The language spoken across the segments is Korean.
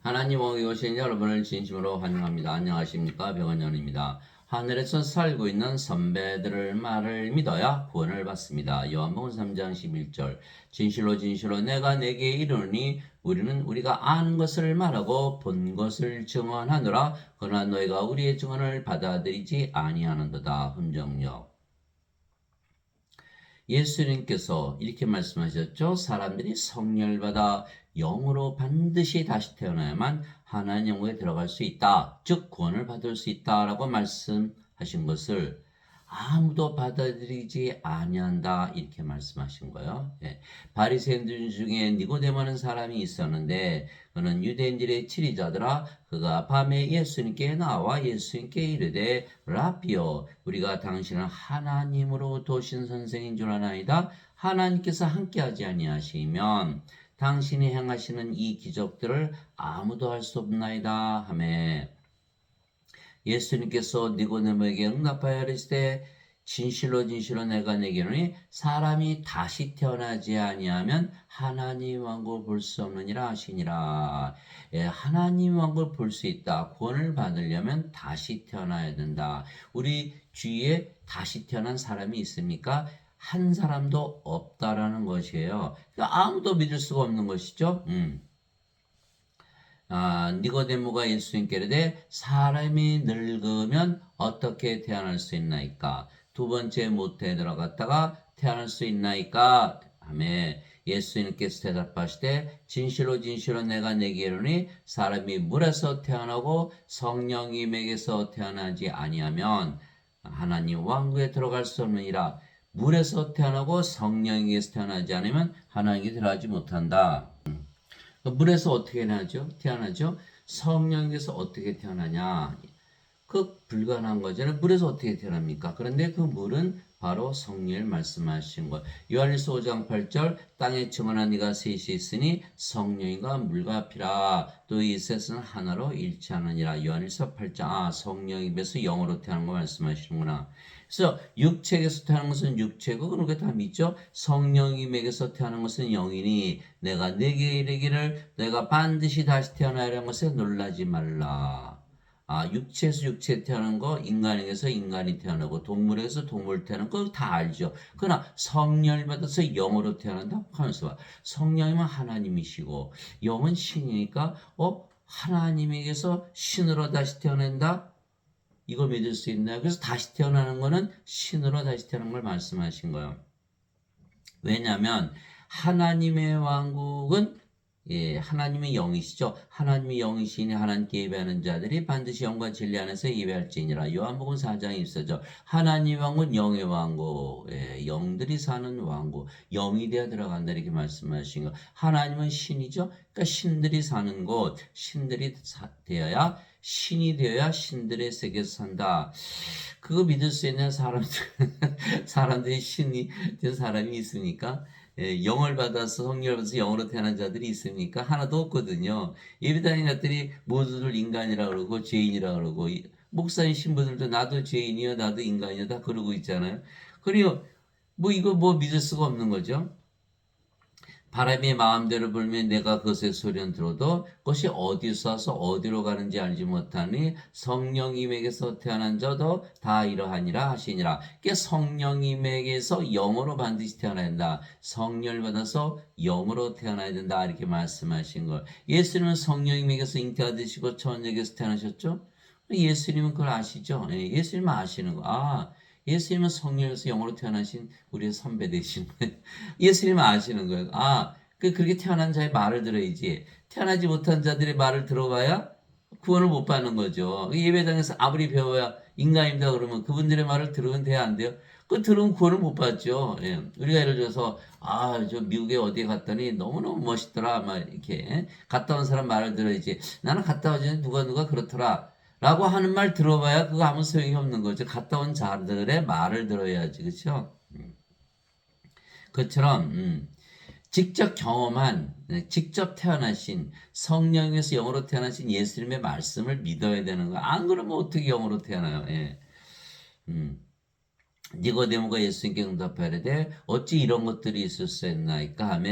하나님 오게 오신 여러분을 진심으로 환영합니다. 안녕하십니까? 병원연입니다. 하늘에서 살고 있는 선배들의 말을 믿어야 구원을 받습니다. 요한복음 3장 11절 진실로 진실로 내가 내게 이르노니 우리는 우리가 아는 것을 말하고 본 것을 증언하노라. 그러나 너희가 우리의 증언을 받아들이지 아니하는도다. 흠정역. 예수님께서 이렇게 말씀하셨죠. 사람들이 성령을 받아 영으로 반드시 다시 태어나야만 하나님 영국에 들어갈 수 있다. 즉 구원을 받을 수 있다라고 말씀하신 것을 아무도 받아들이지 아니한다 이렇게 말씀하신 거예요. 예. 바리새인들 중에 니고데모라는 사람이 있었는데 그는 유대인들의 지리자더라. 그가 밤에 예수님께 나와 예수님께 이르되 라비오 우리가 당신은 하나님으로부터 오신 선생인 줄 아나이다. 하나님께서 함께하지 아니하시면 당신이 행하시는 이 기적들을 아무도 할 수 없나이다 하매 예수님께서 니고데모에게 응답하여 이르시되 진실로 진실로 내가 내게 이르노니 사람이 다시 태어나지 아니하면 하나님 왕국을 볼 수 없느니라 하시니라. 예, 하나님 왕국을 볼 수 있다. 구원을 받으려면 다시 태어나야 된다. 우리 주위에 다시 태어난 사람이 있습니까? 한 사람도 없다라는 것이에요. 그러니까 아무도 믿을 수가 없는 것이죠. 니고데모가 예수님께 이르되 사람이 늙으면 어떻게 태어날 수 있나이까? 두 번째 모태에 들어갔다가 태어날 수 있나이까? 하매 예수님께서 대답하시되 진실로 진실로 내가 내게 이르노니 사람이 물에서 태어나고 성령님에게서 태어나지 아니하면 하나님 왕국에 들어갈 수 없느니라. 물에서 태어나고 성령에게서 태어나지 않으면 하나님께 들어가지 못한다. 물에서 어떻게 태어나죠? 성령에서 어떻게 태어나냐? 그 불가능한 거잖아요. 물에서 어떻게 태어납니까? 그런데 그 물은 바로 성령을 말씀하신 것. 요한일서 5장 8절 땅에 정원한 이가 셋이 있으니 성령과 물과 피라. 또 이 셋은 하나로 일치하느니라. 요한일서 8장 성령이 입에서 영으로 태어난 거 말씀하시는구나. 그래서 육체에서 태어난 것은 육체고 그렇게 다 믿죠. 성령님에게서 태어난 것은 영이니 내가 내게 이르기를 내가 반드시 다시 태어나야라는 것에 놀라지 말라. 육체에서 육체 태어난 거, 인간에게서 인간이 태어나고, 동물에서 동물 태어난 거 다 알죠. 그러나 성령을 받아서 영으로 태어난다? 하면서 봐. 성령이면 하나님이시고, 영은 신이니까, 하나님에게서 신으로 다시 태어난다? 이거 믿을 수 있나요? 그래서 다시 태어나는 거는 신으로 다시 태어난 걸 말씀하신 거예요. 왜냐하면, 하나님의 왕국은 하나님의 영이시죠. 하나님의 영이시니 하나님께 예배하는 자들이 반드시 영과 진리 안에서 예배할지니라. 요한복음 4장에 있어죠. 하나님의 왕국은 영의 왕국, 영들이 사는 왕국, 영이 되어 들어간다 이렇게 말씀하신 거. 하나님은 신이죠. 그러니까 신들이 사는 곳, 신들이 되어야 신이 되어야 신들의 세계에서 산다. 그거 믿을 수 있는 사람들이 신이 된 사람이 있습니까? 영을 받아서 성령을 받아서 영으로 태어난 자들이 있습니까? 하나도 없거든요. 예배당에 갔더니 모두들 인간이라 그러고 죄인이라 그러고 목사님 신부들도 나도 죄인이요 나도 인간이요 다 그러고 있잖아요. 그리고 이거 믿을 수가 없는 거죠. 바람이 마음대로 불면 내가 그것의 소리는 들어도 그것이 어디서 와서 어디로 가는지 알지 못하니 성령님에게서 태어난 자도 다 이러하니라 하시니라. 그러니까 성령님에게서 영으로 반드시 태어나야 된다. 성령을 받아서 영으로 태어나야 된다. 이렇게 말씀하신 걸. 예수님은 성령님에게서 잉태받으시고 천국에서 태어나셨죠? 예수님은 그걸 아시죠? 예수님은 아시는 거. 예수님은 성령에서 영으로 태어나신 우리의 선배 되신 거예요. 예수님은 아시는 거예요. 그렇게 태어난 자의 말을 들어야지. 태어나지 못한 자들의 말을 들어봐야 구원을 못 받는 거죠. 예배당에서 아무리 배워야 인간입니다 그러면 그분들의 말을 들으면 돼야 안 돼요? 그 들으면 구원을 못 받죠. 우리가 예를 들어서 저 미국에 어디에 갔더니 너무너무 멋있더라. 막 이렇게 갔다 온 사람 말을 들어야지. 나는 갔다 오지 누가 그렇더라. 라고 하는 말 들어봐야 그거 아무 소용이 없는 거죠. 갔다 온 자들의 말을 들어야지. 그렇죠? 그처럼 직접 경험한 직접 태어나신 성령에서 영으로 태어나신 예수님의 말씀을 믿어야 되는 거야. 안 그러면 어떻게 영으로 태어나요? 음. 니고데모가 예수님께 응답하려되 어찌 이런 것들이 있을 수 있나이까 하며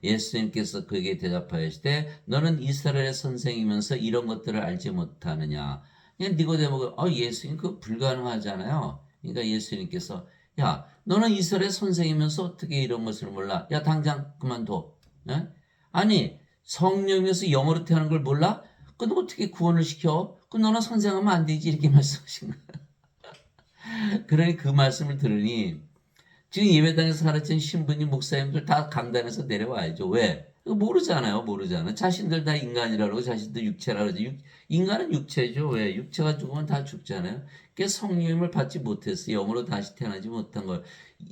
예수님께서 그에게 대답하시되 너는 이스라엘의 선생이면서 이런 것들을 알지 못하느냐. 그냥 니고데모가 예수님 그거 불가능하잖아요. 그러니까 예수님께서 야 너는 이스라엘의 선생이면서 어떻게 이런 것을 몰라. 야 당장 그만둬. 예? 아니 성령에서 영으로 태어난 걸 몰라? 그럼 어떻게 구원을 시켜? 그 너는 선생하면 안 되지 이렇게 말씀하신 거야. 그러니 그 말씀을 들으니 지금 예배당에서 가르친 신부님 목사님들 다 강단에서 내려와야죠. 왜? 모르잖아요. 모르잖아. 자신들 다 인간이라고 자신들 육체라 그러지. 인간은 육체죠. 왜? 육체가 죽으면 다 죽잖아요. 그게 성령님을 받지 못했어요. 영으로 다시 태어나지 못한 걸.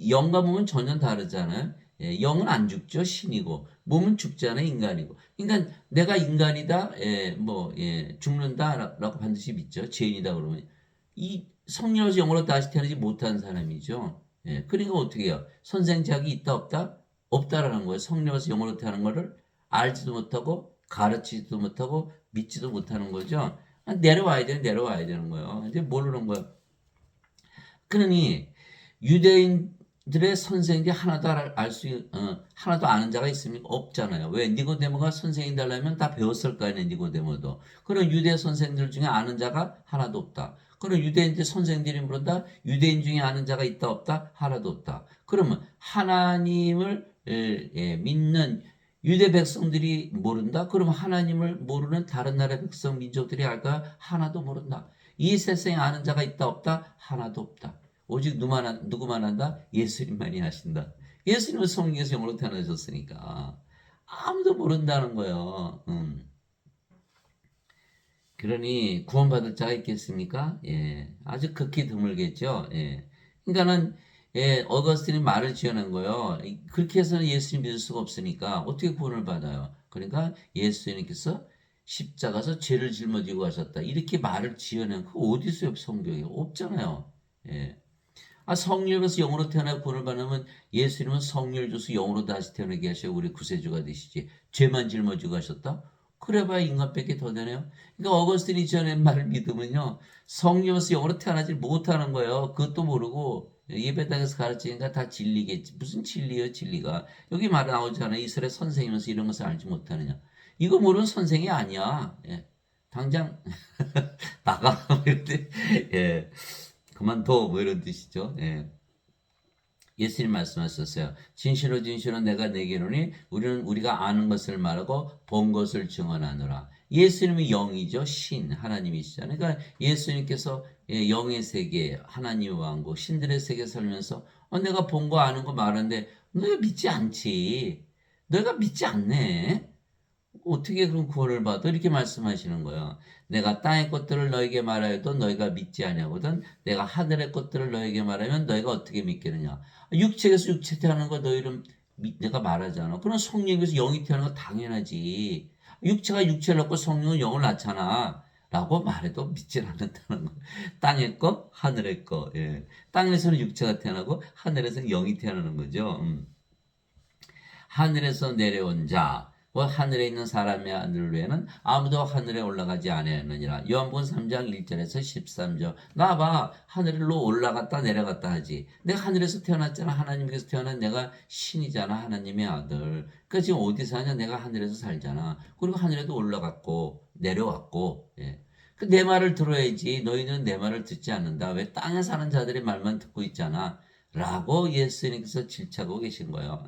영과 몸은 전혀 다르잖아요. 예, 영은 안 죽죠. 신이고. 몸은 죽잖아요. 인간이고. 그러니까 내가 인간이다. 죽는다라고 반드시 믿죠. 죄인이다 그러면. 이 성령에서 영으로 다시 태어나지 못한 사람이죠. 예, 그러니까 어떻게 해요? 선생작이 있다 없다? 없다라는 거예요. 성령에서 영으로 태어나는 거를 알지도 못하고 가르치지도 못하고 믿지도 못하는 거죠. 내려와야 되는 거예요. 이제 모르는 거예요. 그러니 유대인들의 선생들이 하나도 하나도 아는 자가 있습니까? 없잖아요. 왜? 니고데모가 선생이 되려면 다 배웠을 거 아니에요, 니고데모도. 그런 유대 선생들 중에 아는 자가 하나도 없다. 그럼 유대인들 선생들이 물은다. 유대인 중에 아는 자가 있다 없다? 하나도 없다. 그러면 하나님을 믿는 유대 백성들이 모른다? 그러면 하나님을 모르는 다른 나라 백성 민족들이 알까? 하나도 모른다. 이 세상에 아는 자가 있다 없다? 하나도 없다. 오직 누구만 한다? 예수님만이 하신다. 예수님은 성령에서 영으로 태어나셨으니까 아무도 모른다는 거예요. 그러니 구원받을 자가 있겠습니까? 예, 아주 극히 드물겠죠. 예. 그러니까는 어거스틴이 말을 지어낸 거예요. 그렇게 해서는 예수님 믿을 수가 없으니까 어떻게 구원을 받아요? 그러니까 예수님께서 십자가에서 죄를 짊어지고 가셨다. 이렇게 말을 지어낸 그 어디서 옆 성경에 없잖아요. 예. 성령에서 영으로 태어나 구원을 받으면 예수님은 성령을 줘서 영으로 다시 태어나게 하셔 우리 구세주가 되시지. 죄만 짊어지고 가셨다? 그래봐야 인간밖에 더 되네요. 그러니까 어거스틴이 지어낸 말을 믿으면요. 성령에서 영으로 태어나지 못하는 거예요. 그것도 모르고 예배당에서 가르치니까 다 진리겠지. 무슨 진리예요, 진리가. 여기 말 나오잖아요. 이스라엘 선생이면서 이런 것을 알지 못하느냐. 이거 모르는 선생이 아니야. 예. 당장 나가. 이런데 예. 그만둬. 뭐 이런 뜻이죠. 예. 예수님 말씀하셨어요. 진실로 진실로 내가 내게 이르노니 우리가 아는 것을 말하고 본 것을 증언하노라. 예수님이 영이죠. 신 하나님이시잖아요. 그러니까 예수님께서 영의 세계 하나님의 왕국 신들의 세계 살면서 내가 본 거 아는 거 말하는데 너가 믿지 않지. 너가 믿지 않네. 어떻게 그런 구원을 받아? 이렇게 말씀하시는 거예요. 내가 땅의 것들을 너에게 말하여도 너희가 믿지 아니하거든 내가 하늘의 것들을 너에게 말하면 너희가 어떻게 믿겠느냐. 육체에서 육체 태어나는 거 너희는 내가 말하잖아. 그럼 성령에서 영이 태어나는 거 당연하지. 육체가 육체를 낳고 성령은 영을 낳잖아. 라고 말해도 믿질 않는다는 거. 땅의 거, 하늘의 거. 예. 땅에서는 육체가 태어나고 하늘에서는 영이 태어나는 거죠. 하늘에서 내려온 자, 하늘에 있는 사람의 아들 외에는 아무도 하늘에 올라가지 아니하느니라. 요한복음 3장 1절에서 13절. 나봐 하늘로 올라갔다 내려갔다 하지. 내가 하늘에서 태어났잖아. 하나님께서 태어난 내가 신이잖아. 하나님의 아들. 그러니까 지금 어디 사냐? 내가 하늘에서 살잖아. 그리고 하늘에도 올라갔고 내려왔고. 예. 내 말을 들어야지. 너희는 내 말을 듣지 않는다. 왜 땅에 사는 자들의 말만 듣고 있잖아. 라고 예수님께서 질차고 계신 거예요.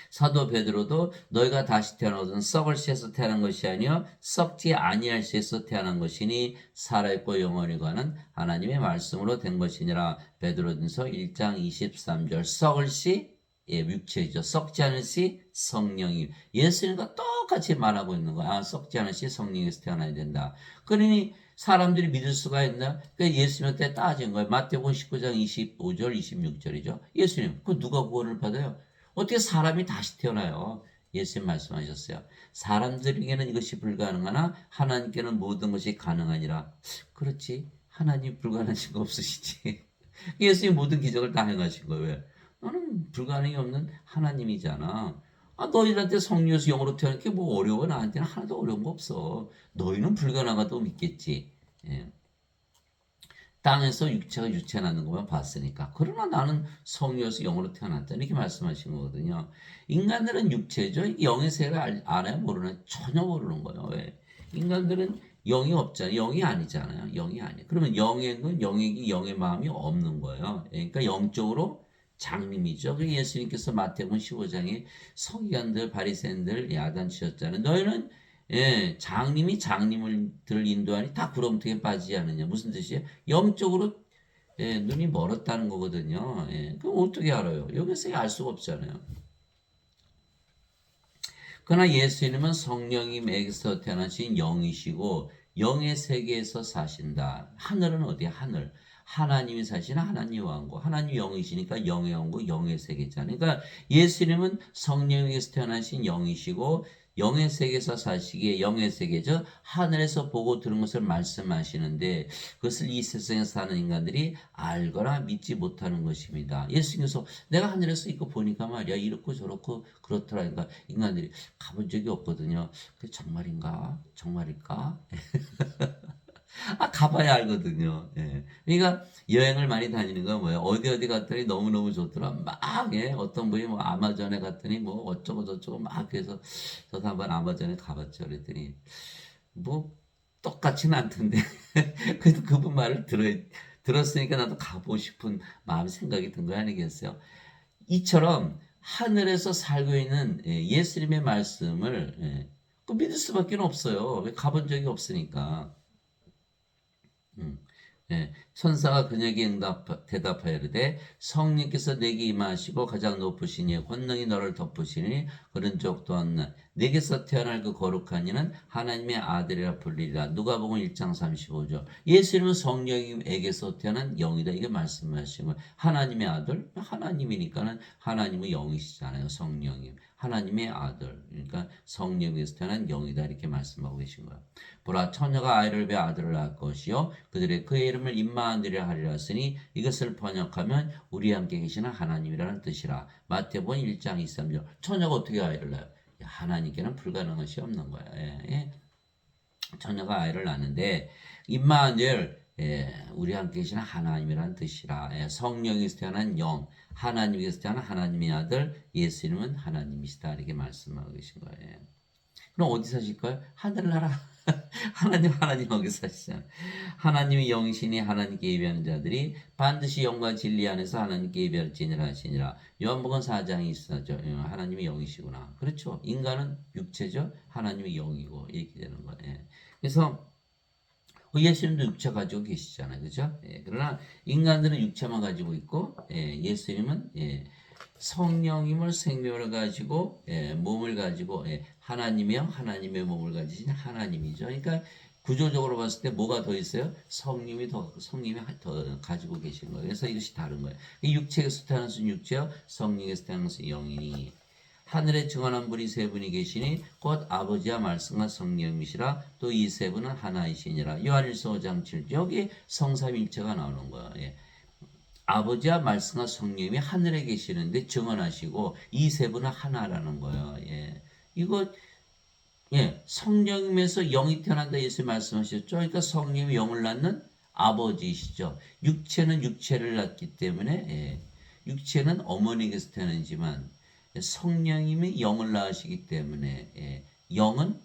사도 베드로도 너희가 다시 태어나거든 썩을 씨에서 태어난 것이 아니요 썩지 아니할 씨에서 태어난 것이니 살아있고 영원히 가는 하나님의 말씀으로 된 것이니라. 베드로전서 1장 23절. 썩을 씨 육체이죠. 썩지 않을 씨 성령이. 예수님과 똑같이 말하고 있는 거야. 썩지 않을 씨 성령에서 태어나야 된다. 그러니 사람들이 믿을 수가 있나? 그러니까 예수님한테 따진 거예요. 마태복음 19장 25절 26절이죠. 예수님 그 누가 구원을 받아요? 어떻게 사람이 다시 태어나요? 예수님 말씀하셨어요. 사람들에게는 이것이 불가능하나 하나님께는 모든 것이 가능하니라. 그렇지. 하나님 불가능하신 거 없으시지. 예수님 모든 기적을 다 행하신 거예요. 왜? 너는 불가능이 없는 하나님이잖아. 너희들한테 성령에서 영으로 태어난 게 뭐 어려워? 나한테는 하나도 어려운 거 없어. 너희는 불가능하다고 믿겠지. 예. 땅에서 육체가 유체 낳는 것만 봤으니까. 그러나 나는 성령에서 영으로 태어났다. 이렇게 말씀하신 거거든요. 인간들은 육체죠. 영의 세계를 알아요? 모르나요? 전혀 모르는 거예요. 왜? 인간들은 영이 없잖아요. 영이 아니잖아요. 영이 아니에요. 그러면 영에는 영의 마음이 없는 거예요. 그러니까 영적으로 장님이죠. 그 예수님께서 마태복음 15장에 서기관들, 바리새인들 야단치셨잖아요. 너희는 장님이 장님들을 인도하니 다 구렁텅이에 빠지지 않느냐. 무슨 뜻이에요? 영적으로 눈이 멀었다는 거거든요. 그럼 어떻게 알아요? 여기서 알 수가 없잖아요. 그러나 예수님은 성령님에게서 태어나신 영이시고 영의 세계에서 사신다. 하늘은 어디야? 하늘. 하나님이 사시는 하나님 왕국. 하나님 영이시니까 영의 왕국, 영의 세계잖아요. 그러니까 예수님은 성령에게서 태어나신 영이시고 영의 세계에서 사시기에 영의 세계죠. 하늘에서 보고 들은 것을 말씀하시는데 그것을 이 세상에 사는 인간들이 알거나 믿지 못하는 것입니다. 예수님께서 내가 하늘에서 이거 보니까 말이야 이렇고 저렇고 그렇더라. 그러니까 인간들이 가본 적이 없거든요. 그게 정말인가? 정말일까? 가봐야 알거든요. 그러니까 여행을 많이 다니는 건 뭐예요? 어디 갔더니 너무너무 좋더라. 막, 어떤 분이 뭐 아마존에 갔더니 뭐 어쩌고 저쩌고 막 해서 저도 한번 아마존에 가봤죠. 그랬더니 뭐 똑같지는 않던데. 그래도 그분 말을 들었으니까 나도 가보고 싶은 마음 생각이 든 거 아니겠어요? 이처럼 하늘에서 살고 있는 예수님의 말씀을 그 믿을 수밖에 없어요. 왜 가본 적이 없으니까. 음. 천사가 그녀에게 대답하여 이르되 성령께서 내게 임하시고 가장 높으신 이의 권능이 너를 덮으시니 그런 적 또한 내게서 태어날 그 거룩한 이는 하나님의 아들이라 불리리라. 누가복음 1장 35절. 예수님은 성령에게서 태어난 영이다. 이게 말씀하신 거예요. 하나님의 아들? 하나님이니까는 하나님의 영이시잖아요. 성령님. 하나님의 아들. 그러니까 성령에게서 태어난 영이다. 이렇게 말씀하고 계신 거예요. 보라 처녀가 아이를 베어 아들을 낳을 것이요 그들의 그의 이름을 임마누엘이라 하리라 했으니 이것을 번역하면 우리 함께 계시는 하나님이라는 뜻이라. 마태복음 1장 23절. 처녀가 어떻게 아이를 낳아요? 하나님께는 불가능한 것이 없는 거야. 처녀가 아이를 낳는데 임마누엘 우리 함께 계시는 하나님이라는 뜻이라. 성령에서 태어난 영, 하나님께서 태어난 하나님의 아들, 예수님은 하나님이시다. 이렇게 말씀하고 계신 거예요. 그럼 어디 사실까요? 하늘나라. 하나님 거기 사시잖아요. 하나님의 영신이 하나님께 예배하는 자들이 반드시 영과 진리 안에서 하나님께 예배할지니라 하시니라. 요한복음 4장에 있어죠. 하나님의 영이시구나. 그렇죠. 인간은 육체죠. 하나님의 영이고 이렇게 되는 거예요. 그래서 예수님도 육체 가지고 계시잖아요. 그죠? 그러나 인간들은 육체만 가지고 있고 예수님은 성령님을 생명을 가지고 몸을 가지고 하나님이요 하나님의 몸을 가지신 하나님이죠. 그러니까 구조적으로 봤을 때 뭐가 더 있어요? 성령이 더 가지고 계신 거예요. 그래서 이것이 다른 거예요. 육체에서 태어난 육체요, 성령에서 태어난 영이니 하늘에 증언한 분이 세 분이 계시니 곧 아버지와 말씀과 성령이시라. 또 이 세 분은 하나이시니라. 요한일서 5장 7절. 여기 성삼일체가 나오는 거예요. 아버지와 말씀과 성령이 하늘에 계시는데 증언하시고 이 세 분은 하나라는 거예요. 이거 성령님에서 영이 태어난다 예수 말씀하셨죠. 그러니까 성령이 영을 낳는 아버지이시죠. 육체는 육체를 낳기 때문에 육체는 어머니에게서 태어나지만 성령님이 영을 낳으시기 때문에 영은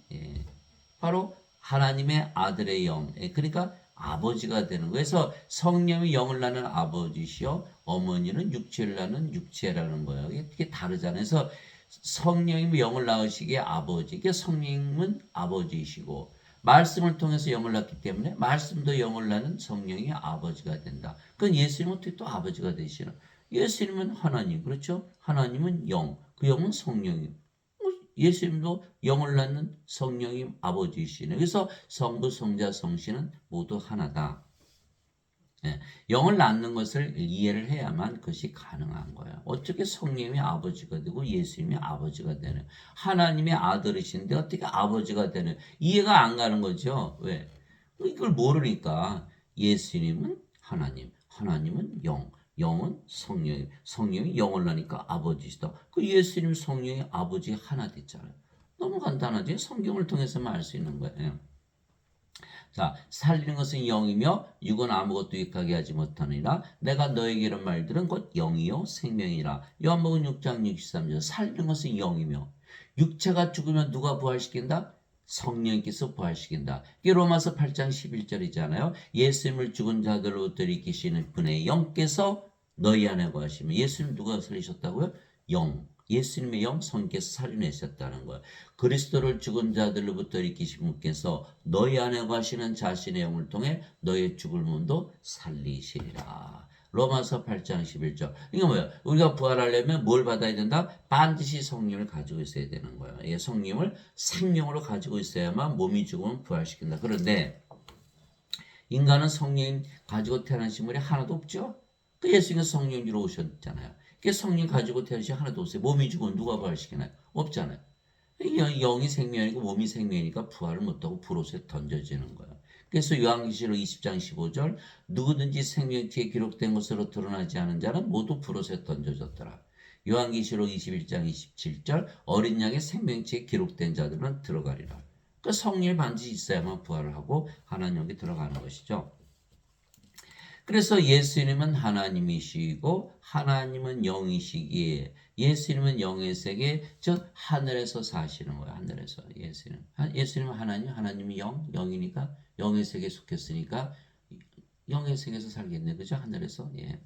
바로 하나님의 아들의 영. 그러니까 아버지가 되는 거예요. 그래서 성령이 영을 낳는 아버지시요 어머니는 육체를 낳는 육체라는 거예요. 이게 다르잖아요. 그래서 성령님이 영을 낳으시기에 아버지. 그러니까 성령님은 아버지이시고 말씀을 통해서 영을 낳기 때문에 말씀도 영을 낳는 성령이 아버지가 된다. 그건 예수님은 어떻게 또 아버지가 되시나? 예수님은 하나님, 그렇죠? 하나님은 영, 그 영은 성령님. 예수님도 영을 낳는 성령님 아버지이시네. 그래서 성부, 성자, 성신은 모두 하나다. 영을 낳는 것을 이해를 해야만 그것이 가능한 거예요. 어떻게 성령이 아버지가 되고 예수님이 아버지가 되는? 하나님의 아들이신데 어떻게 아버지가 되는? 이해가 안 가는 거죠. 왜? 이걸 모르니까 예수님은 하나님, 하나님은 영, 영은 성령, 성령이 영을 낳으니까 아버지시다. 그 예수님 성령이 아버지 하나 됐잖아요. 너무 간단하지? 성경을 통해서만 알 수 있는 거예요. 자, 살리는 것은 영이며 육은 아무것도 유익하게 하지 못하느니라. 내가 너에게 이런 말들은 곧 영이요 생명이라. 요한복음 6장 63절. 살리는 것은 영이며 육체가 죽으면 누가 부활시킨다? 성령께서 부활시킨다. 이게 로마서 8장 11절이잖아요. 예수님을 죽은 자들로부터 일으키시는 분의 영께서 너희 안에 거하시면 예수님 누가 살리셨다고요? 영. 예수님의 영 성께서 살려내셨다는 거예요. 그리스도를 죽은 자들로부터 일으키신 분께서 너희 안에 거하시는 자신의 영을 통해 너의 죽을 몸도 살리시리라. 로마서 8장 11절. 이게 뭐예요? 우리가 부활하려면 뭘 받아야 된다? 반드시 성령을 가지고 있어야 되는 거예요. 예, 성령을 생명으로 가지고 있어야만 몸이 죽으면 부활시킨다. 그런데 인간은 성령 가지고 태어난 식물이 하나도 없죠? 그 예수님은 성령으로 오셨잖아요. 그 성령 가지고 태어난 식물이 하나도 없어요. 몸이 죽으면 누가 부활시키나요? 없잖아요. 영이 생명이고 몸이 생명이니까 부활을 못하고 불옷에 던져지는 거예요. 그래서 요한계시록 20장 15절 누구든지 생명지에 기록된 것으로 드러나지 않은 자는 모두 불옷에 던져졌더라. 요한계시록 21장 27절 어린 양의 생명지에 기록된 자들은 들어가리라. 그 성령이 반드시 있어야만 부활을 하고 하나님께 들어가는 것이죠. 그래서 예수님은 하나님이시고 하나님은 영이시기에 예수님은 영의 세계 즉 하늘에서 사시는 거예요. 하늘에서 예수님은 하나님, 하나님이 영이니까 영의 세계에 속했으니까 영의 세계에서 살겠네. 그죠? 하늘에서. 예.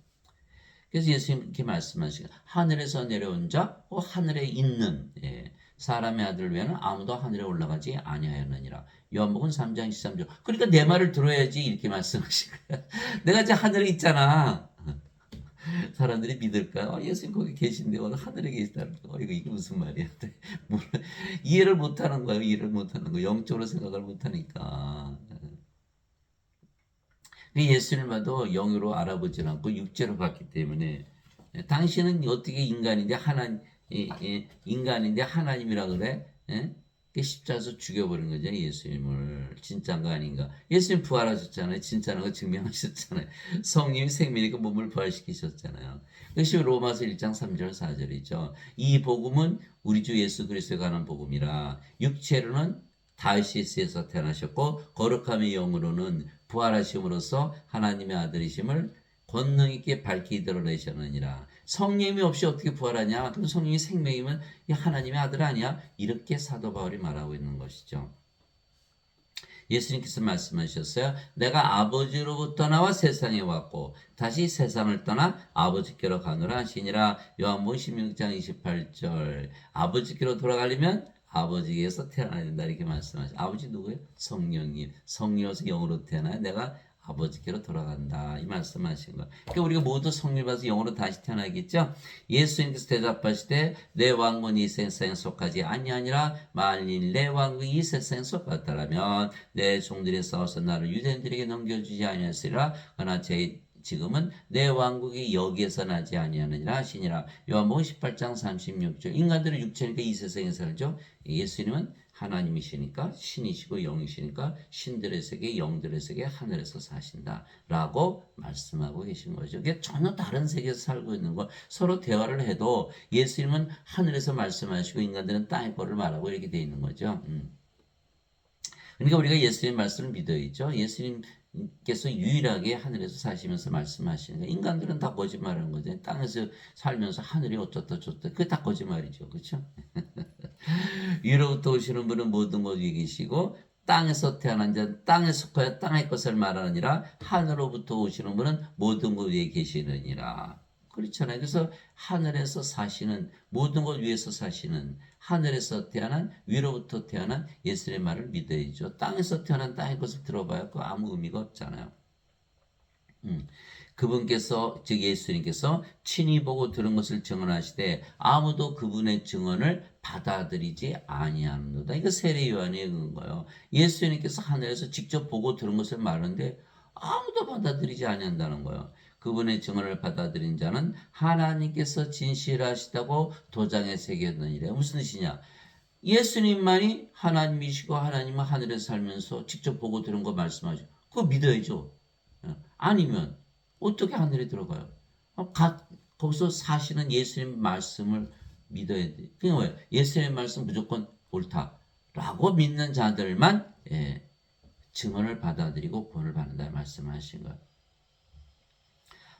그래서 예수님 이렇게 말씀하시고 하늘에서 내려온 자, 하늘에 있는 사람의 아들 외에는 아무도 하늘에 올라가지 아니하였느니라. 요한복음 3장 13절. 그러니까 내 말을 들어야지 이렇게 말씀하신 거야. 내가 이제 하늘에 있잖아. 사람들이 믿을까? 예수님 거기 계신데 오늘 하늘에 계시다는 거. 이게 무슨 말이야? 이해를 못하는 거예요. 이해를 못하는 거. 영적으로 생각을 못하니까. 예수님을 봐도 영으로 알아보지 않고 육체로 봤기 때문에 당신은 어떻게 인간인데 하나님이라 그래? 십자가에서 죽여버린 거죠. 예수님을. 진짜인가 아닌가. 예수님 부활하셨잖아요. 진짜라는 거 증명하셨잖아요. 성령이 생명이니까 몸을 부활시키셨잖아요. 그것이 로마서 1장 3절 4절이죠. 이 복음은 우리 주 예수 그리스도에 관한 복음이라 육체로는 다윗에서 태어나셨고 거룩함의 영으로는 부활하심으로써 하나님의 아들이심을 권능 있게 밝히 드러내셨느니라. 성령이 없이 어떻게 부활하냐? 그럼 성령이 생명이면 하나님의 아들 아니야? 이렇게 사도 바울이 말하고 있는 것이죠. 예수님께서 말씀하셨어요. 내가 아버지로부터 나와 세상에 왔고 다시 세상을 떠나 아버지께로 가노라 하시니라. 요한복음 16장 28절. 아버지께로 돌아가려면 아버지께서 태어나야 된다 이렇게 말씀하시죠. 아버지 누구예요? 성령님. 성령으로서 영으로 태어나야 내가 아버지께로 돌아간다 이 말씀하신 거예요. 그러니까 우리가 모두 성령 받아서 영으로 다시 태어나겠죠. 예수님께서 대답하시되 내 왕국은 이 세상에 속하지 아니하니라. 만일 내 왕국이 이 세상에 속하더라면 내 종들이 싸워서 나를 유대인들에게 넘겨주지 아니하였으리라. 그러나 지금은 내 왕국이 여기에서 나지 아니하느니라 하시니라. 요한복음 18장 36절. 인간들은 육체니까 이 세상에 살죠. 예수님은 하나님이시니까 신이시고 영이시니까 신들의 세계, 영들의 세계, 하늘에서 사신다라고 말씀하고 계신 거죠. 이게 전혀 다른 세계에서 살고 있는 거. 서로 대화를 해도 예수님은 하늘에서 말씀하시고 인간들은 땅의 거를 말하고 이렇게 돼 있는 거죠. 그러니까 우리가 예수님 말씀을 믿어야죠. 예수님께서 유일하게 하늘에서 사시면서 말씀하시는 거예요. 인간들은 다 거짓말하는 거죠. 땅에서 살면서 하늘이 어쩌다 저쩌다 그게 다 거짓말이죠. 그렇죠? 위로부터 오시는 분은 모든 것 위에 계시고 땅에서 태어난 자 땅에 속하여 땅의 것을 말하느니라. 하늘로부터 오시는 분은 모든 것 위에 계시느니라. 그렇잖아요. 그래서 하늘에서 사시는 모든 것 위에서 사시는 하늘에서 태어난 위로부터 태어난 예수님의 말을 믿어야죠. 땅에서 태어난 땅의 것을 들어봐야 그 아무 의미가 없잖아요. 그분께서 즉 예수님께서 친히 보고 들은 것을 증언하시되 아무도 그분의 증언을 받아들이지 아니하는도다. 이거 세례 요한이 그런 거예요. 예수님께서 하늘에서 직접 보고 들은 것을 말하는데 아무도 받아들이지 아니한다는 거예요. 그분의 증언을 받아들인 자는 하나님께서 진실하시다고 도장에 새겼느니라. 무슨 뜻이냐? 예수님만이 하나님이시고 하나님은 하늘에서 살면서 직접 보고 들은 거 말씀하죠. 그거 믿어야죠. 아니면 어떻게 하늘에 들어가요? 거기서 사시는 예수님 말씀을 믿어야 돼. 그게 뭐예요? 예수님 말씀 무조건 옳다라고 믿는 자들만 증언을 받아들이고 구원을 받는다 말씀하신 거예요.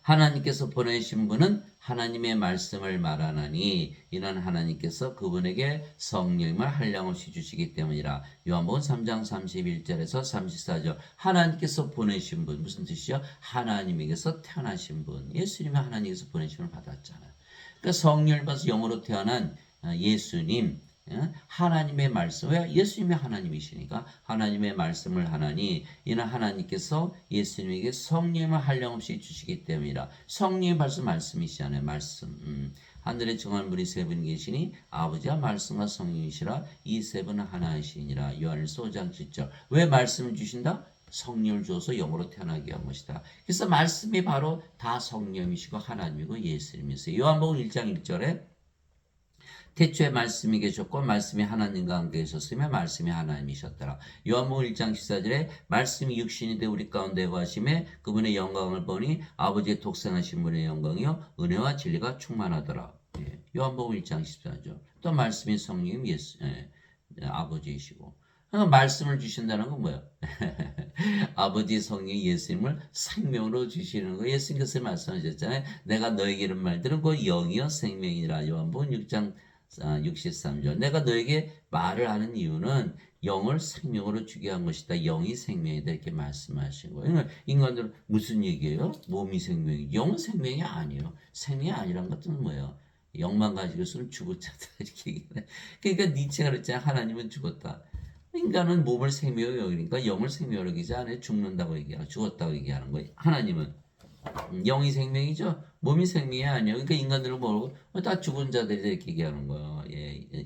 하나님께서 보내신 분은 하나님의 말씀을 말하나니 이는 하나님께서 그분에게 성령을 한량없이 주시기 때문이라. 요한복음 3장 31절에서 34절. 하나님께서 보내신 분 무슨 뜻이요? 하나님에게서 태어나신 분. 예수님이 하나님께서 보내심을 받았잖아요. 그러니까 성령을 받아서 영으로 태어난 예수님, 하나님의 말씀, 왜? 예수님이 하나님이시니까 하나님의 말씀을 하나니 이는 하나님께서 예수님에게 성령을 한량없이 주시기 때문이라. 성령의 말씀이시잖아요. 말씀. 하늘에 정한 분이 세 분 계시니 아버지와 말씀과 성령이시라. 이 세 분은 하나이시니라. 요한일서 5장 7절. 왜 말씀을 주신다? 성령을 주어서 영으로 태어나게 한 것이다. 그래서 말씀이 바로 다 성령이시고 하나님이고 예수님이세요. 요한복음 1장 1절에 태초에 말씀이 계셨고 말씀이 하나님과 함께 계셨으며 말씀이 하나님이셨더라. 요한복음 1장 14절에 말씀이 육신이 되어 우리 가운데 거하심에 그분의 영광을 보니 아버지의 독생하신 분의 영광이요 은혜와 진리가 충만하더라. 요한복음 1장 14절. 또 말씀이 성령 아버지이시고. 그러니까 말씀을 주신다는 건 뭐야? 아버지 성령 예수님을 생명으로 주시는 거. 예수님께서 말씀하셨잖아요. 내가 너에게 이런 말들은 곧 영이요 생명이라. 요한복음 6장 63절. 내가 너에게 말을 하는 이유는 영을 생명으로 주게 한 것이다. 영이 생명이다. 이렇게 말씀하신 거예요. 그러니까 인간들은 무슨 얘기예요? 몸이 생명이지. 영은 생명이 아니에요. 생명이 아니란 것은 뭐예요? 영만 가지고 있으면 죽었다. 이렇게 얘기해. 그러니까 니체가 그랬잖아요. 하나님은 죽었다. 인간은 몸을 생명으로 여기니까 영을 생명으로 여기지 않아요. 죽는다고 얘기하고 죽었다고 얘기하는 거예요. 하나님은 영이 생명이죠. 몸이 생명이 아니에요. 그러니까 인간들은 모르고 다 죽은 자들이 이렇게 얘기하는 거예요.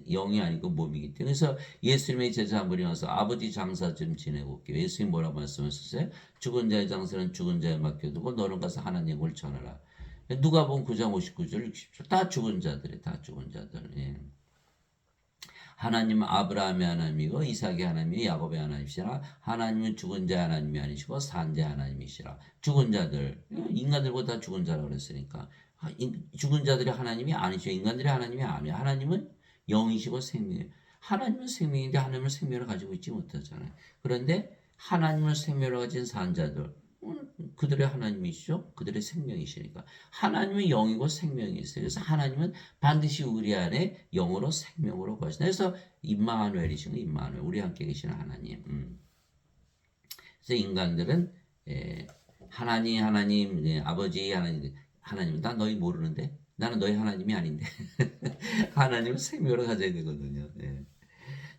영이 아니고 몸이기 때문에. 그래서 예수님의 제자 한 분이 와서 아버지 장사 좀 지내고 올게요. 예수님 뭐라고 말씀하셨어요? 죽은 자의 장사는 죽은 자에 맡겨두고 너는 가서 하나님을 전하라. 누가복음 9장 59절 60절 다 죽은 자들이 다 죽은 자들. 하나님은 아브라함의 하나님이고 이삭의 하나님이 야곱의 하나님이시라. 하나님은 죽은 자 하나님이 아니시고 산 자 하나님이시라. 죽은 자들, 인간들보다 죽은 자라고 그랬으니까 죽은 자들이 하나님이 아니죠. 인간들이 하나님이 아니에요. 하나님은 영이시고 생명이에요. 하나님은 생명인데 하나님은 생명을 가지고 있지 못하잖아요. 그런데 하나님을 생명으로 가진 산 자들, 그들의 하나님이시죠. 그들의 생명이시니까. 하나님은 영이고 생명이 있어요. 그래서 하나님은 반드시 우리 안에 영으로 생명으로 거하신다. 그래서 임마누엘이신 거, 임마누엘. 우리 함께 계시는 하나님. 그래서 인간들은 하나님, 아버지 하나님, 나 너희 모르는데? 나는 너희 하나님이 아닌데. 하나님은 생명으로 가져야 되거든요.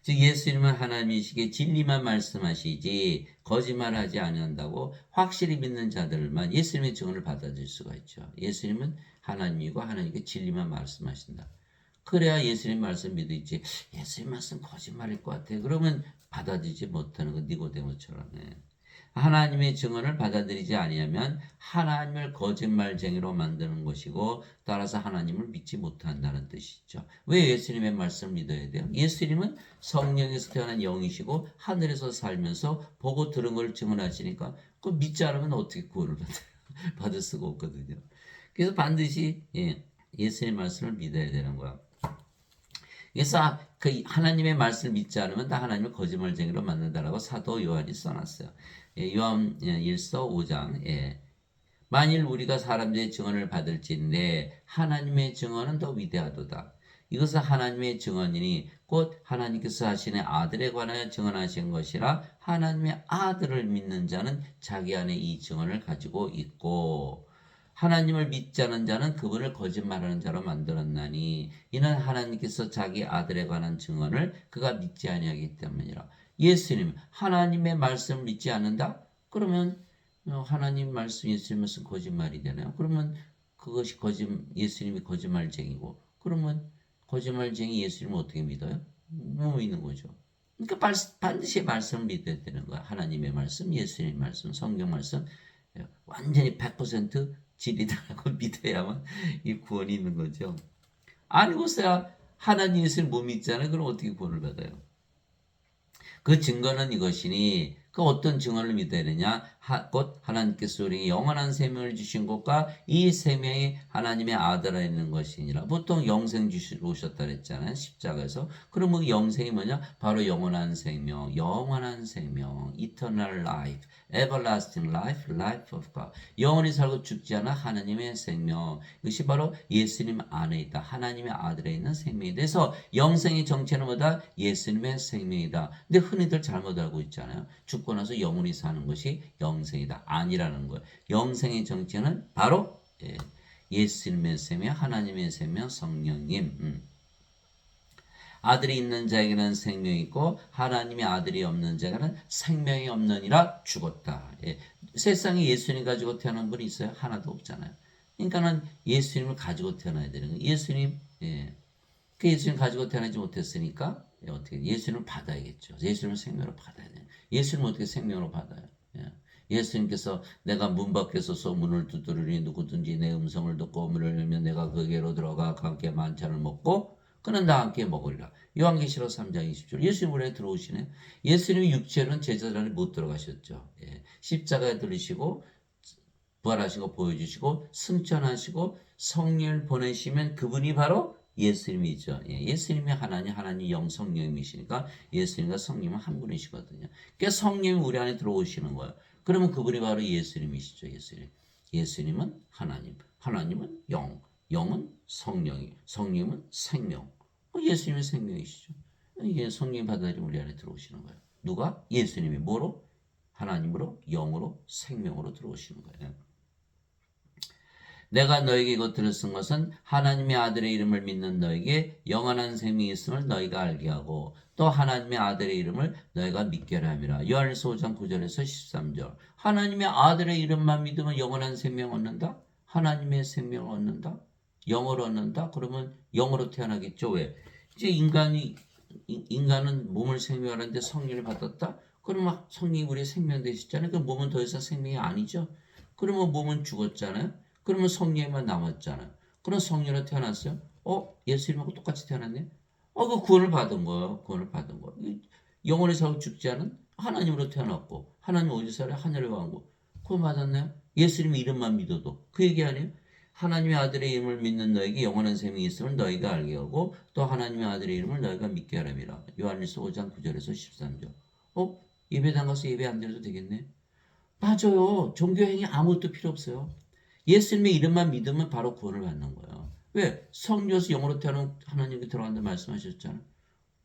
즉 예수님은 하나님이시기에 진리만 말씀하시지 거짓말하지 아니한다고 확실히 믿는 자들만 예수님의 증언을 받아들일 수가 있죠. 예수님은 하나님이고 하나님께 진리만 말씀하신다. 그래야 예수님 말씀 믿을지. 예수님 말씀 거짓말일 것 같아. 그러면 받아들이지 못하는 거 니고데모처럼. 하나님의 증언을 받아들이지 아니하면 하나님을 거짓말쟁이로 만드는 것이고 따라서 하나님을 믿지 못한다는 뜻이죠. 왜 예수님의 말씀을 믿어야 돼요? 예수님은 성령에서 태어난 영이시고 하늘에서 살면서 보고 들은 걸 증언하시니까 그 믿지 않으면 어떻게 구원을 받아요? 받을 수가 없거든요. 그래서 반드시 예수님의 말씀을 믿어야 되는 거야. 그래서 그 하나님의 말씀을 믿지 않으면 다 하나님을 거짓말쟁이로 만든다라고 사도 요한이 써놨어요. 요한 1서 5장. 만일 우리가 사람들의 증언을 받을지인데 하나님의 증언은 더 위대하도다. 이것은 하나님의 증언이니 곧 하나님께서 하시는 아들에 관하여 증언하신 것이라. 하나님의 아들을 믿는 자는 자기 안에 이 증언을 가지고 있고 하나님을 믿지 않은 자는 그분을 거짓말하는 자로 만들었나니 이는 하나님께서 자기 아들에 관한 증언을 그가 믿지 아니하기 때문이라. 예수님 하나님의 말씀을 믿지 않는다? 그러면 하나님 말씀 예수님 말씀 거짓말이 되나요? 그러면 그것이 예수님이 거짓말쟁이고 그러면 거짓말쟁이 예수님을 어떻게 믿어요? 못 믿는 거죠. 그러니까 반드시 말씀을 믿어야 되는 거야. 하나님의 말씀, 예수님의 말씀, 성경 말씀 완전히 100% 진리다라고 믿어야만 이 구원이 있는 거죠. 아니고서야 하나님 예수를 못 믿잖아요. 그럼 어떻게 구원을 받아요? 그 증거는 이것이니 그 어떤 증언을 믿어야 되냐? 곧 하나님께서 우리에게 영원한 생명을 주신 것과 이 생명이 하나님의 아들에 있는 것이니라. 보통 영생 주시러 오셨다 그랬잖아요. 십자가에서. 그럼 그 영생이 뭐냐? 바로 영원한 생명, eternal life, everlasting life, life of God. 영원히 살고 죽지 않아 하나님의 생명. 이것이 바로 예수님 안에 있다. 하나님의 아들에 있는 생명이 돼서 영생의 정체는 뭐다? 예수님의 생명이다. 근데 흔히들 잘못 알고 있잖아요. 죽고 나서 영원히 사는 것이 영생이다. 아니라는 거예요. 영생의 정체는 바로 예수님의 생명, 하나님의 생명, 성령님. 아들이 있는 자에게는 생명이 있고 하나님의 아들이 없는 자에게는 생명이 없느니라. 죽었다. 세상에 예수님 가지고 태어난 분이 있어요? 하나도 없잖아요. 그러니까는 예수님을 가지고 태어나야 되는 거예요. 그 예수님 가지고 태어나지 못했으니까 어떻게 예수님을 받아야겠죠. 예수님을 생명으로 받아야 돼요. 예수님을 어떻게 생명으로 받아요? 예수님께서 내가 문 밖에서 서 문을 두드리니 누구든지 내 음성을 듣고 문을 열면 내가 그에게로 들어가 함께 만찬을 먹고 그는 나와 함께 먹으리라. 요한계시록 3장 20절. 예수님 우리에 들어오시네. 예수님이 육체로는 제자단에 못 들어가셨죠. 십자가에 들으시고 부활하신 거 보여주시고 승천하시고 성령을 보내시면 그분이 바로 예수님이죠. 예수님이 하나님 영 성령님이시니까 예수님과 성령은 한 분이시거든요. 그러니까 성령이 우리 안에 들어오시는 거예요. 그러면 그분이 바로 예수님이시죠. 예수님은 하나님, 하나님은 영, 영은 성령은 생명. 예수님의 생명이시죠. 이게 성령이 받아들이면 우리 안에 들어오시는 거예요. 누가? 예수님이 뭐로? 하나님으로, 영으로, 생명으로 들어오시는 거예요. 내가 너에게 이것들을 쓴 것은 하나님의 아들의 이름을 믿는 너에게 영원한 생명이 있음을 너희가 알게 하고 또 하나님의 아들의 이름을 너희가 믿게 함이라. 요한일서 5장 9절에서 13절. 하나님의 아들의 이름만 믿으면 영원한 생명 얻는다? 하나님의 생명을 얻는다? 영을 얻는다? 그러면 영으로 태어나겠죠. 왜? 이제 인간은 몸을 생명하는데 성령을 받았다? 그러면 성령이 우리의 생명 되시잖아요. 그 몸은 더 이상 생명이 아니죠. 그러면 몸은 죽었잖아요. 그러면 성령만 남았잖아요. 그럼 성령으로 태어났어요. 예수님하고 똑같이 태어났네. 그 구원을 받은 거예요. 구원을 받은 거. 영원히 살고 죽지 않은 하나님으로 태어났고 하나님 어디서 살아요? 하늘의 왕국. 구원 받았나요? 예수님 이름만 믿어도 그 얘기 아니에요? 하나님의 아들의 이름을 믿는 너에게 영원한 생명이 있음을 너희가 알게 하고 또 하나님의 아들의 이름을 너희가 믿게 하람이라. 요한일서 5장 9절에서 13절. 예배당 가서 예배 안 드려도 되겠네. 맞아요. 종교행위 아무것도 필요 없어요. 예수님의 이름만 믿으면 바로 구원을 받는 거예요. 왜? 성령에서 영으로 태어난 하나님께 들어간다 말씀하셨잖아요.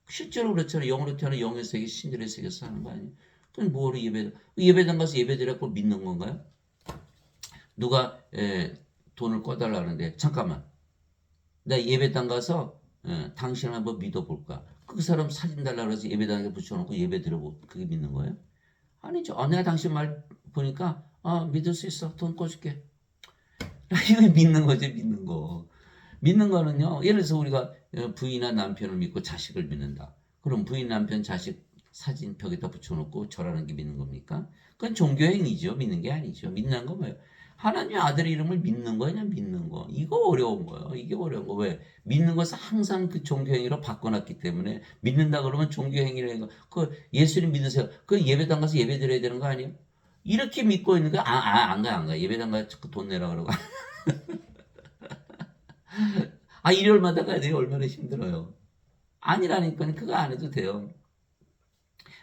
실제로 그렇잖아요. 영으로 태어난 영의 세계, 신들의 세계에서 사는 거 아니에요? 그럼 뭐로 예배당 가서 예배드렸고 믿는 건가요? 누가 돈을 꺼달라는데 잠깐만. 나 예배당 가서 당신 한번 믿어볼까? 그 사람 사진 달라고 해서 예배당에 붙여놓고 예배 드려보고 그게 믿는 거예요? 아니죠. 내가 당신 말 보니까 믿을 수 있어. 돈 꿔줄게. 이거 믿는 거지, 믿는 거. 믿는 거는요, 예를 들어서 우리가 부인이나 남편을 믿고 자식을 믿는다. 그럼 부인, 남편, 자식 사진 벽에다 붙여놓고 절하는 게 믿는 겁니까? 그건 종교행위죠. 믿는 게 아니죠. 믿는 건 뭐예요? 하나님의 아들의 이름을 믿는 거냐, 믿는 거. 이거 어려운 거예요. 이게 어려운 거. 왜? 믿는 것은 항상 그 종교행위로 바꿔놨기 때문에 믿는다 그러면 종교행위라는 거. 그 예수님 믿으세요. 그 예배당 가서 예배 드려야 되는 거 아니에요? 이렇게 믿고 있는 거, 안 가. 예배당 가서 자꾸 돈 내라 그러고. 일요일마다 가야 돼요. 얼마나 힘들어요. 아니라니까 그거 안 해도 돼요.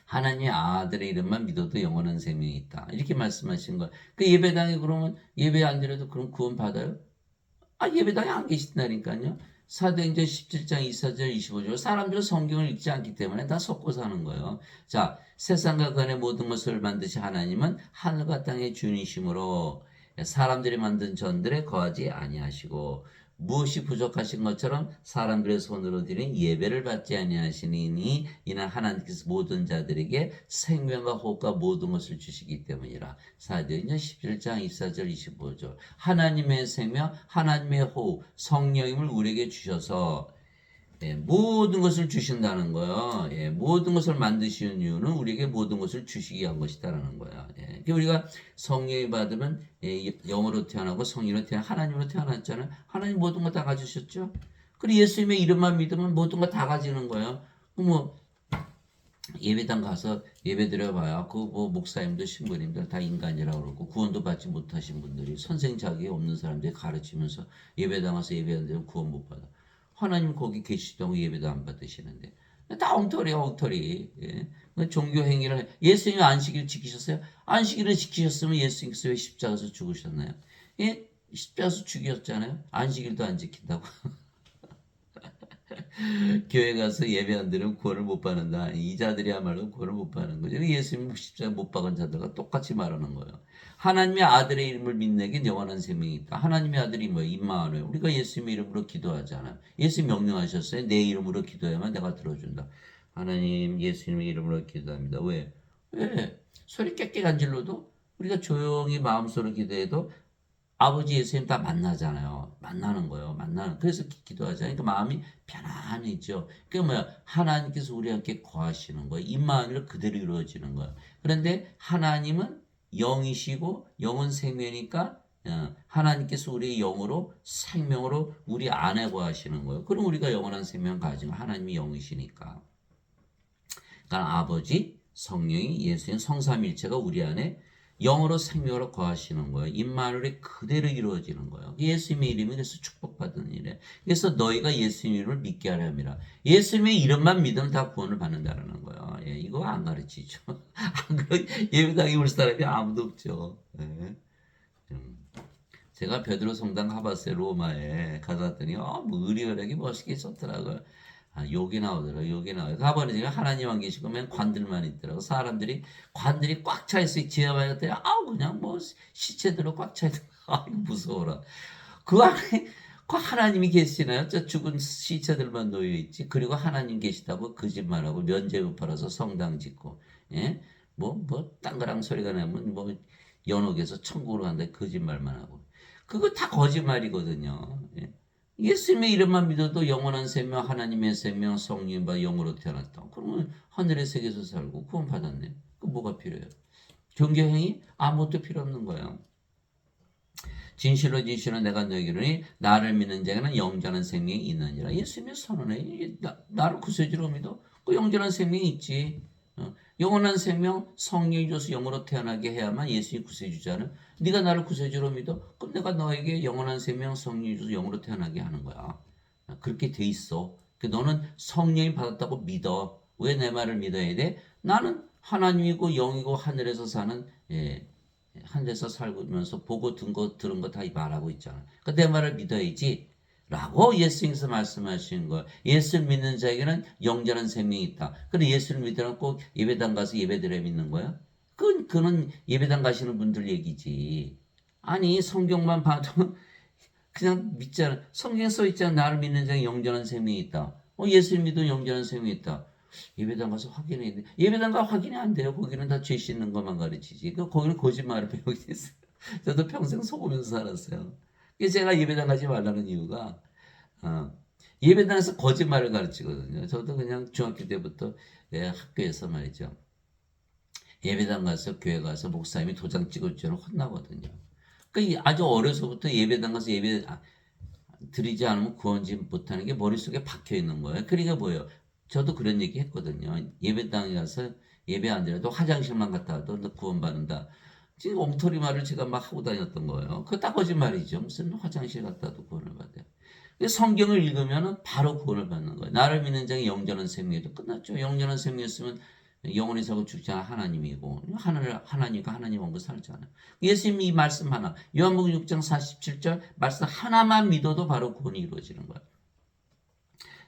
하나님의 아들의 이름만 믿어도 영원한 생명이 있다. 이렇게 말씀하신 거예요. 그 예배당에 그러면 예배 안 드려도 그럼 구원 받아요? 예배당에 안 계신다니까요. 사도행전 17장 24절 25절. 사람들은 성경을 읽지 않기 때문에 다 섞고 사는 거예요. 자, 세상과 그 안의 모든 것을 만드신 하나님은 하늘과 땅의 주인이시므로 사람들이 만든 전들에 거하지 아니하시고 무엇이 부족하신 것처럼 사람들의 손으로 드린 예배를 받지 아니하시니 이는 하나님께서 모든 자들에게 생명과 호흡과 모든 것을 주시기 때문이라. 사도행전 17장 24절 25절. 하나님의 생명, 하나님의 호흡, 성령님을 우리에게 주셔서 모든 것을 주신다는 거예요. 모든 것을 만드시는 이유는 우리에게 모든 것을 주시기 위한 것이다라는 거야. 우리가 성령이 받으면 영으로 태어나고 성령으로 하나님으로 태어났잖아요. 하나님 모든 거 다 가주셨죠. 그리고 예수님의 이름만 믿으면 모든 거 다 가지는 거예요. 예배당 가서 예배 드려봐야 그 뭐 목사님들 신부님들 다 인간이라고 그러고 구원도 받지 못하신 분들이 선생 자격이 없는 사람들이 가르치면서 예배당 가서 예배 안 드리면 구원 못 받아. 하나님 거기 계시다고 예배도 안 받으시는데 다 엉터리야 엉터리. 예. 그 종교 행위를 예수님이 안식일 지키셨어요? 안식일을 지키셨으면 예수님께서 왜 십자가에서 죽으셨나요? 예? 십자가에서 죽였잖아요. 안식일도 안 지킨다고. 교회 가서 예배 안 드리면 구원을 못 받는다. 이자들이야말로 구원을 못 받는 거죠. 예수님 십자가 못 박은 자들과 똑같이 말하는 거예요. 하나님의 아들의 이름을 믿는 영원한 생명이 있다. 하나님의 아들이 뭐예요? 임마누엘. 우리가 예수님의 이름으로 기도하잖아. 예수님 명령하셨어요. 내 이름으로 기도해야만 내가 들어준다. 하나님 예수님의 이름으로 기도합니다. 왜? 왜? 소리 깨끗 안 질러도 우리가 조용히 마음속으로 기도해도 아버지 예수님 다 만나잖아요. 만나는 거예요. 만나는. 그래서 기도하잖아요. 그러니까 마음이 편안해져. 그게 뭐야? 하나님께서 우리 함께 거하시는 거예요. 임마누엘 그대로 이루어지는 거예요. 그런데 하나님은 영이시고 영은 생명이니까 하나님께서 우리의 영으로 생명으로 우리 안에 거하시는 거예요. 그럼 우리가 영원한 생명 가지고 하나님이 영이시니까. 그러니까 아버지, 성령이 예수님 성삼일체가 우리 안에 영으로 생명으로 거하시는 거예요. 임마누엘이 그대로 이루어지는 거예요. 예수님의 이름이 그래서 축복받는 일이에요. 그래서 너희가 예수님의 이름을 믿게 하려 함이라. 예수님의 이름만 믿으면 다 구원을 받는다는 거예요. 예, 이거 안 가르치죠. 예배당에 올 사람이 아무도 없죠. 예. 제가 베드로 성당 가봤어요. 로마에 가봤더니 뭐 의리어락이 멋있게 썼더라고요. 욕이 나오더라고요. 욕이 나와요. 가보니까 하나님 안 계시고 맨 관들만 있더라고. 사람들이 관들이 꽉 차 있어요. 지하에 갔더니 그냥 뭐 시체들로 꽉 차 있더라고. 무서워라. 그 안에 그 하나님이 계시나요? 저 죽은 시체들만 놓여 있지. 그리고 하나님 계시다고 거짓말하고 면죄부 팔아서 성당 짓고, 예? 땅그랑 소리가 나면 연옥에서 천국으로 간다 거짓말만 하고. 그거 다 거짓말이거든요. 예? 예수님의 이름만 믿어도 영원한 생명, 하나님의 생명, 성령과 영으로 태어났다. 그러면 하늘의 세계에서 살고 구원 받았네. 그 뭐가 필요해요? 종교행위 아무것도 필요 없는 거예요. 진실로 진실로 내가 너에게 이르노니 나를 믿는 자에게는 영원한 생명이 있느니라. 예수님의 선언에 나를 구세주로 믿어. 그 영원한 생명이 있지. 영원한 생명 성령이 줘서 영으로 태어나게 해야만 예수님 구세주잖아. 네가 나를 구세주로 믿어? 그럼 내가 너에게 영원한 생명 성령이 줘서 영으로 태어나게 하는 거야. 그렇게 돼 있어. 너는 성령이 받았다고 믿어. 왜 내 말을 믿어야 돼? 나는 하나님이고 영이고 하늘에서 사는 하늘에서 살면서 보고 들은 거 다 말하고 있잖아. 그러니까 내 말을 믿어야지. 라고 예수님께서 말씀하신 거예요. 예수를 믿는 자에게는 영원한 생명이 있다. 그런데 예수를 믿으면 꼭 예배당 가서 예배드려 믿는 거야? 그는 예배당 가시는 분들 얘기지. 아니 성경만 봐도 그냥 믿잖아. 성경에 써 있잖아. 나를 믿는 자에게 영원한 생명이 있다. 예수를 믿으면 영원한 생명이 있다. 예배당 가서 확인해야 돼. 예배당 가 확인이 안 돼요. 거기는 다 죄 씻는 것만 가르치지. 거기는 거짓말을 배우게 됐어요. 저도 평생 속으면서 살았어요. 제가 예배당 가지 말라는 이유가 예배당에서 거짓말을 가르치거든요. 저도 그냥 중학교 때부터 학교에서 말이죠. 예배당 가서 교회 가서 목사님이 도장 찍을 줄은 혼나거든요. 그러니까 아주 어려서부터 예배당 가서 예배 드리지 않으면 구원지 못하는 게 머릿속에 박혀 있는 거예요. 그러니까 뭐예요? 저도 그런 얘기 했거든요. 예배당에 가서 예배 안 드려도 화장실만 갔다 와도 너 구원받는다. 지금 엉터리 말을 제가 막 하고 다녔던 거예요. 그거 다 거짓말이죠. 무슨 화장실 갔다 와도 구원을 받아요. 성경을 읽으면 바로 구원을 받는 거예요. 나를 믿는 자의 영원한 생명에도 끝났죠. 영원한 생명이었으면 영원히 살고 죽지 않아 하나님이고 하나님과 하나님 원고 살잖아요. 예수님이 이 말씀 하나 요한복음 6장 47절 말씀 하나만 믿어도 바로 구원이 이루어지는 거예요.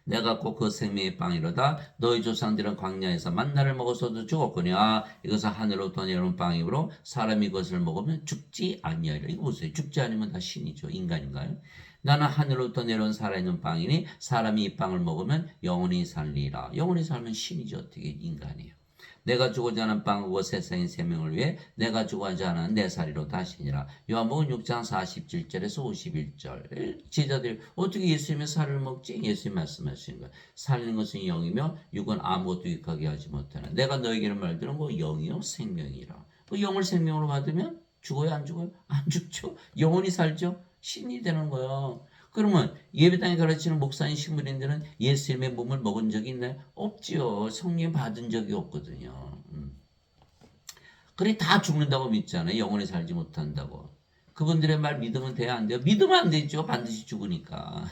내가 꼭 그 생명의 빵이로다. 너희 조상들은 광야에서 만나를 먹어서도 죽었거니와 이것은 하늘로부터 내려온 빵이므로 사람이 이것을 먹으면 죽지 아니하리라. 이거 보세요. 죽지 않으면 다 신이죠. 인간인가요? 나는 하늘로부터 내려온 살아있는 빵이니 사람이 이 빵을 먹으면 영원히 살리라. 영원히 살면 신이죠. 어떻게 인간이에요. 내가 주고자 하는 빵과 세상의 생명을 위해 내가 주고자 하는 내 살이로 다시니라. 요한복음 6장 47절에서 51절. 제자들이 어떻게 예수님의 살을 먹지? 예수님 말씀하시는 거예요. 살리는 것은 영이며 육은 아무것도 유익하게 하지 못하는. 내가 너에게는 말들은 그 영이요 생명이라. 그 영을 생명으로 받으면 죽어요 안 죽어요? 안 죽죠. 영원히 살죠. 신이 되는 거예요. 그러면 예배당에 가르치는 목사님 신부님들은 예수님의 몸을 먹은 적이 있나요? 없지요. 성령 받은 적이 없거든요. 그래 다 죽는다고 믿잖아요. 영원히 살지 못한다고. 그분들의 말 믿으면 돼야 안 돼요? 믿으면 안 되죠. 반드시 죽으니까.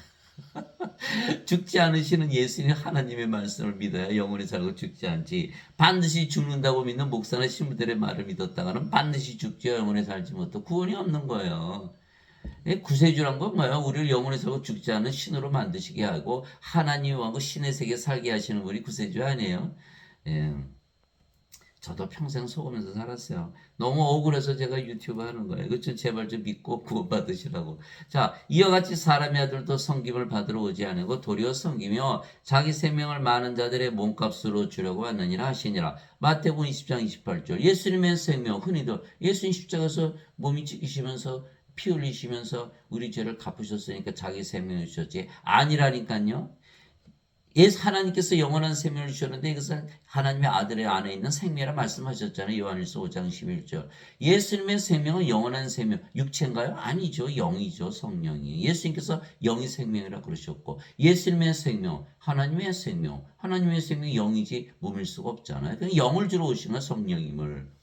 죽지 않으시는 예수님 하나님의 말씀을 믿어야 영원히 살고 죽지 않지. 반드시 죽는다고 믿는 목사나 신부들의 말을 믿었다가는 반드시 죽죠. 영원히 살지 못하고 구원이 없는 거예요. 구세주란 건 뭐야? 우리를 영원히 살고 죽지 않은 신으로 만드시게 하고 하나님하고 신의 세계 살게 하시는 분이 구세주 아니에요? 예. 저도 평생 속으면서 살았어요. 너무 억울해서 제가 유튜브 하는 거예요. 이거 좀 제발 좀 믿고 구원받으시라고. 자, 이와 같이 사람의 아들도 섬김을 받으러 오지 않고 도리어 섬기며 자기 생명을 많은 자들의 몸값으로 주려고 왔느니라 하시니라. 마태복음 20장 28절. 예수님의 생명, 흔히들 예수님 십자가에서 몸이 찢기시면서 피 흘리시면서 우리 죄를 갚으셨으니까 자기 생명을 주셨지. 아니라니까요. 하나님께서 영원한 생명을 주셨는데 이것은 하나님의 아들의 안에 있는 생명이라 말씀하셨잖아요. 요한일서 5장 11절. 예수님의 생명은 영원한 생명. 육체인가요? 아니죠. 영이죠. 성령이. 예수님께서 영이 생명이라 그러셨고 예수님의 생명, 하나님의 생명. 하나님의 생명이 영이지 몸일 수가 없잖아요. 그냥 영을 주러 오신 건 성령임을.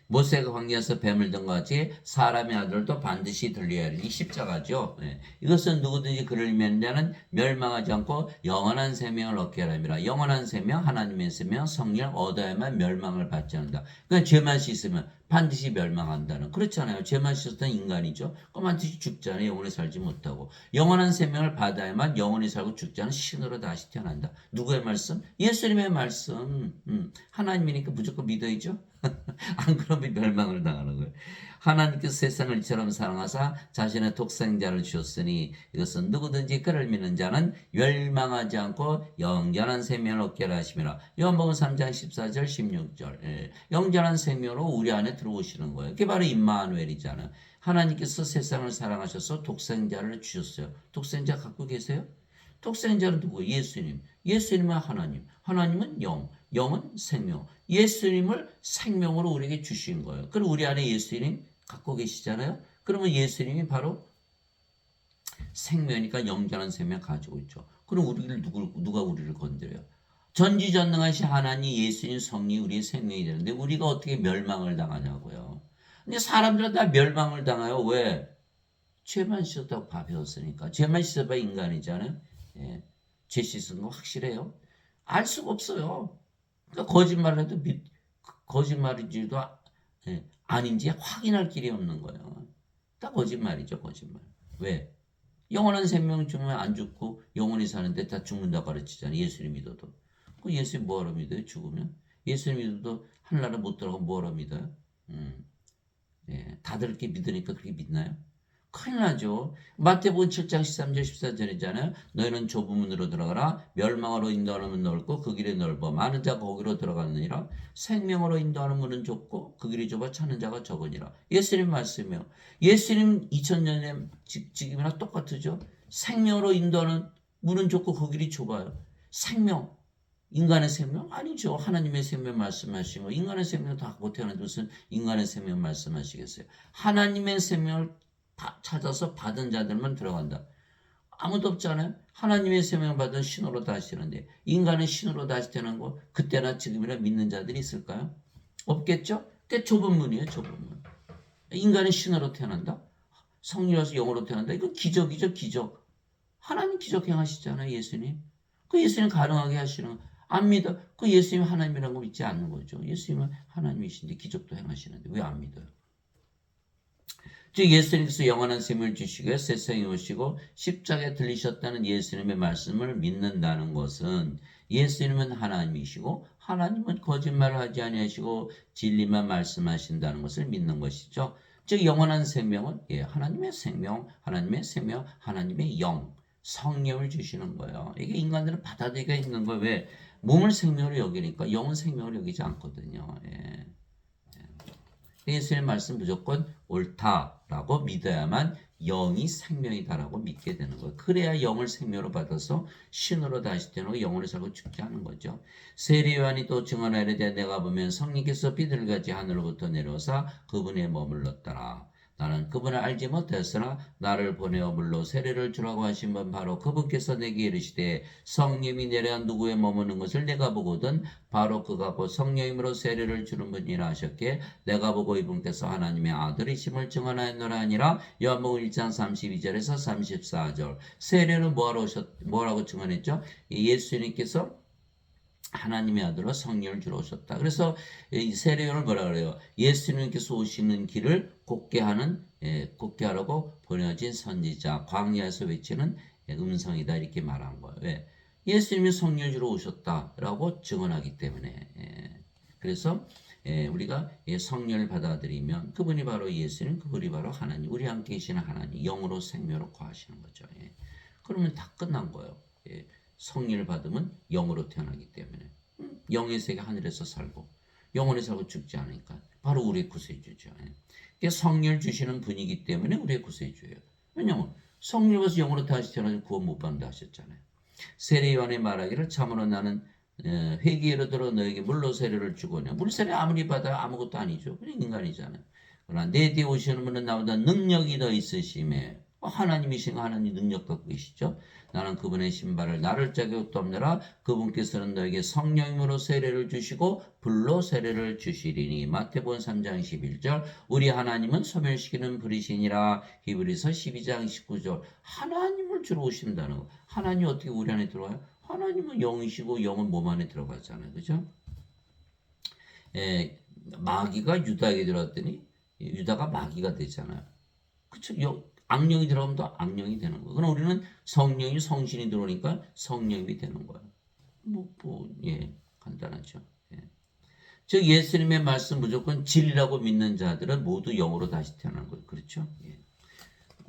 모세가 광야에서 뱀을 든 것 같이 사람의 아들도 반드시 들려야 하리니 십자가죠. 이것은 누구든지 그를 믿는 자는 멸망하지 않고 영원한 생명을 얻게 하랍니다. 영원한 생명, 하나님의 생명, 성령을 얻어야만 멸망을 받지 않는다. 그러니까 죄만 씻으면 반드시 멸망한다는. 그렇잖아요. 죄만 씻었던 인간이죠. 그럼 반드시 죽잖아요. 영원히 살지 못하고. 영원한 생명을 받아야만 영원히 살고 죽지 않은 신으로 다시 태어난다. 누구의 말씀? 예수님의 말씀. 하나님이니까 무조건 믿어야죠. 안 그러면 멸망을 당하는 거예요. 하나님께서 세상을 이처럼 사랑하사 자신의 독생자를 주셨으니 이것은 누구든지 그를 믿는 자는 멸망하지 않고 영원한 생명을 얻게 하심이라. 요한복음 3장 14절 16절. 영원한 생명으로 우리 안에 들어오시는 거예요. 그게 바로 임마누엘이잖아요. 하나님께서 세상을 사랑하셔서 독생자를 주셨어요. 독생자 갖고 계세요? 독생자는 누구예요? 예수님. 예수님은 하나님. 하나님은 영. 영은 생명. 예수님을 생명으로 우리에게 주신 거예요. 그럼 우리 안에 예수님 갖고 계시잖아요. 그러면 예수님이 바로 생명이니까 영원한 생명 가지고 있죠. 그럼 우리를 누가 우리를 건드려요? 전지전능하신 하나님 예수님 성령이 우리의 생명이 되는데 우리가 어떻게 멸망을 당하냐고요. 근데 사람들은 다 멸망을 당해요. 왜? 죄만 씻었다고 다 배웠으니까. 죄만 씻어봐 인간이잖아요. 예. 죄 씻은 거 확실해요? 알 수가 없어요. 그러니까 거짓말을 해도 거짓말인지도 아닌지 확인할 길이 없는 거예요. 다 거짓말이죠, 거짓말. 왜? 영원한 생명 주면 안 죽고 영원히 사는데 다 죽는다고 가르치잖아요. 예수님 믿어도. 그 예수님 뭐하러 믿어요? 죽으면? 예수님 믿어도 하늘나라 못 들어가고 뭐하러 믿어요? 예, 다들 이렇게 믿으니까 그렇게 믿나요? 큰일 나죠. 마태복음 7장 13절 14절이잖아요. 너희는 좁은 문으로 들어가라. 멸망으로 인도하는 문은 넓고 그 길이 넓어 많은 자가 거기로 들어가느니라. 생명으로 인도하는 문은 좁고 그 길이 좁아 찾는 자가 적으니라. 예수님 말씀이요. 예수님 2000년의 지금이랑 똑같으죠. 생명으로 인도하는 문은 좁고 그 길이 좁아요. 생명. 인간의 생명? 아니죠. 하나님의 생명 말씀하시고 인간의 생명 다 갖고 태어난 무슨 인간의 생명 말씀하시겠어요. 하나님의 생명을 찾아서 받은 자들만 들어간다. 아무도 없잖아요. 하나님의 생명 받은 신으로 다시 되는데 인간의 신으로 다시 되는 거 그때나 지금이나 믿는 자들이 있을까요? 없겠죠? 그게 좁은 문이에요. 좁은 문. 인간의 신으로 태어난다? 성령이라서 영으로 태어난다? 이거 기적이죠. 기적. 하나님 기적 행하시잖아요. 예수님. 그 예수님 가능하게 하시는 거. 안 믿어. 그 예수님 하나님이라는 거 믿지 않는 거죠. 예수님은 하나님이신데 기적도 행하시는데 왜 안 믿어요? 즉 예수님께서 영원한 생명을 주시고 세상에 오시고 십자가에 들리셨다는 예수님의 말씀을 믿는다는 것은 예수님은 하나님이시고 하나님은 거짓말을 하지 아니하시고 진리만 말씀하신다는 것을 믿는 것이죠. 즉 영원한 생명은 하나님의 생명, 하나님의 영, 성령을 주시는 거예요. 이게 인간들은 받아들이기가 힘든 거예요. 왜? 몸을 생명으로 여기니까 영은 생명으로 여기지 않거든요. 예수님의 말씀 무조건 옳다라고 믿어야만 영이 생명이다라고 믿게 되는 거예요. 그래야 영을 생명으로 받아서 신으로 다시 되는 영혼을 살고 죽게 하는 거죠. 세례 요한이 또 증언하려 되 내가 보면 성령께서 비둘기같이 하늘로부터 내려오사 그분의 머물렀더라. 나는 그분을 알지 못했으나 나를 보내어 물로 세례를 주라고 하신 분 바로 그분께서 내게 이르시되 성령이 내려 누구에 머무는 것을 내가 보거든 바로 그가 곧 성령님으로 세례를 주는 분이라 하셨기에 내가 보고 이분께서 하나님의 아들이심을 증언하였노라 하니라. 요한복음 1장 32절에서 34절. 세례는 뭐라고 증언했죠? 예수님께서 하나님의 아들로 성령을 주러 오셨다. 그래서 이 세례요한을 뭐라 그래요? 예수님께서 오시는 길을 곧게 하라고 보내진 선지자, 광야에서 외치는 음성이다 이렇게 말한 거예요. 왜? 예수님이 성령을 주러 오셨다라고 증언하기 때문에. 그래서 우리가 성령을 받아들이면 그분이 바로 예수님, 그분이 바로 하나님, 우리 함께 계시는 하나님, 영으로 생명으로 거하시는 거죠. 그러면 다 끝난 거예요. 성령을 받으면 영으로 태어나기 때문에 영의 세계 하늘에서 살고 영원히 살고 죽지 않으니까 바로 우리의 구세주죠. 성령을 주시는 분이기 때문에 우리의 구세주예요. 왜냐하면 성령을 받아서 영으로 다시 태어나서 구원 못 받는다 하셨잖아요. 세례요한의 말하기를 참으로 나는 회개로 들어 너에게 물로 세례를 주거냐. 물세례 아무리 받아야 아무것도 아니죠. 그냥 인간이잖아요. 그러나 내 뒤에 오시는 분은 나보다 능력이 더 있으심에 하나님이신 하나님 능력 갖고 계시죠. 나는 그분의 신발을 나를 자격도 없느라 그분께서는 너에게 성령으로 세례를 주시고 불로 세례를 주시리니. 마태복음 3장 11절. 우리 하나님은 소멸시키는 불이시니라. 히브리서 12장 19절. 하나님을 주로 오신다는 거. 하나님이 어떻게 우리 안에 들어와요? 하나님은 영이시고 영은 몸 안에 들어가잖아요. 그죠? 마귀가 유다에게 들어왔더니 유다가 마귀가 되잖아요. 그쵸? 악령이 들어가면 또 악령이 되는 거예요. 그럼 우리는 성령이 성신이 들어오니까 성령이 되는 거예요. 간단하죠. 즉 예수님의 말씀 무조건 진리라고 믿는 자들은 모두 영으로 다시 태어나는 거예요. 그렇죠?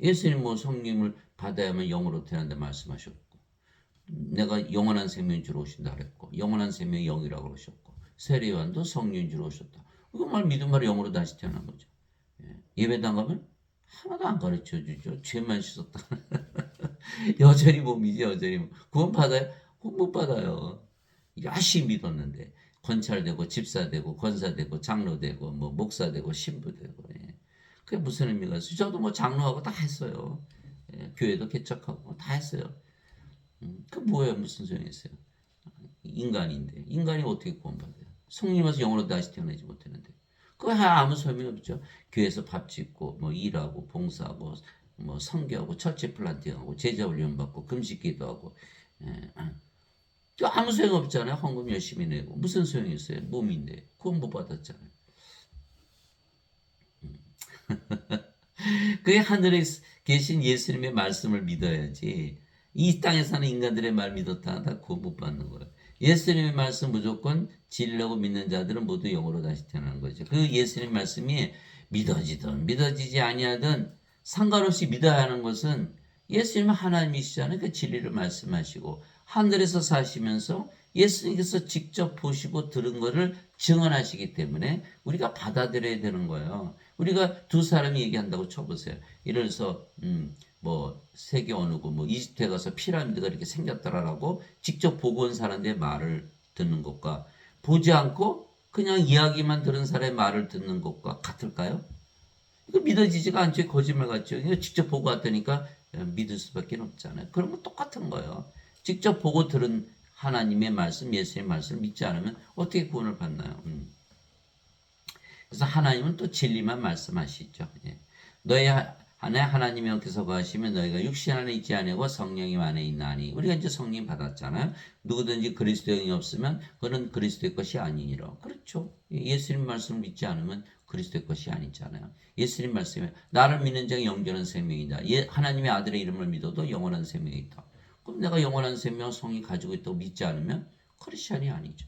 예수님 성령을 받아야만 영으로 태어난다 말씀하셨고, 내가 영원한 생명 주러 오신다 그랬고, 영원한 생명이 영이라고 그러셨고, 세례요한도 성령 주러 오셨다. 이거 믿음 말이 영으로 다시 태어난 거죠. 예배당 가면 하나도 안 가르쳐 주죠. 죄만 씻었다. 여전히 몸이지, 여전히. 구원 받아요? 구원 못 받아요. 열심히 믿었는데. 권찰되고, 집사되고, 권사되고, 장로되고, 목사되고, 신부되고. 그게 무슨 의미가 있어요? 저도 장로하고 다 했어요. 교회도 개척하고 다 했어요. 그 뭐예요? 무슨 소용이 있어요? 인간인데. 인간이 어떻게 구원받아요? 성령 와서 영으로 다시 태어나지 못했는데. 그거 아무 소용이 없죠. 교회에서 밥 짓고, 일하고, 봉사하고, 선교하고, 처치 플란팅하고, 제자 훈련 받고, 금식 기도하고, 아무 소용 없잖아요. 헌금 열심히 내고. 무슨 소용이 있어요? 몸인데. 구원 못 받았잖아요. 그게 하늘에 계신 예수님의 말씀을 믿어야지. 이 땅에 사는 인간들의 말 믿었다 다 구원 못 받는 거예요. 예수님의 말씀 무조건 진리라고 믿는 자들은 모두 영으로 다시 태어나는 거죠. 그 예수님 말씀이 믿어지든 믿어지지 아니하든 상관없이 믿어야 하는 것은 예수님은 하나님이시잖아요. 그 진리를 말씀하시고 하늘에서 사시면서 예수님께서 직접 보시고 들은 것을 증언하시기 때문에 우리가 받아들여야 되는 거예요. 우리가 두 사람이 얘기한다고 쳐보세요. 이를 들어서 세계 어느 곳 이집트에 가서 피라미드가 이렇게 생겼더라라고 직접 보고 온 사람들의 말을 듣는 것과 보지 않고 그냥 이야기만 들은 사람의 말을 듣는 것과 같을까요? 이거 믿어지지가 않죠. 거짓말 같죠. 이거 직접 보고 왔다니까 믿을 수밖에 없잖아요. 그런 건 똑같은 거예요. 직접 보고 들은 하나님의 말씀, 예수님의 말씀을 믿지 않으면 어떻게 구원을 받나요? 그래서 하나님은 또 진리만 말씀하시죠. 너희 안에 하나님이 여기서 거하시면 너희가 육신 안에 있지 아니고 성령이 안에 있나니. 우리가 이제 성령 받았잖아요. 누구든지 그리스도의 영이 없으면 그는 그리스도의 것이 아니니라. 그렇죠. 예수님 말씀을 믿지 않으면 그리스도의 것이 아니잖아요. 예수님 말씀에 나를 믿는 자가 영원한 생명이다. 하나님의 아들의 이름을 믿어도 영원한 생명이 있다. 그럼 내가 영원한 생명 성이 가지고 있다고 믿지 않으면 크리스찬이 아니죠.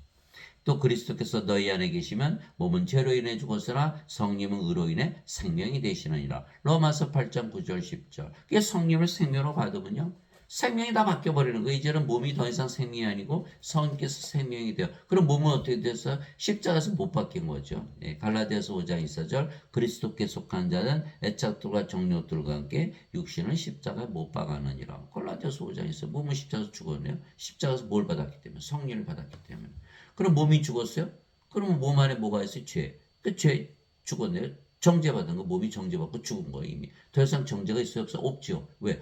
또 그리스도께서 너희 안에 계시면 몸은 죄로 인해 죽었으나 성령은 의로 인해 생명이 되시느니라. 로마서 8장 9절 10절. 그게 성령을 생명으로 받으면요. 생명이 다 바뀌어버리는 거예요. 이제는 몸이 더 이상 생명이 아니고 성령께서 생명이 돼요. 그럼 몸은 어떻게 돼서 십자가에서 못 바뀐 거죠. 갈라디아서 5장 24절. 그리스도께 속한 자는 애착들과 정욕들과 함께 육신은 십자가에 못 박았느니라. 갈라디아서 5장 24절. 몸은 십자가에서 죽었네요. 십자가에서 뭘 받았기 때문에? 성령을 받았기 때문에. 그럼 몸이 죽었어요? 그러면 몸 안에 뭐가 있어요? 죄. 그 죄 죽었네요. 정죄받은 거, 몸이 정죄받고 죽은 거예요, 이미. 더 이상 정죄가 있어요, 없어? 없죠. 왜?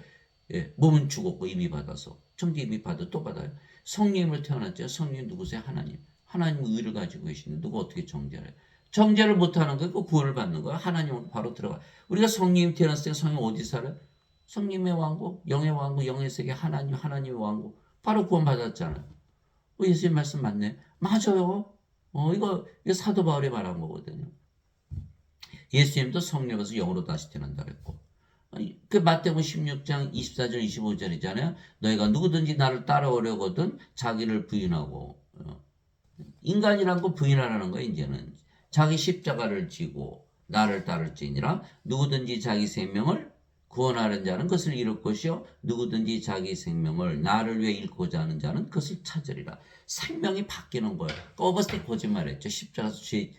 예, 몸은 죽었고 이미 받아서. 정죄 이미 받아 또 받아요. 성령님을 태어났죠. 성령 누구세요? 하나님. 하나님 의를 가지고 계시는데 누가 어떻게 정죄를 해요? 정죄를 못하는 거예요. 그 구원을 받는 거예요. 하나님은 바로 들어가. 우리가 성령님 태어났을 때 성령 어디 살아요? 성령의 왕국, 영의 왕국, 영의 세계, 하나님, 하나님의 왕국. 바로 구원 받았잖아요. 예수님 말씀 맞네. 맞아요. 이거 사도 바울이 말한 거거든요. 예수님도 성령에서 영으로 다시 태어난다 그랬고. 그 마태복음 16장 24절 25절이잖아요. 너희가 누구든지 나를 따라오려거든 자기를 부인하고 인간이란 거 부인하라는 거예요. 이제는 자기 십자가를 지고 나를 따를지니라. 누구든지 자기 생명을 구원하는 자는 그것을 잃을 것이요 누구든지 자기 생명을 나를 위해 잃고자 하는 자는 그것을 찾으리라. 생명이 바뀌는 거예요. 어버스틴 거짓말했죠. 십자가에서 죄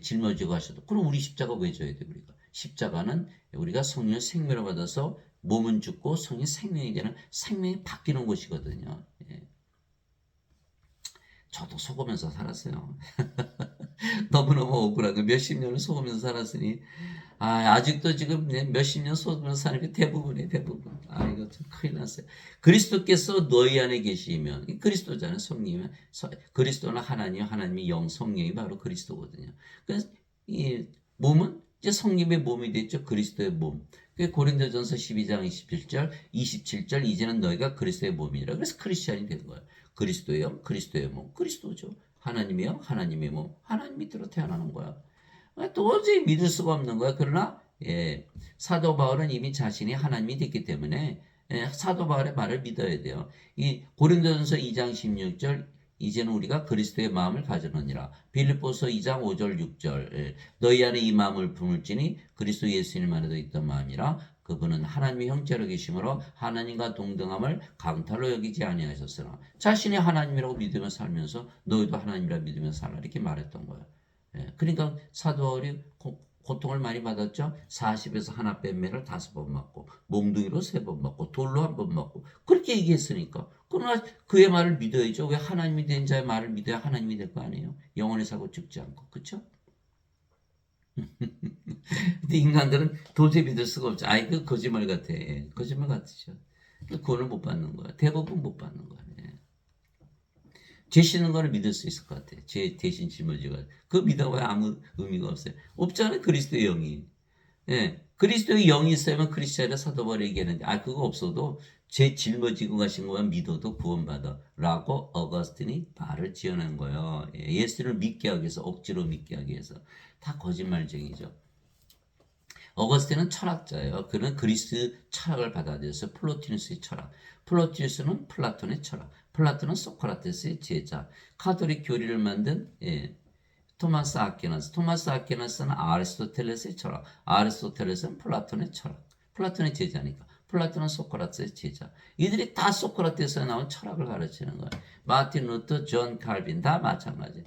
짊어지고 하셔도. 그럼 우리 십자가 왜 져야 돼 우리가? 십자가는 우리가 성령 생명을 받아서 몸은 죽고 성령 생명이 되는 생명이 바뀌는 곳이거든요. 예. 저도 속으면서 살았어요. 너무너무 억울하고 몇십 년을 속으면서 살았으니 아직도 지금 몇십 년 속으면서 사는 게 대부분이에요. 대부분. 이거 좀 큰일 났어요. 그리스도께서 너희 안에 계시면 그리스도잖아요. 성령이면 그리스도는 하나님, 하나님이 영, 성령이 바로 그리스도거든요. 그래서 이 몸은 이제 성령의 몸이 됐죠. 그리스도의 몸. 고린도전서 12장 27절 이제는 너희가 그리스도의 몸이니라. 그래서 크리스찬이 된 거예요. 그리스도의 영, 그리스도의 몸, 그리스도죠. 하나님의 영, 하나님의 몸, 하나님이 들어 태어나는 거야. 도저히 믿을 수가 없는 거야. 그러나 사도 바울은 이미 자신이 하나님이 됐기 때문에 사도 바울의 말을 믿어야 돼요. 이 고린도전서 2장 16절 이제는 우리가 그리스도의 마음을 가져느니라. 빌립보서 2장 5절 6절 너희 안에 이 마음을 품을지니 그리스도 예수님 안에도 있던 마음이라. 그분은 하나님의 형제로 계심으로 하나님과 동등함을 강탈로 여기지 아니하셨으나 자신이 하나님이라고 믿으며 살면서 너희도 하나님이라 믿으며 살라 이렇게 말했던 거예요. 그러니까 사도 바울이 고통을 많이 받았죠. 40에서 하나 뺀 매를 5번 맞고 몽둥이로 3번 맞고 돌로 1번 맞고 그렇게 얘기했으니까. 그러나 그의 말을 믿어야죠. 왜 하나님이 된 자의 말을 믿어야 하나님이 될 거 아니에요. 영원히 살고 죽지 않고. 그렇죠? 근데 인간들은 도저히 믿을 수가 없죠. 그 거짓말 같아. 거짓말 같으죠. 구원을 못 받는 거야. 대부분 못 받는 거야. 죄 씻는 거를 믿을 수 있을 것 같아. 죄 대신 짊어지고. 그거 믿어봐야 아무 의미가 없어요. 없잖아요. 그리스도의 영이. 그리스도의 영이 있어야만 크리스찬이라 사도 바울이 얘기하는데 그거 없어도 죄 짊어지고 가신 것만 믿어도 구원받아 라고 어거스틴이 말을 지어낸 거예요. 예수를 믿게 하기 위해서 억지로 믿게 하기 위해서. 다 거짓말쟁이죠. 어거스틴은 철학자예요. 그는 그리스 철학을 받아들여서 플로티누스의 철학. 플로티누스는 플라톤의 철학. 플라톤은 소크라테스의 제자. 카톨릭 교리를 만든 토마스 아퀴나스. 토마스 아퀴나스는 아리스토텔레스의 철학. 아리스토텔레스는 플라톤의 철학. 플라톤의 제자니까. 플라톤은 소크라테스의 제자. 이들이 다 소크라테스에 나온 철학을 가르치는 거예요. 마틴 루터, 존 칼빈 다 마찬가지.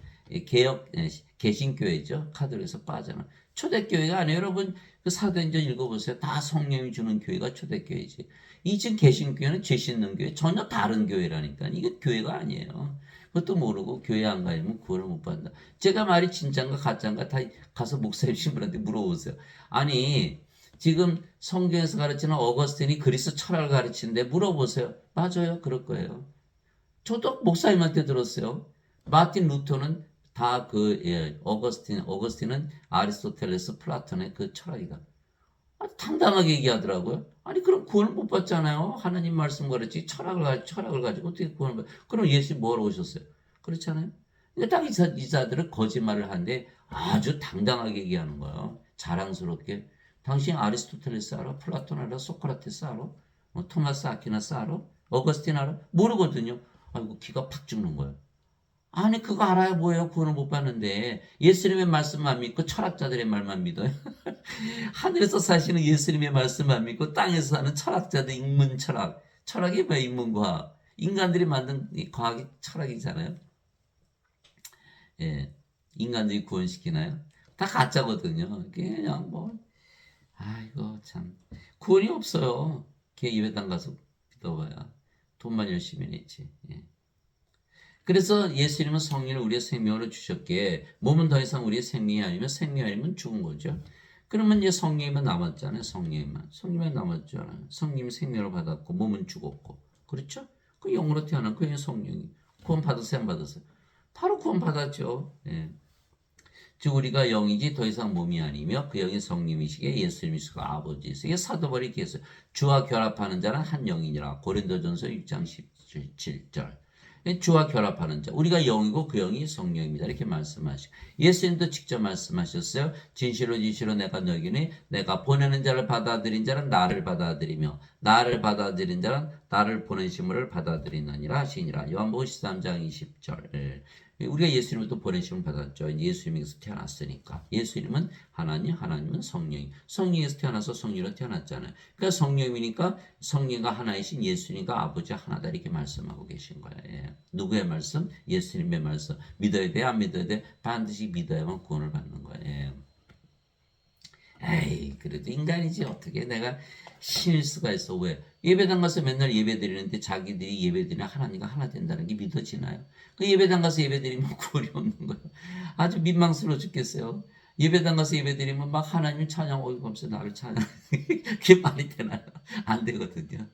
개신교회죠. 카톨릭에서 빠져나. 초대교회가 아니에요. 여러분 그 사도행전 읽어보세요. 다 성령이 주는 교회가 초대교회지. 이 지금 개신교회는 죄 씻는 교회 전혀 다른 교회라니까. 이게 교회가 아니에요. 그것도 모르고 교회 안 가면 구원을 못 받는다. 제가 말이 진짠가 가짠가 다 가서 목사님 신부한테 물어보세요. 아니 지금 성경에서 가르치는 어거스틴이 그리스 철학을 가르치는데 물어보세요. 맞아요. 그럴 거예요. 저도 목사님한테 들었어요. 마틴 루터는 다 어거스틴은 아리스토텔레스, 플라톤의 그 철학이다. 당당하게 얘기하더라고요. 아니, 그럼 구원을 못 받잖아요. 하나님 말씀 가르치 철학을 가지고 어떻게 구원을 받 그럼 예수님 뭐하러 오셨어요? 그렇잖아요. 그러니까 딱 이사들은 거짓말을 하는데 아주 당당하게 얘기하는 거예요. 자랑스럽게. 당신 아리스토텔레스 알아? 플라톤 알아? 소크라테스 알아? 토마스 아퀴나스 알아? 어거스틴 알아? 모르거든요. 아이고, 기가 팍 죽는 거예요. 아니 그거 알아야 뭐예요? 구원을 못 받는데 예수님의 말씀만 믿고 철학자들의 말만 믿어요. 하늘에서 사시는 예수님의 말씀만 믿고 땅에서 사는 철학자들 인문 철학. 철학이 뭐야? 인문과학. 인간들이 만든 과학이 철학이잖아요. 인간들이 구원시키나요? 다 가짜거든요. 그냥 아이고 참 구원이 없어요. 걔 예배당 가서 믿어봐야 돈만 열심히 냈지. 그래서 예수님은 성령을 우리의 생명으로 주셨기에 몸은 더 이상 우리의 생명이 아니면 생명이 아니면 죽은 거죠. 그러면 이제 성령님은 남았잖아요. 성령님만 남았잖아요. 성령님 생명을 받았고 몸은 죽었고, 그렇죠? 그 영으로 태어난 그 성령이 구원 받으세요, 안 받으세요? 바로 구원 받았죠. 예. 즉 우리가 영이지 더 이상 몸이 아니며 그 영이 성령이시기에 예수님이시고 아버지이시고 이게 사도 바울이 이렇게 했어요. 주와 결합하는 자는 한 영이니라. 고린도전서 6장 17절. 주와 결합하는 자. 우리가 영이고 그 영이 성령입니다. 이렇게 말씀하시고 예수님도 직접 말씀하셨어요. 진실로 진실로 내가 너희니 내가 보내는 자를 받아들인 자는 나를 받아들이며 나를 받아들인 자는 나를 보내심을 받아들이느니라 하시니라. 요한복음 13장 20절. 우리가 예수님을 또 보내심을 받았죠. 예수님에게서 태어났으니까. 예수님은 하나님, 하나님은 성령이. 성령에서 태어나서 성령으로 태어났잖아요. 그러니까 성령이니까 성령과 하나이신 예수님과 아버지 하나다 이렇게 말씀하고 계신 거예요. 예. 누구의 말씀? 예수님의 말씀. 믿어야 돼? 안 믿어야 돼? 반드시 믿어야만 구원을 받는 거예요. 예. 에이, 그래도 인간이지. 어떻게 내가 신일 수가 있어. 왜? 예배당 가서 맨날 예배 드리는데 자기들이 예배 드리면 하나님과 하나 된다는 게 믿어지나요? 그 예배당 가서 예배 드리면 구원이 없는 거예요. 아주 민망스러워 죽겠어요. 예배당 가서 예배 드리면 막 하나님 찬양하고 하면서 나를 찬양. 그게 말이 되나요? 안 되거든요.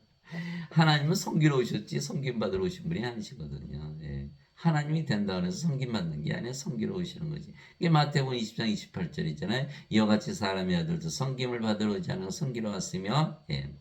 하나님은 섬기러 오셨지 섬김 받으러 오신 분이 아니시거든요. 예. 하나님이 된다 그래서 섬김 받는 게 아니라 섬기러 오시는 거지. 이게 마태복음 20장 28절이잖아요. 이와 같이 사람의 아들도 섬김을 받으러 오지 않고 섬기러 왔으며 예.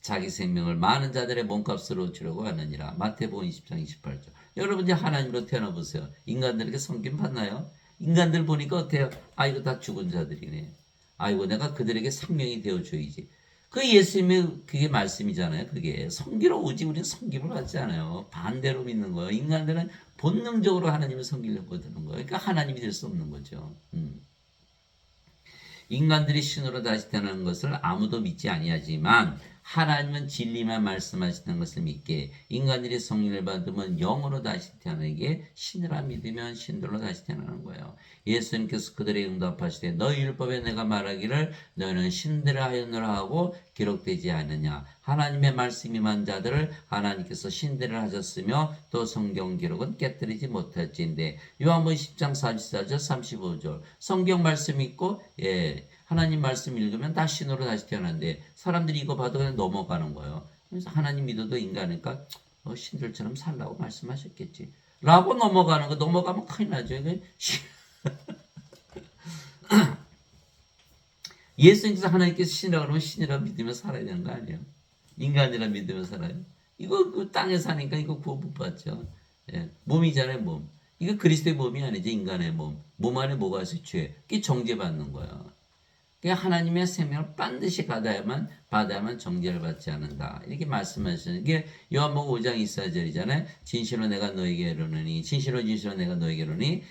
자기 생명을 많은 자들의 몸값으로 주려고 하느니라. 마태복음 20장 28절. 여러분 이제 하나님으로 태어나 보세요. 인간들에게 섬김 받나요? 인간들 보니까 어때요? 아 이거 다 죽은 자들이네. 아이고 내가 그들에게 생명이 되어줘야지. 그 예수님의 그게 말씀이잖아요. 그게 섬기러 오지 우리는 섬김을 받지 않아요. 반대로 믿는 거예요. 인간들은 본능적으로 하나님을 섬기려고 드는 거예요. 그러니까 하나님이 될 수 없는 거죠. 인간들이 신으로 다시 태어나는 것을 아무도 믿지 아니하지만 하나님은 진리만 말씀하시는 것을 믿게 인간들이 성령을 받으면 영으로 다시 태어나게 신이라 믿으면 신들로 다시 태어나는 거예요. 예수님께서 그들의 응답하시되 너희 율법에 내가 말하기를 너희는 신들을 하였노라 하고 기록되지 않느냐. 하나님의 말씀이 만 자들을 하나님께서 신들을 하셨으며 또 성경 기록은 깨뜨리지 못할지인데 요한복음 10장 44절 35절 성경 말씀 있고 예 하나님 말씀 읽으면 다 신으로 다시 태어난데 사람들이 이거 봐도 그냥 넘어가는 거예요. 그래서 하나님 믿어도 인간이니까 신들처럼 살라고 말씀하셨겠지. 라고 넘어가는 거 넘어가면 큰일 나죠. 예수님께서 하나님께서 신이라고 그러면 신이라고 믿으며 살아야 되는 거 아니에요? 인간이라 믿으며 살아요. 이거 그 땅에 사니까 이거 구원 못 받죠. 예, 몸이잖아요, 몸. 이거 그리스도의 몸이 아니지 인간의 몸. 몸 안에 뭐가 있어요? 죄. 그게 정죄받는 거야. 그러니까 하나님의 생명을 반드시 받아야만 정죄를 받지 않는다. 이렇게 말씀하시는 게 요한복음 5장 24절이잖아요. 진실로 내가 너에게 이르노니 진실로 내가 너에게 이르노니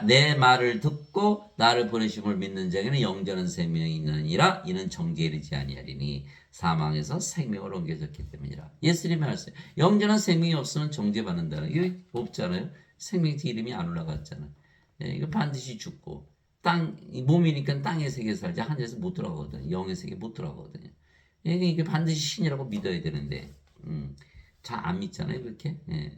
내 말을 듣고 나를 보내심을 믿는 자에게는 영전한 생명이 있느니라. 이는 정죄에 이르지 아니하리니 사망에서 생명을 옮겨졌기 때문이라. 예수님이 말씀. 영전한 생명이 없으면 정죄받는다. 이거 없잖아요. 생명체 이름이 안 올라갔잖아요. 예, 이거 반드시 죽고 몸이니까 땅의 세계에 살지 하늘에서 못 들어가거든요. 영의 세계 못 들어가거든요. 이게 반드시 신이라고 믿어야 되는데 잘 안 믿잖아요. 그렇게. 예.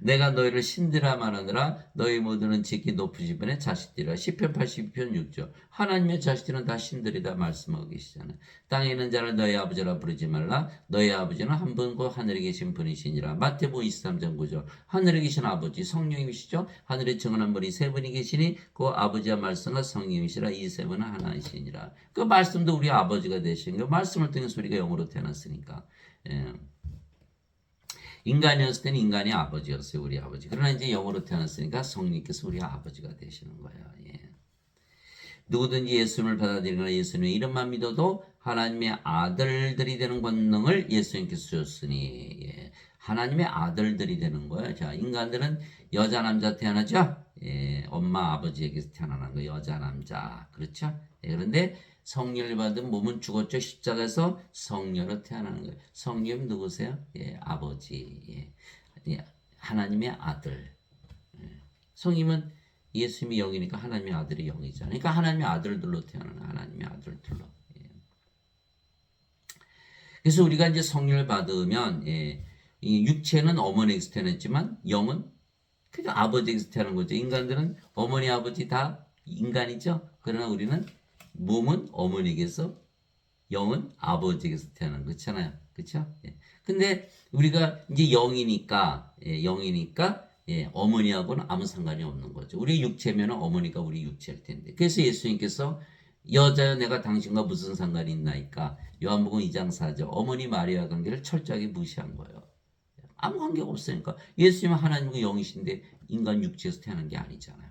내가 너희를 신들아 말하느라 너희 모두는 지키 높으신 분의 자식들이라. 시편 82편 6절. 하나님의 자식들은 다 신들이다 말씀하고 계시잖아요. 땅에 있는 자를 너희 아버지라 부르지 말라. 너희 아버지는 한 분 곧 하늘에 계신 분이시니라. 마태복음 23장 9절. 하늘에 계신 아버지 성령이시죠. 하늘에 정한 분이 세 분이 계시니 그 아버지와 말씀과 성령이시라. 이 세 분은 하나이시니라. 그 말씀도 우리 아버지가 되신 거. 말씀을 통해서 우리가 영으로 태어났으니까. 예. 인간이었을 때는 인간이 아버지였어요. 우리 아버지. 그러나 이제 영으로 태어났으니까 성령께서 우리 아버지가 되시는 거예요. 예. 누구든지 예수님을 받아들이거나 예수님의 이름만 믿어도 하나님의 아들들이 되는 권능을 예수님께서 주셨으니 예. 하나님의 아들들이 되는 거예요. 자, 인간들은 여자 남자 태어나죠. 예. 엄마 아버지에게서 태어나는 거 여자 남자 그렇죠. 예. 그런데 성령을 받은 몸은 죽었죠. 십자가에서 성령으로 태어나는 거예요. 성령 누구세요? 예, 아버지. 예. 하나님의 아들. 예. 성님은 예수님이 영이니까 하나님의 아들이 영이잖아요. 그러니까 하나님의 아들들로 태어나는 하나님의 아들들로. 예. 그래서 우리가 이제 성령을 받으면 예, 이 육체는 어머니에게서 태어났지만 영은 그냥 아버지에게서 태어난 거죠. 인간들은 어머니 아버지 다 인간이죠. 그러나 우리는 몸은 어머니에게서 영은 아버지에게서 태어난 거 그렇잖아요. 그렇죠? 예. 근데 우리가 이제 영이니까 영이니까 어머니하고는 아무 상관이 없는 거죠. 우리 육체면 어머니가 우리 육체일 텐데. 그래서 예수님께서 여자여 내가 당신과 무슨 상관이 있나이까 요한복음 2장 4절 어머니 마리아 관계를 철저하게 무시한 거예요. 아무 관계가 없으니까 예수님은 하나님과 영이신데 인간 육체에서 태어난 게 아니잖아요.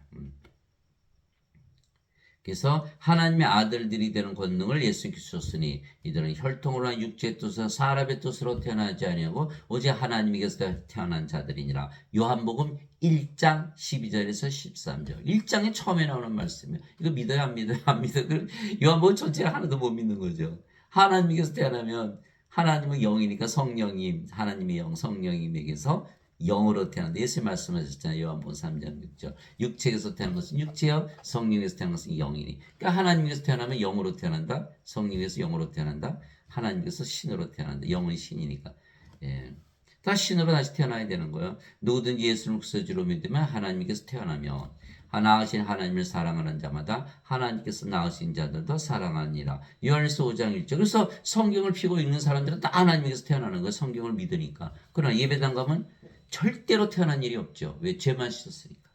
그래서 하나님의 아들들이 되는 권능을 예수님께 주셨으니 이들은 혈통으로 한 육체의 뜻으로 사람의 뜻으로 태어나지 아니하고 오직 하나님에게서 태어난 자들이니라. 요한복음 1장 12절에서 13절. 1장에 처음에 나오는 말씀이에요. 이거 믿어요? 안 믿어요? 안 믿어요? 요한복음 전체를 하나도 못 믿는 거죠. 하나님에게서 태어나면 하나님은 영이니까 성령님, 하나님의 영, 성령님에게서 영으로 태어난다. 예수님 말씀하셨잖아요. 요한복음 3장 6절. 육체에서 태어난 것은 육체요, 성령에서 태어난 것은 영이니. 그러니까 하나님에서 태어나면 영으로 태어난다. 성령에서 영으로 태어난다. 하나님께서 신으로 태어난다. 영은 신이니까. 예. 다 신으로 다시 태어나야 되는 거예요. 누구든지 예수를 구세주로 믿으면 하나님께서 태어나면 낳으신 하나님을 사랑하는 자마다 하나님께서 낳으신 자들도 사랑하니라. 요한일서 5장 1절. 그래서 성경을 피고 읽는 사람들은 다 하나님께서 태어나는 거예요. 성경을 믿으니까. 그러나 예배당 가면 절대로 태어난 일이 없죠. 왜? 죄만 씻었으니까.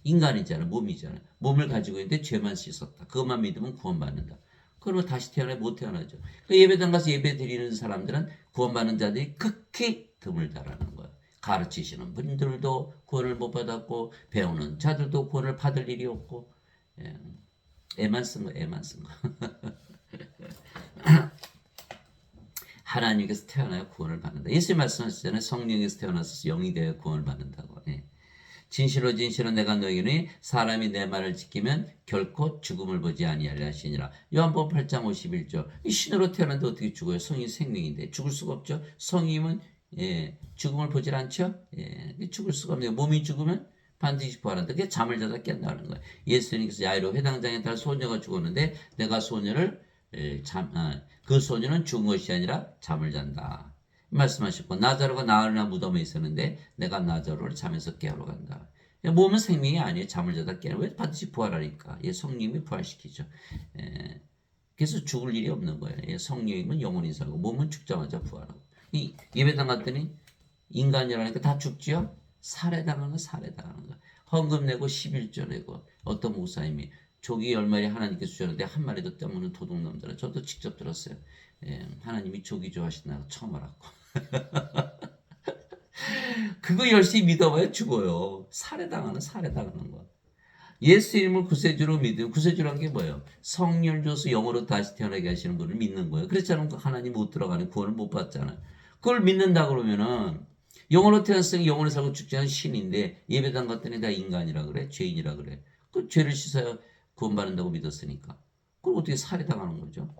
인간이잖아. 몸이잖아. 몸을 가지고 있는데 죄만 씻었다. 그것만 믿으면 구원받는다. 그러면 다시 태어나야 못 태어나죠. 그러니까 예배당 가서 예배 드리는 사람들은 구원받는 자들이 극히 드물다라는 거예요. 가르치시는 분들도 구원을 못 받았고 배우는 자들도 구원을 받을 일이 없고 애만 쓴 거, 애만 쓴 거. 하나님께서 태어나야 구원을 받는다. 예수님 말씀하시잖아요. 성령에서 태어나서 영이 되어 구원을 받는다고. 진실로 진실로 내가 너희는 사람이 내 말을 지키면 결코 죽음을 보지 아니하리라 하시니라. 요한복음 8장 51절. 이 신으로 태어났는데 어떻게 죽어요? 성이 생명인데 죽을 수가 없죠. 성임은 죽음을 보질 않죠. 죽을 수가 없네요. 몸이 죽으면 반드시 부활한다. 그게 잠을 자다 깬다는 거예요. 예수님께서 야이로 회당장에 딸 소녀가 죽었는데 내가 소녀를 그 소녀는 죽은 것이 아니라 잠을 잔다. 말씀하셨고 나자로가 나흘이나 무덤에 있었는데 내가 나자로를 잠에서 깨우러 간다. 몸은 생명이 아니에요. 잠을 자다 깨는 왜 반드시 부활하니까. 성령이 부활시키죠. 그래서 죽을 일이 없는 거예요. 성령이면 영원히 살고 몸은 죽자마자 부활하고. 이 예배당 갔더니 인간이라니까 다 죽지요. 살해당하는 거. 헌금 내고 11조 내고 어떤 목사님이 조기 10마리 하나님께 주셨는데 한 마리도 떼먹는 도둑놈들은 저도 직접 들었어요. 하나님이 조기 좋아하신다고 처음 알았고. 그거 열심히 믿어봐야 죽어요. 살해당하는 거. 예수 이름을 구세주로 믿으면 구세주란 게 뭐예요? 성령 줘서 영으로 다시 태어나게 하시는 분을 믿는 거예요. 그렇지 않으면 하나님 못 들어가는 구원을 못 받잖아요. 그걸 믿는다 그러면은 영으로 태어났으니 영으로 살고 죽지 않은 신인데 예배당 갔더니 다 인간이라 그래? 죄인이라 그래? 그 죄를 씻어야 구원받는다고 믿었으니까. 그걸 어떻게 살해당하는 거죠?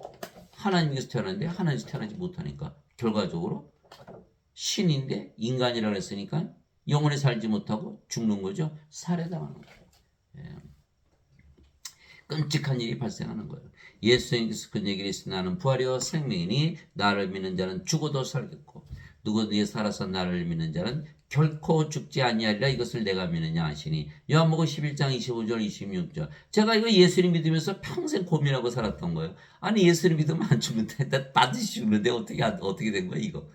하나님께서 태어났는데 하나님께서 태어나지 못하니까 결과적으로 신인데 인간이라고 했으니까 영원히 살지 못하고 죽는 거죠. 살해당하는 거예요. 끔찍한 일이 발생하는 거예요. 예수님께서 그 얘기를 했으니 나는 부활이요 생명이니 나를 믿는 자는 죽어도 살겠고 누구든지 살아서 나를 믿는 자는 결코 죽지 아니하리라. 이것을 내가 믿느냐 하시니. 요한복음 11장 25절 26절. 제가 이거 예수님 믿으면서 평생 고민하고 살았던 거예요. 아니 예수님 믿으면 안 죽는데 나 반드시 죽는데 어떻게 된 거야 이거.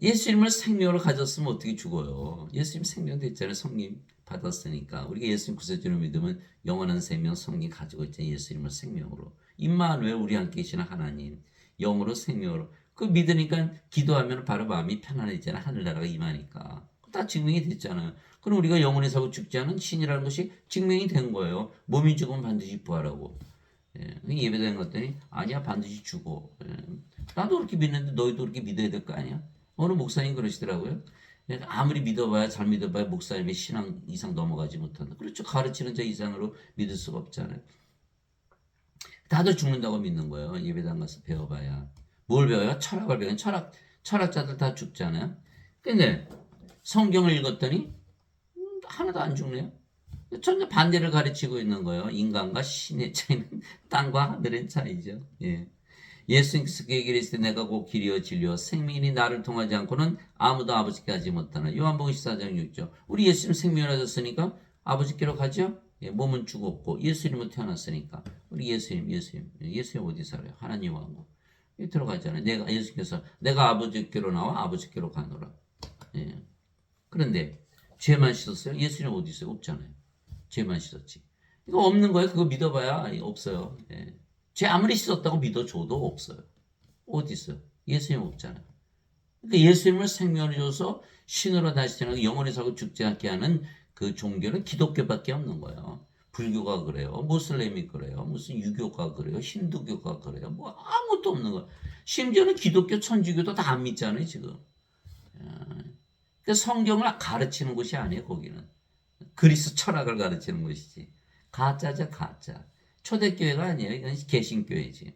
예수님을 생명으로 가졌으면 어떻게 죽어요. 예수님 생명 됐잖아요. 성령 받았으니까. 우리가 예수님 구세주를 믿으면 영원한 생명 성령 가지고 있잖아요. 예수님을 생명으로. 임마누엘 우리 함께 계시는 하나님. 영으로 생명으로. 그 믿으니까 기도하면 바로 마음이 편안해지잖아. 하늘나라가 임하니까. 다 증명이 됐잖아요. 그럼 우리가 영원히 살고 죽지 않은 신이라는 것이 증명이 된 거예요. 몸이 죽으면 반드시 부활하고. 예배당에 갔더니 아니야 반드시 죽어. 나도 그렇게 믿는데 너희도 그렇게 믿어야 될 거 아니야. 어느 목사님 그러시더라고요. 아무리 믿어봐야 잘 믿어봐야 목사님의 신앙 이상 넘어가지 못한다. 그렇죠. 가르치는 자 이상으로 믿을 수가 없잖아요. 다들 죽는다고 믿는 거예요. 예배당 가서 배워봐야. 뭘 배워요? 철학을 배워요. 철학자들 다 죽잖아요. 근데 성경을 읽었더니 하나도 안 죽네요. 전혀 반대를 가르치고 있는 거예요. 인간과 신의 차이는 땅과 하늘의 차이죠. 예수님께서 그 얘기를 했을 때 내가 곧 길이요 진리요 생명이니 나를 통하지 않고는 아무도 아버지께 가지 못하나. 요한복음 14장 6절. 우리 예수님 생명을 얻었으니까 아버지께로 가죠? 예, 몸은 죽었고 예수님은 태어났으니까 우리 예수님 어디 살아요? 하나님 왕국 들어가잖아요. 내가 예수께서 내가 아버지께로 나와 아버지께로 가노라. 예. 그런데 죄만 씻었어요? 예수님 어디 있어요? 없잖아요. 죄만 씻었지. 이거 없는 거예요. 그거 믿어봐야 없어요. 예. 죄 아무리 씻었다고 믿어줘도 없어요. 어디 있어요? 예수님 없잖아요. 그러니까 예수님을 생명을 줘서 신으로 다시 태어나고 영원히 살고 죽지 않게 하는 그 종교는 기독교밖에 없는 거예요. 불교가 그래요. 모슬렘이 그래요. 무슨 유교가 그래요. 힌두교가 그래요. 뭐 아무것도 없는 거예요. 심지어는 기독교, 천주교도 다 안 믿잖아요, 지금. 그러니까 성경을 가르치는 곳이 아니에요, 거기는. 그리스 철학을 가르치는 곳이지. 가짜죠, 가짜. 초대교회가 아니에요. 이건 개신교회지.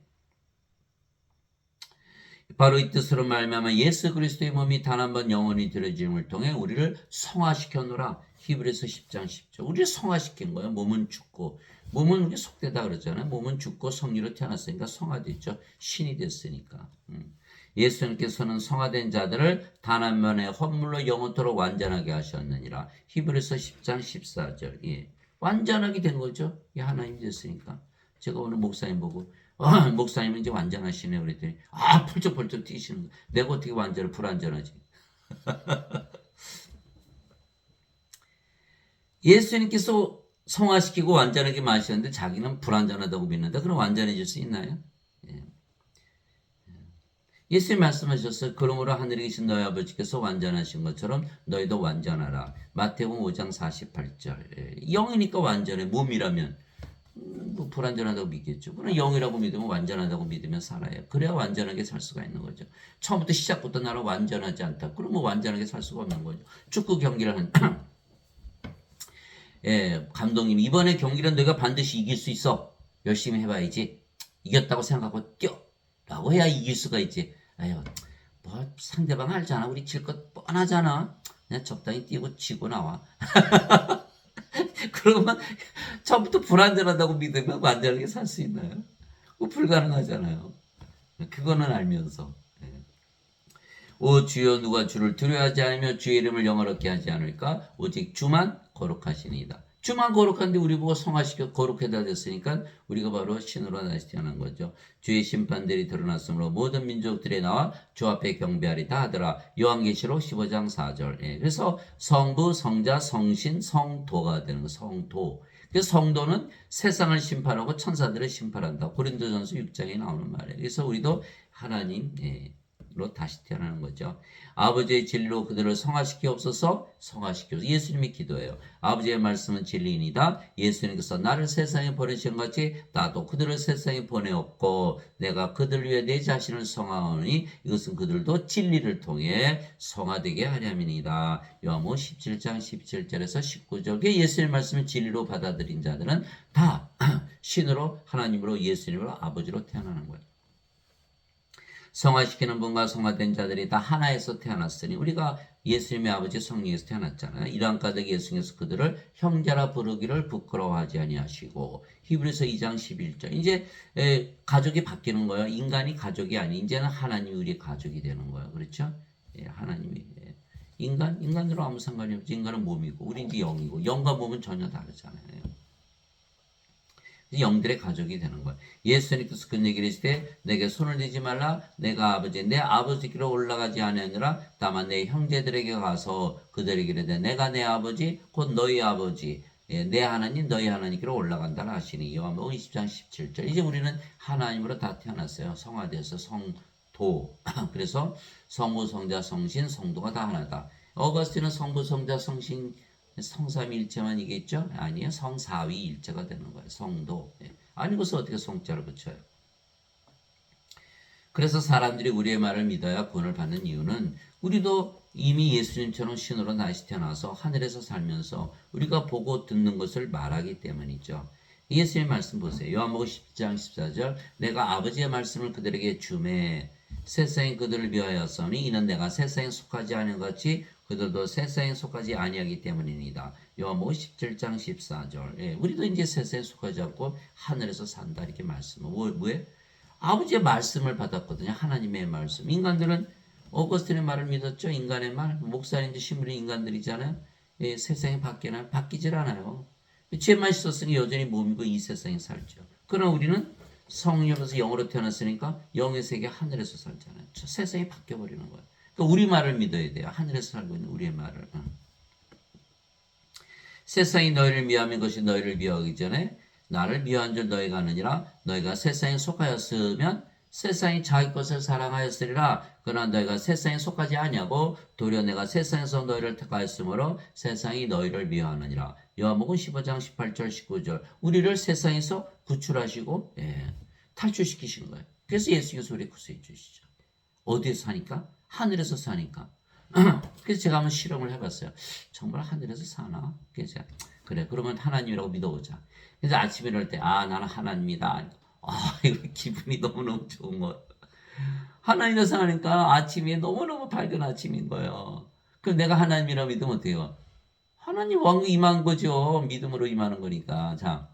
바로 이 뜻으로 말미암아 예수 그리스도의 몸이 단 한 번 영원히 들어짐을 통해 우리를 성화시켜놓으라. 히브리서 10장 10절. 우리를 성화시킨 거예요. 몸은 죽고. 몸은 우리 속되다 그러잖아요. 몸은 죽고 성리로 태어났으니까 성화됐죠. 신이 됐으니까. 예수님께서는 성화된 자들을 단 한 번의 헌물로 영원토록 완전하게 하셨느니라. 히브리서 10장 14절. 예. 완전하게 된 거죠. 이 하나님 됐으니까. 제가 오늘 목사님 보고 목사님은 이제 완전하시네 그랬더니 펄쩍펄쩍 뛰시는 거예요. 내가 어떻게 완전해? 불완전하지. 예수님께서 성화시키고 완전하게 마셨는데 자기는 불완전하다고 믿는다. 그럼 완전해질 수 있나요? 예. 예수님 말씀하셨어요. 그러므로 하늘에 계신 너희 아버지께서 완전하신 것처럼 너희도 완전하라. 마태복음 5장 48절. 예. 영이니까 완전해. 몸이라면 뭐 불완전하다고 믿겠죠. 그럼 영이라고 믿으면 완전하다고 믿으면 살아요. 그래야 완전하게 살 수가 있는 거죠. 처음부터 시작부터 나는 완전하지 않다. 그러면 완전하게 살 수가 없는 거죠. 축구 경기를 한 예, 감독님 이번에 경기는 너가 반드시 이길 수 있어. 열심히 해봐야지. 이겼다고 생각하고 뛰어. 라고 해야 이길 수가 있지. 아유, 뭐 상대방 알잖아. 우리 질 것 뻔하잖아. 그냥 적당히 뛰고 치고 나와. 그러면 처음부터 불완전하다고 믿으면 완전하게 살 수 있나요? 그거 불가능하잖아요. 그거는 알면서. 오 주여 누가 주를 두려워하지 않으며 주의 이름을 영어롭게 하지 않을까? 오직 주만 거룩하시니이다. 주만 거룩한데 우리 보고 성화시켜 거룩해다 됐으니까 우리가 바로 신으로 다시 태어난 거죠. 주의 심판들이 드러났으므로 모든 민족들이 나와 주 앞에 경배하리다 하더라. 요한계시록 15장 4절. 예, 그래서 성부, 성자, 성신, 성도가 되는 거. 성도. 그 성도는 세상을 심판하고 천사들을 심판한다. 고린도전서 6장에 나오는 말이에요. 그래서 우리도 하나님 로 다시 태어나는 거죠. 아버지의 진리로 그들을 성화시키옵소서. 성화시키옵소서. 예수님이 기도해요. 아버지의 말씀은 진리이니다. 예수님께서 나를 세상에 보내신 같이 나도 그들을 세상에 보내었고 내가 그들을 위해 내 자신을 성화하오니 이것은 그들도 진리를 통해 성화되게 하려함이니이다. 요한복음 17장 17절에서 19절. 예수님의 말씀을 진리로 받아들인 자들은 다 신으로 하나님으로 예수님으로 아버지로 태어나는 거예요. 성화시키는 분과 성화된 자들이 다 하나에서 태어났으니 우리가 예수님의 아버지 성령에서 태어났잖아요. 이러한 까닭 예수님께서 그들을 형제라 부르기를 부끄러워하지 아니하시고 히브리서 2장 11절. 이제 가족이 바뀌는 거예요. 인간이 가족이 아니 이제는 하나님이 우리 가족이 되는 거예요. 그렇죠? 하나님이 인간으로 아무 상관이 없지. 인간은 몸이고 우리 이제 영이고 영과 몸은 전혀 다르잖아요. 영들의 가족이 되는 거예요. 예수님께서 그 얘기를 했을 때 내게 손을 대지 말라. 내가 내 아버지께로 올라가지 아니하느라 다만 내 형제들에게 가서 그들에게 이르되 내가 내 아버지 곧 너희 아버지 내 하나님 너희 하나님께로 올라간다 하시니 요한복음 20장 17절. 이제 우리는 하나님으로 다 태어났어요. 성화돼서 성도. 그래서 성부 성자 성신 성도가 다 하나다. 어거스틴은 성부 성자 성신 성삼위일체만 이겠죠? 아니에요. 성사위일체가 되는 거예요. 성도. 아니고서 어떻게 성자를 붙여요? 그래서 사람들이 우리의 말을 믿어야 구원을 받는 이유는 우리도 이미 예수님처럼 신으로 다시 태어나서 하늘에서 살면서 우리가 보고 듣는 것을 말하기 때문이죠. 예수님의 말씀 보세요. 요한복음 10장 14절 내가 아버지의 말씀을 그들에게 주매 세상이 그들을 미워하였으니 이는 내가 세상에 속하지 않은 것 같이 그들도 세상에 속하지 아니하기 때문입니다. 요한복음 17장 14절. 우리도 이제 세상에 속하지 않고 하늘에서 산다 이렇게 말씀을 왜? 아버지의 말씀을 받았거든요. 하나님의 말씀. 인간들은 어거스틴의 말을 믿었죠. 인간의 말. 목사님도 신부는 인간들이잖아요. 세상에 바뀌질 않아요. 죄만 씻었으니 여전히 몸이고 이 세상에 살죠. 그러나 우리는 성령에서 영으로 태어났으니까 영의 세계 하늘에서 살잖아요. 세상이 바뀌어버리는 거예요. 그러니까 우리 말을 믿어야 돼요. 하늘에서 살고 있는 우리의 말을. 세상이 너희를 미워하는 것이 너희를 미워하기 전에 나를 미워한 줄 너희가 아느니라. 너희가 세상에 속하였으면 세상이 자기 것을 사랑하였으리라. 그러나 너희가 세상에 속하지 아니하고 도리어 내가 세상에서 너희를 택하였으므로 세상이 너희를 미워하느니라. 요한복음 15장 18절 19절. 우리를 세상에서 구출하시고 탈출시키신 거예요. 그래서 예수께서 우리 구수해 주시죠. 어디에서 사니까? 하늘에서 사니까. 그래서 제가 한번 실험을 해봤어요. 정말 하늘에서 사나? 그래서 제가, 그래, 그러면 하나님이라고 믿어보자. 그래서 아침에 일어날 때, 나는 하나님이다. 이거 기분이 너무너무 좋은 거예요. 하나님에서 사니까 아침이 너무너무 밝은 아침인 거예요. 그럼 내가 하나님이라고 믿으면 어때요? 하나님 왕국 임한 거죠. 믿음으로 임하는 거니까. 자,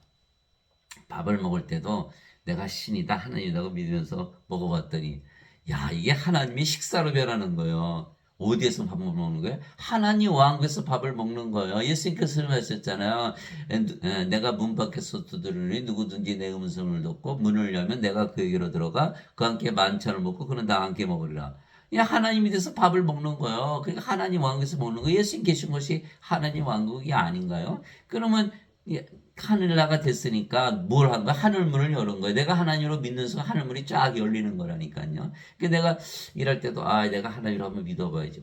밥을 먹을 때도 내가 신이다, 하나님이라고 믿으면서 먹어봤더니, 야, 이게 하나님이 식사로 변하는 거예요. 어디에서 밥을 먹는 거예요? 하나님 왕국에서 밥을 먹는 거예요. 예수님께서 말씀하셨잖아요. 내가 문 밖에서 두드리니 누구든지 내 음성을 듣고 문을 열면 내가 그에게로 들어가 그와 함께 만찬을 먹고 그는 나와 함께 먹으리라. 그냥 하나님이 돼서 밥을 먹는 거예요. 그러니까 하나님 왕국에서 먹는 거예요. 예수님 계신 것이 하나님 왕국이 아닌가요? 그러면 하늘나라가 됐으니까 뭘 한 거야? 하늘문을 여는 거예요. 내가 하나님으로 믿는 순간 하늘문이 쫙 열리는 거라니까요. 그 내가 일할 때도 내가 하나님을 한번 믿어봐야지.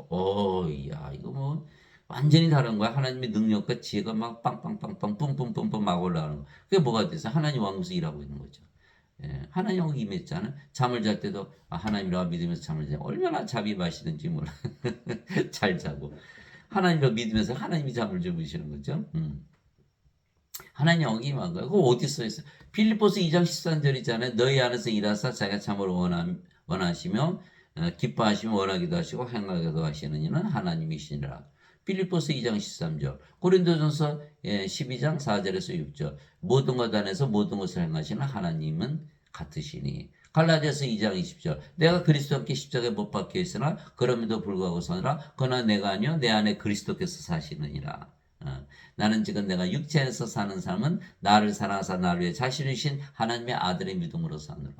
야, 이거 뭐 완전히 다른 거야. 하나님의 능력과 지혜가 막 빵빵빵빵 뿜뿜뿜뿜 막 올라가는 거. 그게 뭐가 돼서 하나님 왕국에서 일하고 있는 거죠. 하나님 왕국 임했잖아. 잠을 잘 때도 하나님이라 믿으면서 잠을 자. 얼마나 잠이 마시는지 몰라. 잘 자고. 하나님을 믿으면서 하나님이 잠을 주무시는 거죠. 하나님 영이 임한 거예요. 그거 어디 써 있어요? 빌립보서 2장 13절이잖아요. 너희 안에서 일하사 자기가 참으로 원하시며 기뻐하시며 원하기도 하시고 행하기도 하시는 이는 하나님이시니라. 빌립보서 2장 13절. 고린도전서 12장 4절에서 6절. 모든 것 안에서 모든 것을 행하시는 하나님은 같으시니. 갈라디아서 2장 20절. 내가 그리스도께 십자가에 못 박혀 있으나 그럼에도 불구하고 사느라 그러나 내가 아니요 내 안에 그리스도께서 사시느니라. 나는 지금 내가 육체 안에서 사는 삶은 나를 사랑하사 나를 위해 자신을 주신 하나님의 아들의 믿음으로 사느라.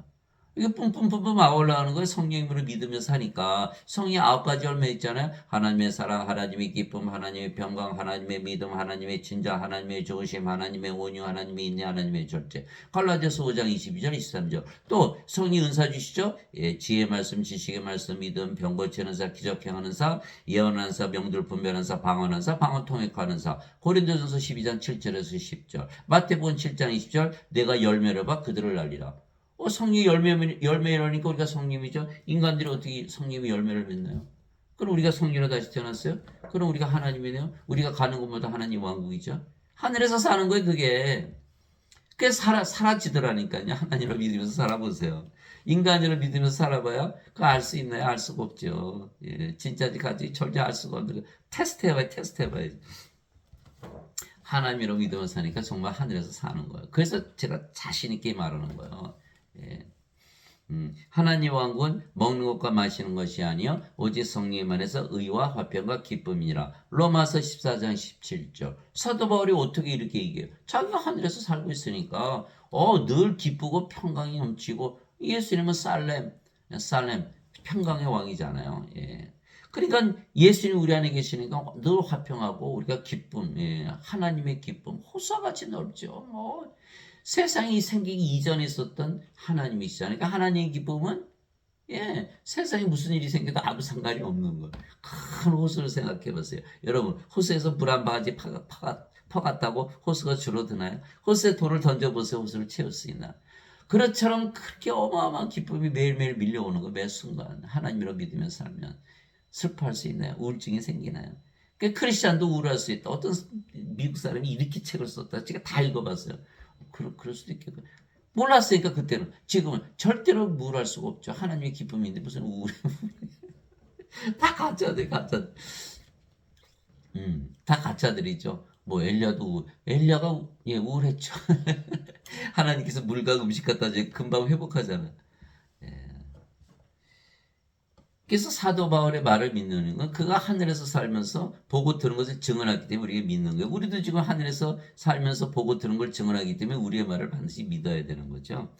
이게 뿜뿜뿜뿜 막 올라가는 거예요. 성령으로 믿으며 사니까. 성이 9가지 열매 있잖아요. 하나님의 사랑, 하나님의 기쁨, 하나님의 평강, 하나님의 믿음, 하나님의 친자, 하나님의 좋으심, 하나님의 온유, 하나님의 인내, 하나님의 절제. 갈라디아서 5장 22절, 23절. 또 성이 은사 주시죠. 지혜 말씀, 지식의 말씀, 믿음, 병 고치는 사, 기적 행하는 사, 예언하는 사, 명들 분별하는 사, 방언하는 사, 방언 통역하는 사. 고린도전서 12장 7절에서 10절. 마태복음 7장 20절. 내가 열매를 봐 그들을 날리라. 성령이 열매라니까 우리가 성령이죠. 인간들이 어떻게 성령이 열매를 맺나요? 그럼 우리가 성령으로 다시 태어났어요? 그럼 우리가 하나님이네요? 우리가 가는 곳마다 하나님 왕국이죠. 하늘에서 사는 거예요, 그게. 그게 사라지더라니까요. 하나님을 믿으면서 살아보세요. 인간을 믿으면서 살아봐야 그거 알 수 있나요? 알 수가 없죠. 진짜지 가지 절대 알 수가 없는 거. 테스트 해봐야지. 하나님으로 믿으면서 사니까 정말 하늘에서 사는 거예요. 그래서 제가 자신 있게 말하는 거예요. 하나님 왕국은 먹는 것과 마시는 것이 아니요 오직 성령님 안에서 의와 화평과 기쁨이니라. 로마서 14장 17절. 사도 바울이 어떻게 이렇게 얘기해요? 자기가 하늘에서 살고 있으니까 늘 기쁘고 평강이 넘치고 예수님은 살렘 평강의 왕이잖아요. 그러니까 예수님 우리 안에 계시니까 늘 화평하고 우리가 기쁨, 하나님의 기쁨, 호수와같이 넓죠. 세상이 생기기 이전에 있었던 하나님이시잖아요. 그러니까 하나님의 기쁨은 세상에 무슨 일이 생겨도 아무 상관이 없는 거예요. 큰 호수를 생각해 보세요. 여러분 호수에서 물 한 바가지 퍼갔다고 호수가 줄어드나요? 호수에 돌을 던져보세요. 호수를 채울 수 있나? 그렇처럼 그렇게 어마어마한 기쁨이 매일매일 밀려오는 거 매 순간 하나님으로 믿으면서 살면 슬퍼할 수 있나요? 우울증이 생기나요? 그러니까 크리스찬도 우울할 수 있다. 어떤 미국 사람이 이렇게 책을 썼다. 제가 다 읽어봤어요. 그럴 수도 있겠고. 몰랐으니까 그때는. 지금은 절대로 우울할 수가 없죠. 하나님의 기쁨인데 무슨 우울해. 다 가짜들. 다 가짜들이죠. 엘리야가 우울했죠. 하나님께서 물과 음식 갖다 줘 금방 회복하잖아. 그래서 사도 바울의 말을 믿는 건 그가 하늘에서 살면서 보고 들은 것을 증언하기 때문에 우리가 믿는 거예요. 우리도 지금 하늘에서 살면서 보고 들은 걸 증언하기 때문에 우리의 말을 반드시 믿어야 되는 거죠.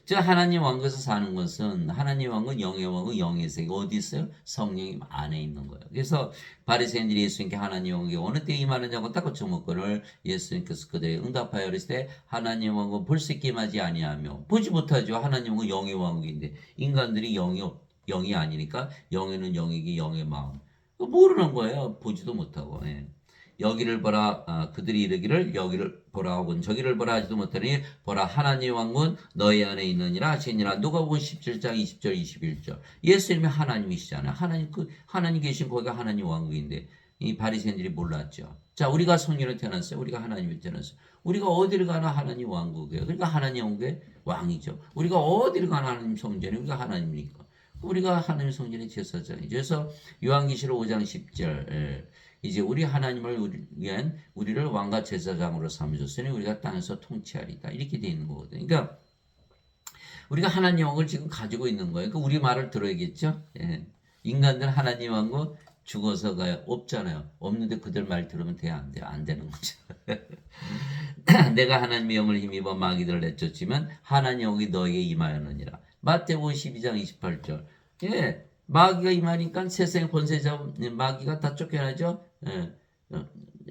저 하나님 왕국에서 사는 것은 하나님 왕국 영의 왕국 영의 세계 어디 있어요? 성령이 안에 있는 거예요. 그래서 바리새인들이 예수님께 하나님 왕국에 어느 때 임하느냐고 딱 거쳐먹거를 예수님께서 그들에게 응답하여 이르시되 때 하나님 왕국 볼 수 있게 임하지 아니하며 보지 못하죠. 하나님 왕국 영의 왕국인데 인간들이 영이 아니니까 영에는 영이기 영의 마음 모르는 거예요. 보지도 못하고. 예. 여기를 보라 그들이 이르기를 여기를 보라 혹은 저기를 보라 하지도 못하니 보라 하나님 왕군 너희 안에 있느니라 하시니라. 누가복음 17장 20절 21절. 예수님이 하나님이시잖아요. 하나님 계신 거기가 하나님 왕국인데 이 바리새인들이 몰랐죠. 자, 우리가 성령으로 태어났어요. 우리가 하나님이 태어났어요. 우리가 어디를 가나 하나님 왕국이에요. 그러니까 하나님 왕국의 왕이죠. 우리가 어디를 가나 하나님 성전이 우리가 하나님이니까. 우리가 하나님 성전의 제사장이죠. 그래서 요한계시록 5장 10절 이제 우리 하나님을 위한 우리를 왕과 제사장으로 삼으셨으니 우리가 땅에서 통치하리다. 이렇게 돼 있는 거거든요. 그러니까 우리가 하나님 왕국을 지금 가지고 있는 거예요. 그러니까 우리 말을 들어야겠죠. 예. 인간들 하나님 왕국 죽어서가 없잖아요. 없는데 그들 말 들으면 돼요? 안 돼요? 안 되는 거죠. 내가 하나님의 영을 힘입어 마귀들을 내쫓으면 하나님 왕국이 너에게 임하였느니라. 마태복음 12장 28절. 예. 마귀가 임하니까 세상의 권세자 마귀가 다 쫓겨나죠. 예.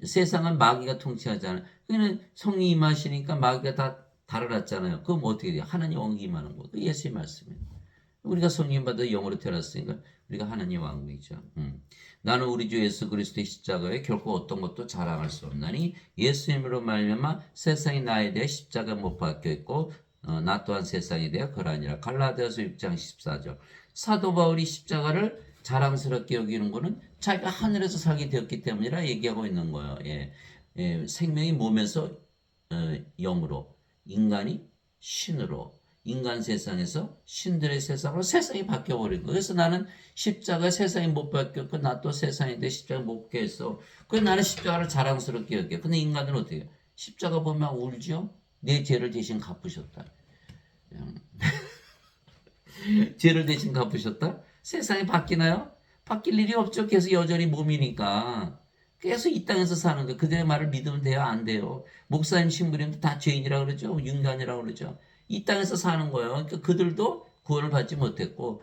세상은 마귀가 통치하잖아요. 그러니까 성령이 임하시니까 마귀가 다 달아났잖아요. 그럼 어떻게 돼요? 하나님 왕국이 임하는 거. 그 예수의 말씀이에요. 우리가 성령 받아 영으로 태어났으니까 우리가 하나님 왕국이죠. 나는 우리 주 예수 그리스도의 십자가에 결코 어떤 것도 자랑할 수 없나니 예수님으로 말미암아 세상이 나에 대해 십자가 못 박혀 있고 나 또한 세상에 대해 그러하니라. 갈라디아서 6장 14절. 사도 바울이 십자가를 자랑스럽게 여기는 것은 자기가 하늘에서 살게 되었기 때문이라 얘기하고 있는 거예요. 예. 예. 생명이 몸에서 영으로, 인간이 신으로, 인간 세상에서 신들의 세상으로 세상이 바뀌어버린 거예요. 그래서 나는 십자가 세상에 못 바뀌었고 나 또 세상에 내 십자가 못 깨서 그래서 나는 십자가를 자랑스럽게 여겨요. 근데 인간은 어떻게 해요? 십자가 보면 울죠? 내 죄를 대신 갚으셨다. 죄를 대신 갚으셨다? 세상이 바뀌나요? 바뀔 일이 없죠. 계속 여전히 몸이니까. 계속 이 땅에서 사는 거예요. 그들의 말을 믿으면 돼요? 안 돼요? 목사님, 신부님도 다 죄인이라고 그러죠? 인간이라고 그러죠? 이 땅에서 사는 거예요. 그러니까 그들도 구원을 받지 못했고,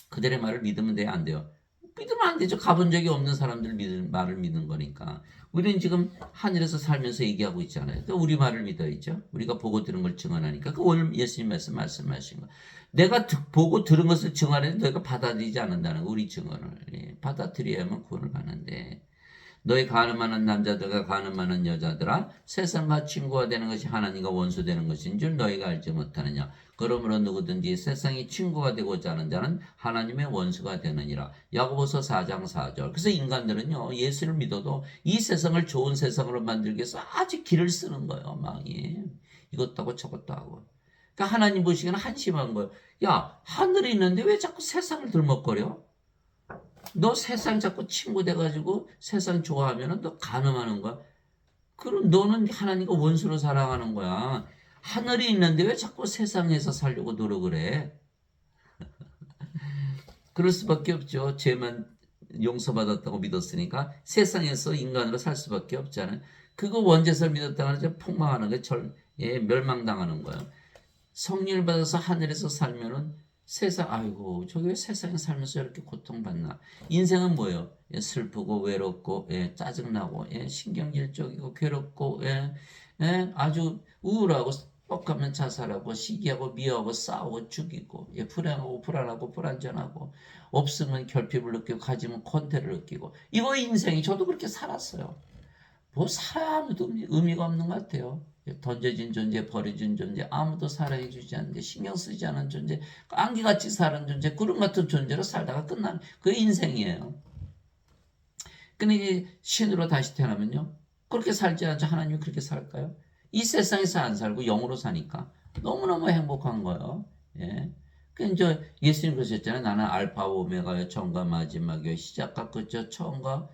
그들의 말을 믿으면 돼요? 안 돼요? 믿으면 안 되죠. 가본 적이 없는 사람들 말을 믿는 거니까. 우리는 지금 하늘에서 살면서 얘기하고 있잖아요. 그러니까 우리 말을 믿어야죠. 우리가 보고 들은 걸 증언하니까. 그 오늘 예수님 말씀하신 거. 내가 보고 들은 것을 증언하는데 너희가 받아들이지 않는다는 거. 우리 증언을. 예, 받아들여야만 구원을 받는데. 너희 가늠하는 남자들과 가늠하는 여자들아 세상과 친구가 되는 것이 하나님과 원수 되는 것인 줄 너희가 알지 못하느냐. 그러므로 누구든지 세상이 친구가 되고자 하는 자는 하나님의 원수가 되느니라. 야고보서 4장 4절. 그래서 인간들은요 예수를 믿어도 이 세상을 좋은 세상으로 만들기 위해서 아주 길을 쓰는 거예요. 망이 이것도 하고 저것도 하고. 그러니까 하나님 보시기에는 한심한 거예요. 야 하늘이 있는데 왜 자꾸 세상을 들먹거려? 너 세상 자꾸 친구 돼가지고 세상 좋아하면은 너 간음하는 거야. 그럼 너는 하나님과 원수로 사랑하는 거야. 하늘이 있는데 왜 자꾸 세상에서 살려고 노력을 해? 그럴 수밖에 없죠. 죄만 용서받았다고 믿었으니까 세상에서 인간으로 살 수밖에 없잖아요. 그거 원죄설 믿었다가 이제 폭망하는 거 멸망당하는 거예요. 성령을 받아서 하늘에서 살면은 세상 아이고 저게 왜 세상에 살면서 이렇게 고통받나. 인생은 뭐예요? 슬프고 외롭고 짜증나고 신경질적이고 괴롭고 아주 우울하고 뻑하면 자살하고 시기하고 미워하고 싸우고 죽이고 불안하고 불안전하고 없으면 결핍을 느끼고 가지면 권태를 느끼고 이거 인생이 저도 그렇게 살았어요. 뭐 살아야 아무도 의미가 없는 것 같아요. 던져진 존재, 버려진 존재, 아무도 사랑해주지 않는데 신경 쓰지 않은 존재, 안개같이 사는 존재, 구름 같은 존재로 살다가 끝나는 그 인생이에요. 근데 이제 신으로 다시 태어나면요. 그렇게 살지 않죠. 하나님이 그렇게 살까요? 이 세상에서 안 살고 영으로 사니까 너무너무 행복한 거예요. 예. 그 이제 예수님 그러셨잖아요. 나는 알파 오메가요, 처음과 마지막이요, 시작과 끝이요, 처음과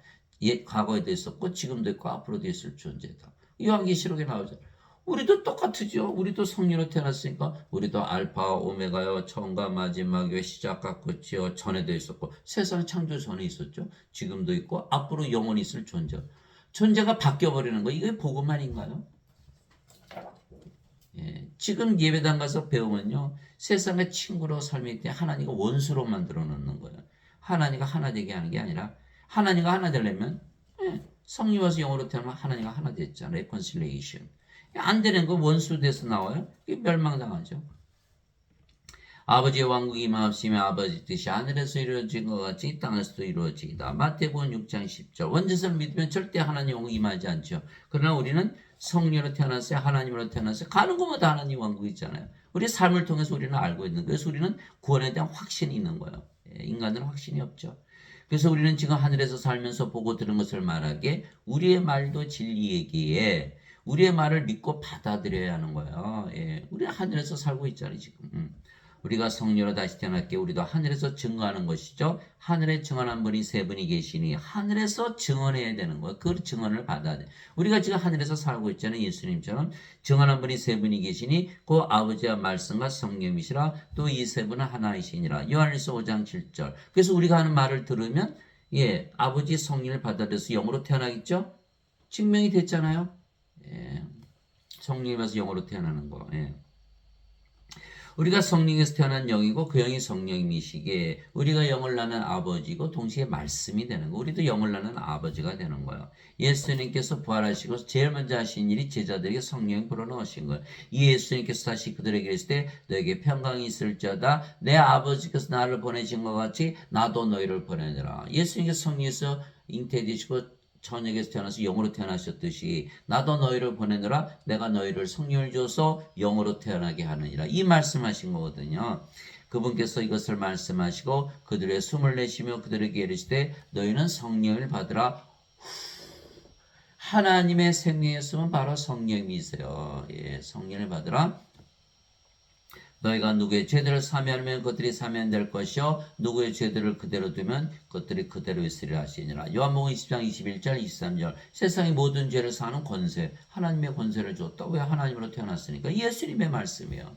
과거에도 있었고 지금도 있고 앞으로도 있을 존재다. 요한계시록에 나오죠. 우리도 똑같으죠. 우리도 성령으로 태어났으니까 우리도 알파 오메가요, 처음과 마지막이요, 시작과 끝이요, 전에도 있었고 세상 창조 전에 있었죠. 지금도 있고 앞으로 영원히 있을 존재. 존재가 바뀌어버리는 거 이게 복음 아닌가요? 예, 지금 예배당 가서 배우면요. 세상의 친구로 삶이 때 하나님과 원수로 만들어 놓는 거예요. 하나님과 하나 되게 하는 게 아니라 하나님과 하나 되려면 성령 와서 영으로 태어나면 하나님과 하나 됐잖아요. reconciliation. 안 되는 거 원수 돼서 나와요. 이게 멸망당하죠. 아버지의 왕국이 임하옵시며 아버지 뜻이 하늘에서 이루어진 것 같이 이 땅에서도 이루어지이다. 마태복음 6장 10절. 원죄를 믿으면 절대 하나님 왕국 임하지 않죠. 그러나 우리는 성령으로 태어났어요. 하나님으로 태어났어요. 가는 곳마다 하나님 왕국 있잖아요. 우리 삶을 통해서 우리는 알고 있는 거예요. 그래서 우리는 구원에 대한 확신이 있는 거예요. 인간들은 확신이 없죠. 그래서 우리는 지금 하늘에서 살면서 보고 들은 것을 말하기에 우리의 말도 진리이기에 우리의 말을 믿고 받아들여야 하는 거예요. 예, 우리는 하늘에서 살고 있잖아요, 지금. 우리가 성령으로 다시 태어났기에 우리도 하늘에서 증거하는 것이죠. 하늘에 증언한 분이 세 분이 계시니 하늘에서 증언해야 되는 거예요. 그 증언을 받아야 돼. 우리가 지금 하늘에서 살고 있잖아요. 예수님처럼 증언한 분이 세 분이 계시니 그 아버지와 말씀과 성령이시라 또 이 세 분은 하나이시니라. 요한일서 5장 7절. 그래서 우리가 하는 말을 들으면 아버지 성령을 받아들여서 영으로 태어나겠죠. 증명이 됐잖아요. 성령에서 영으로 태어나는 거. 우리가 성령에서 태어난 영이고 그 영이 성령이시기에 우리가 영을 낳는 아버지고 동시에 말씀이 되는 거. 우리도 영을 낳는 아버지가 되는 거예요. 예수님께서 부활하시고 제일 먼저 하신 일이 제자들에게 성령을 불어넣으신 거예요. 이 예수님께서 다시 그들에게 이르실 때 너에게 평강이 있을지어다 내 아버지께서 나를 보내신 것 같이 나도 너희를 보내느라. 예수님께서 성령에서 잉태되시고 저녁에서 태어나서 영으로 태어나셨듯이 나도 너희를 보내느라 내가 너희를 성령을 줘서 영으로 태어나게 하느니라. 이 말씀하신 거거든요. 그분께서 이것을 말씀하시고 그들의 숨을 내쉬며 그들에게 이르시되 너희는 성령을 받으라. 하나님의 생명의 숨은 바로 성령이세요. 성령을 받으라. 너희가 누구의 죄들을 사면하면 그들이 사면될 것이요 누구의 죄들을 그대로 두면 그들이 그대로 있으리라 하시니라. 요한복음 20장 21절 23절. 세상의 모든 죄를 사는 권세, 하나님의 권세를 줬다. 왜? 하나님으로 태어났으니까. 예수님의 말씀이에요.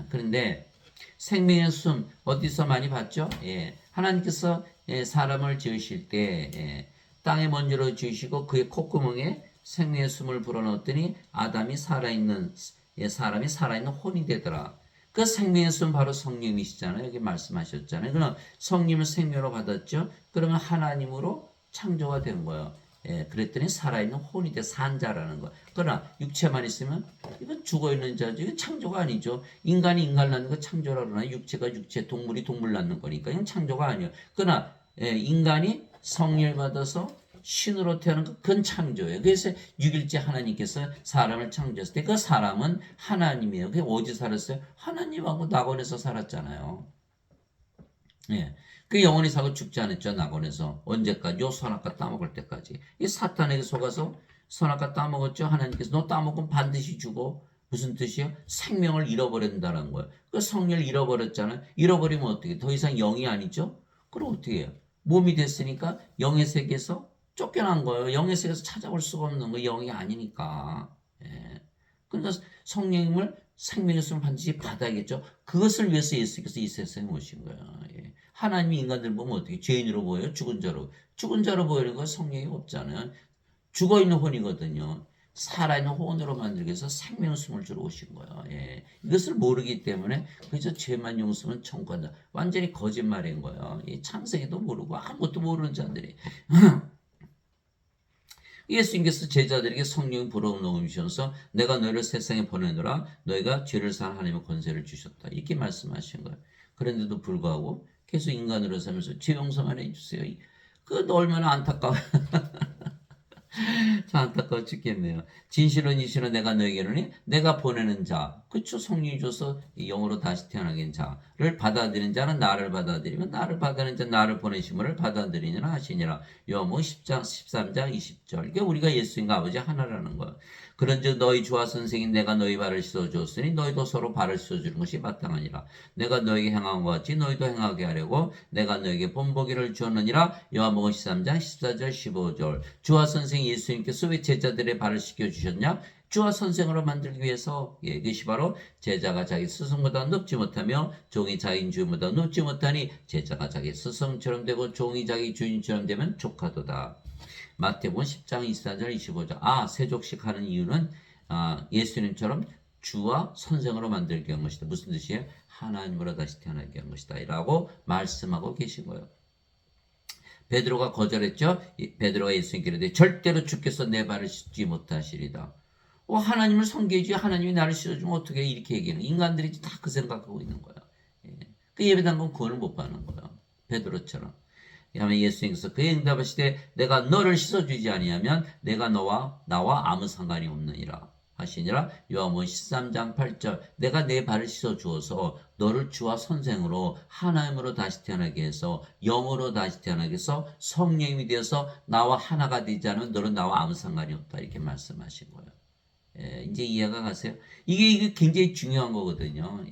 그런데 생명의 숨 어디서 많이 봤죠? 하나님께서 사람을 지으실 때 땅의 먼지로 지으시고 그의 콧구멍에 생명의 숨을 불어넣었더니 아담이 사람이 살아있는 혼이 되더라. 그 생명의 숨 바로 성령이시잖아요. 여기 말씀하셨잖아요. 그럼 성령을 생명으로 받았죠. 그러면 하나님으로 창조가 된 거예요. 그랬더니 살아있는 혼이 돼 산자라는 거예요. 그러나 육체만 있으면 이건 죽어있는 자죠. 이건 창조가 아니죠. 인간이 인간을 낳는 거 창조라 그러나 육체가 육체, 동물이 동물 낳는 거니까 이건 창조가 아니에요. 그러나 인간이 성령을 받아서 신으로 태어난 것, 그건 창조예요. 그래서 6일째 하나님께서 사람을 창조했을 때 그 사람은 하나님이에요. 그게 어디 살았어요? 하나님하고 낙원에서 살았잖아요. 그 영원히 살고 죽지 않았죠. 낙원에서. 언제까지요? 선악과 따먹을 때까지. 이 사탄에게 속아서 선악과 따먹었죠. 하나님께서 너 따먹으면 반드시 죽어. 무슨 뜻이요? 생명을 잃어버린다는 거예요. 그 성령을 잃어버렸잖아요. 잃어버리면 어떻게? 더 이상 영이 아니죠? 그럼 어떻게 해요? 몸이 됐으니까 영의 세계에서 쫓겨난 거예요. 영의 세계에서 찾아올 수가 없는 거예요. 영이 아니니까. 그러니까 성령님을 생명의 숨을 반드시 받아야겠죠. 그것을 위해서 예수께서 이 세상에 오신 거예요. 하나님이 인간들 보면 어떻게 죄인으로 보여요? 죽은 자로. 죽은 자로 보이는 건 성령이 없잖아요. 죽어있는 혼이거든요. 살아있는 혼으로 만들기 위해서 생명의 숨을 주러 오신 거예요. 이것을 모르기 때문에 그저 죄만 용서하면 천국 간다. 완전히 거짓말인 거예요. 창세기도 모르고 아무것도 모르는 자들이. 예수님께서 제자들에게 성령을 불어넣으셔서 내가 너희를 세상에 보내노라 너희가 죄를 사는 하나님의 권세를 주셨다. 이렇게 말씀하신 거예요. 그런데도 불구하고 계속 인간으로 살면서 죄 용서만 해주세요. 그거 얼마나 안타까워요. 참 안타까워 죽겠네요. 진실은 이실은 내가 너에게는 내가 보내는 자, 그쵸? 성령이 줘서 영으로 다시 태어나게 한 자를 받아들이는 자는 나를 받아들이면 나를 받아들이는 자 나를 보내심을 받아들이니라 하시니라. 요한복음 10장 13장 20절. 이게 우리가 예수님과 아버지 하나라는 거예요. 그런즉 너희 주와 선생인 내가 너희 발을 씻어주었으니 너희도 서로 발을 씻어주는 것이 마땅하니라. 내가 너에게 행한 것 같이 너희도 행하게 하려고 내가 너에게 본보기를 주었느니라. 요한복음 13장 14절 15절. 주와 선생이 인생 예수님께서 왜 제자들의 발을 씻겨주셨냐? 주와 선생으로 만들기 위해서. 이것이 바로 제자가 자기 스승보다 높지 못하며 종이 자기 주인보다 높지 못하니 제자가 자기 스승처럼 되고 종이 자기 주인처럼 되면 족하도다. 마태복음 10장 24절 25절. 세족식 하는 이유는 예수님처럼 주와 선생으로 만들기 위한 것이다. 무슨 뜻이에요? 하나님으로 다시 태어나게 한 것이다 라고 말씀하고 계신 거예요. 베드로가 거절했죠. 베드로가 예수님께 이르되 절대로 주께서 내 발을 씻지 못하시리다. 하나님을 섬기지 하나님이 나를 씻어주면 어떻게 이렇게 얘기하는. 인간들이 다 그 생각하고 있는 거야. 그 예배당은 구원을 못 받는 거야. 베드로처럼. 하면 예수님께서 그에 응답하시되 내가 너를 씻어주지 아니하면 내가 나와 아무 상관이 없느니라 하시니라. 요한복음 13장 8절. 내가 내 발을 씻어주어서 너를 주와 선생으로 하나님으로 다시 태어나게 해서 영으로 다시 태어나게 해서 성령이 되어서 나와 하나가 되지 않으면 너는 나와 아무 상관이 없다 이렇게 말씀하신 거예요. 이제 이해가 가세요? 이게 굉장히 중요한 거거든요.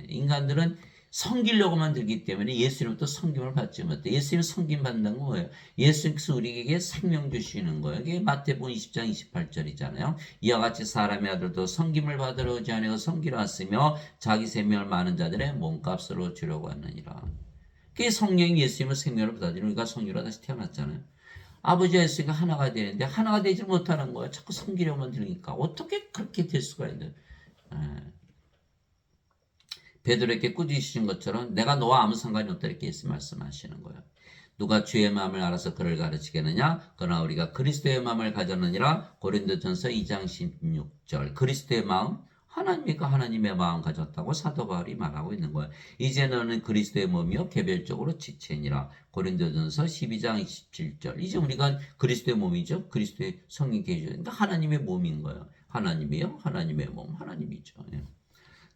인간들은 섬기려고만 들기 때문에 예수님부터 섬김을 받지 못해. 예수님 섬김 받는 건 뭐예요? 예수님께서 우리에게 생명 주시는 거예요. 이게 마태복음 20장 28절이잖아요. 이와 같이 사람의 아들도 섬김을 받으러 오지 아니하고 섬기러 왔으며 자기 생명을 많은 자들의 몸값으로 주려고 하느니라. 그게 성령이 예수님을 생명으로 받아들이는 우리가 성령으로 다시 태어났잖아요. 아버지와 예수가 하나가 되는데 하나가 되지 못하는 거예요. 자꾸 섬기려고만 들으니까. 어떻게 그렇게 될 수가 있는? 베드로에게 꾸짖으신 것처럼 내가 너와 아무 상관이 없다 이렇게 예수 말씀하시는 거예요. 누가 주의 마음을 알아서 그를 가르치겠느냐? 그러나 우리가 그리스도의 마음을 가졌느니라. 고린도전서 2장 16절. 그리스도의 마음? 하나님이니까 하나님의 마음 가졌다고 사도 바울이 말하고 있는 거예요. 이제 너는 그리스도의 몸이요 개별적으로 지체니라. 고린도전서 12장 27절. 이제 우리가 그리스도의 몸이죠. 그리스도의 성령 계시죠. 그러니까 하나님의 몸인 거예요. 하나님이요 하나님의 몸 하나님이죠.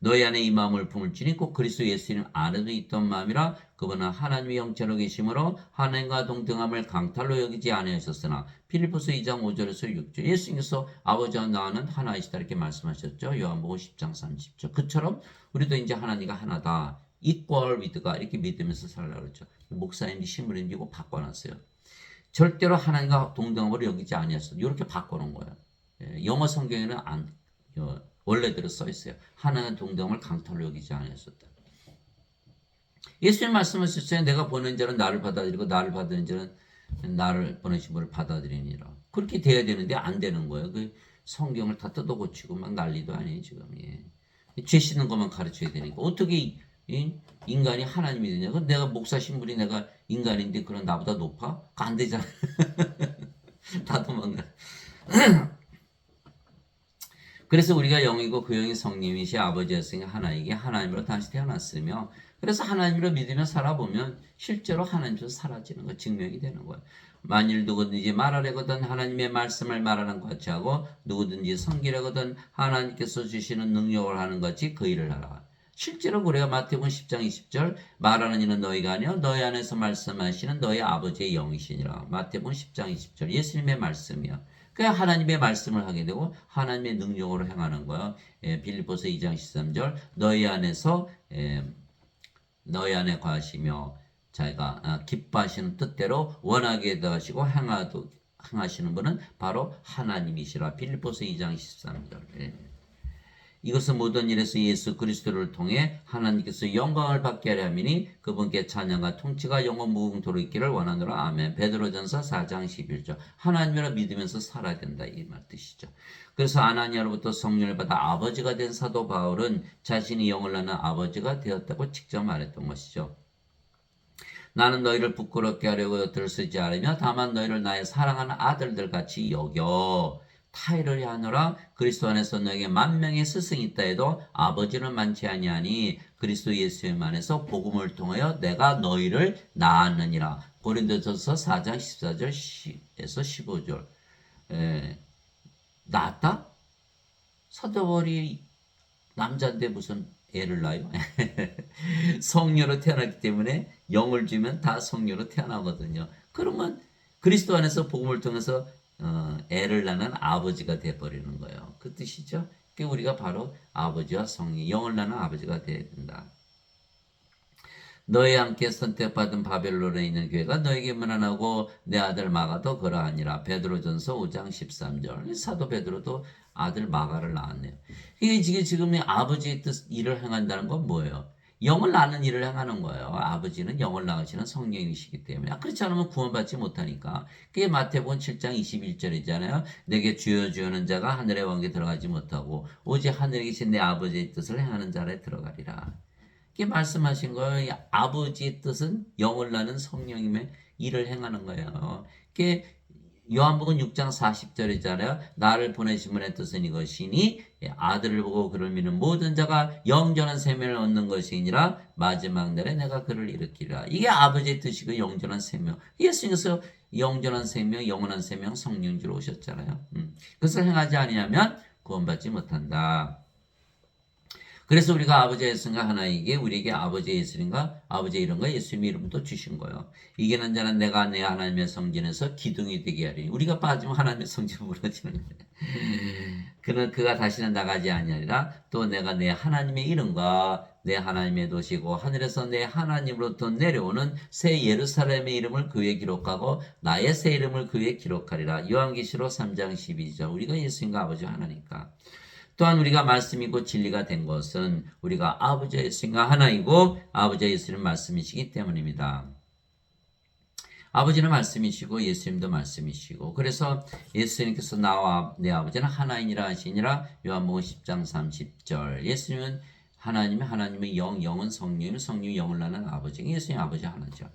너희 안에 이 마음을 품을지니 꼭 그리스도 예수님 안에도 있던 마음이라. 그분은 하나님의 형체로 계심으로 하나님과 동등함을 강탈로 여기지 아니하셨으나. 필리포스 2장 5절에서 6절. 예수님께서 아버지와 나는 하나이시다 이렇게 말씀하셨죠. 요한복음 10장 30절. 그처럼 우리도 이제 하나님과 하나다. equal with가 이렇게 믿으면서 살라고 그랬죠. 목사님이 신부님 이거 바꿔놨어요. 절대로 하나님과 동등함으로 여기지 아니하셨다. 이렇게 바꿔놓은 거예요. 영어 성경에는 원래대로 써 있어요. 하나는 동등함을 강탈로 여기지 않았었다. 예수님 말씀하셨어요. 내가 보낸 자는 나를 받아들이고 나를 받는 자는 나를 보내신 분을 받아들이니라. 그렇게 돼야 되는데 안 되는 거예요. 그 성경을 다 뜯어 고치고 막 난리도 아니에요 지금. 죄 씻는 것만 가르쳐야 되니까 어떻게 인간이 하나님이 되냐? 내가 목사 신분이 내가 인간인데 그런 나보다 높아? 안 되잖아. 다 도망가. 그래서 우리가 영이고 그 영이 성령이시 아버지였으니 하나이게 하나님으로 다시 태어났으며 그래서 하나님으로 믿으며 살아보면 실제로 하나님으로 사라지는 거 증명이 되는 거예요. 만일 누구든지 말하려거든 하나님의 말씀을 말하는 것 같이 하고 누구든지 섬기려거든 하나님께서 주시는 능력을 하는 것이 그 일을 하라. 실제로 그래요. 마태복음 10장 20절 말하는 이는 너희가 아니요 너희 안에서 말씀하시는 너희 아버지의 영이시니라. 마태복음 10장 20절 예수님의 말씀이야. 그냥 하나님의 말씀을 하게 되고 하나님의 능력으로 행하는 거예요. 빌립보서 2장 13절 너희 안에서 너희 안에 거하시며 자기가 기뻐하시는 뜻대로 원하게 하시고 행하시는 분은 바로 하나님이시라. 빌립보서 2장 13절. 이것은 모든 일에서 예수 그리스도를 통해 하나님께서 영광을 받게 하려 함이니 그분께 찬양과 통치가 영원 무궁토록 있기를 원하노라. 아멘. 베드로전서 4장 11절. 하나님을 믿으면서 살아야 된다 이 말 뜻이죠. 그래서 아나니아로부터 성령을 받아 아버지가 된 사도 바울은 자신이 영을 낳는 아버지가 되었다고 직접 말했던 것이죠. 나는 너희를 부끄럽게 하려고 들쓰지 않으며 다만 너희를 나의 사랑하는 아들들 같이 여겨 타이를 하노라. 그리스도 안에서 너에게 만명의 스승이 있다 해도 아버지는 많지 아니하니 그리스도 예수님 안에서 복음을 통하여 내가 너희를 낳았느니라. 고린도전서 4장 14절에서 15절. 낳았다? 사도 바울이 남자인데 무슨 애를 낳아요? 성녀로 태어났기 때문에 영을 주면 다 성녀로 태어나거든요. 그러면 그리스도 안에서 복음을 통해서 애를 낳는 아버지가 되어버리는 거예요. 그 뜻이죠. 그러니까 우리가 바로 아버지와 성령, 영을 낳는 아버지가 되어야 된다. 너희와 함께 선택받은 바벨론에 있는 교회가 너에게 문안하고 내 아들 마가도 그러하니라. 베드로전서 5장 13절. 사도 베드로도 아들 마가를 낳았네요. 이게 지금 아버지의 뜻 일을 행한다는 건 뭐예요? 영을 낳는 일을 행하는 거예요. 아버지는 영을 낳으시는 성령이시기 때문에. 그렇지 않으면 구원받지 못하니까. 그게 마태복음 7장 21절이잖아요. 내게 주여 주여는 자가 하늘의 왕국에 들어가지 못하고 오직 하늘에 계신 내 아버지의 뜻을 행하는 자에 들어가리라. 이게 말씀하신 거예요. 이 아버지의 뜻은 영을 낳는 성령님의 일을 행하는 거예요. 이게 요한복음 6장 40절이잖아요. 나를 보내신 분의 뜻은 이것이니 아들을 보고 그를 믿는 모든 자가 영전한 생명을 얻는 것이니라. 마지막 날에 내가 그를 일으키리라. 이게 아버지의 뜻이고 영전한 생명. 예수님께서 영전한 생명, 영원한 생명, 성령주로 오셨잖아요. 그것을 행하지 아니하면 구원받지 못한다. 그래서 우리가 아버지 예수님과 하나이게 우리에게 아버지 예수님과 아버지 이름과 예수님의 이름도 주신 거예요. 이기는 자는 내가 내 하나님의 성전에서 기둥이 되게 하리니. 우리가 빠지면 하나님의 성전이 무너지는 거예요. 그는 그가 다시는 나가지 아니하리라. 또 내가 내 하나님의 이름과 내 하나님의 도시고 하늘에서 내 하나님으로부터 내려오는 새 예루살렘의 이름을 그 위에 기록하고 나의 새 이름을 그 위에 기록하리라. 요한계시록 3장 12절. 우리가 예수님과 아버지 하나니까. 또한 우리가 말씀이고 진리가 된 것은 우리가 아버지 예수님과 하나이고 아버지 예수님 말씀이시기 때문입니다. 아버지는 말씀이시고 예수님도 말씀이시고 그래서 예수님께서 나와 내 아버지는 하나이니라 하시니라. 요한복음 10장 30절. 예수님은 하나님의 영은 성령이면 성령이 영을 낳는 아버지. 예수님 아버지 하나죠.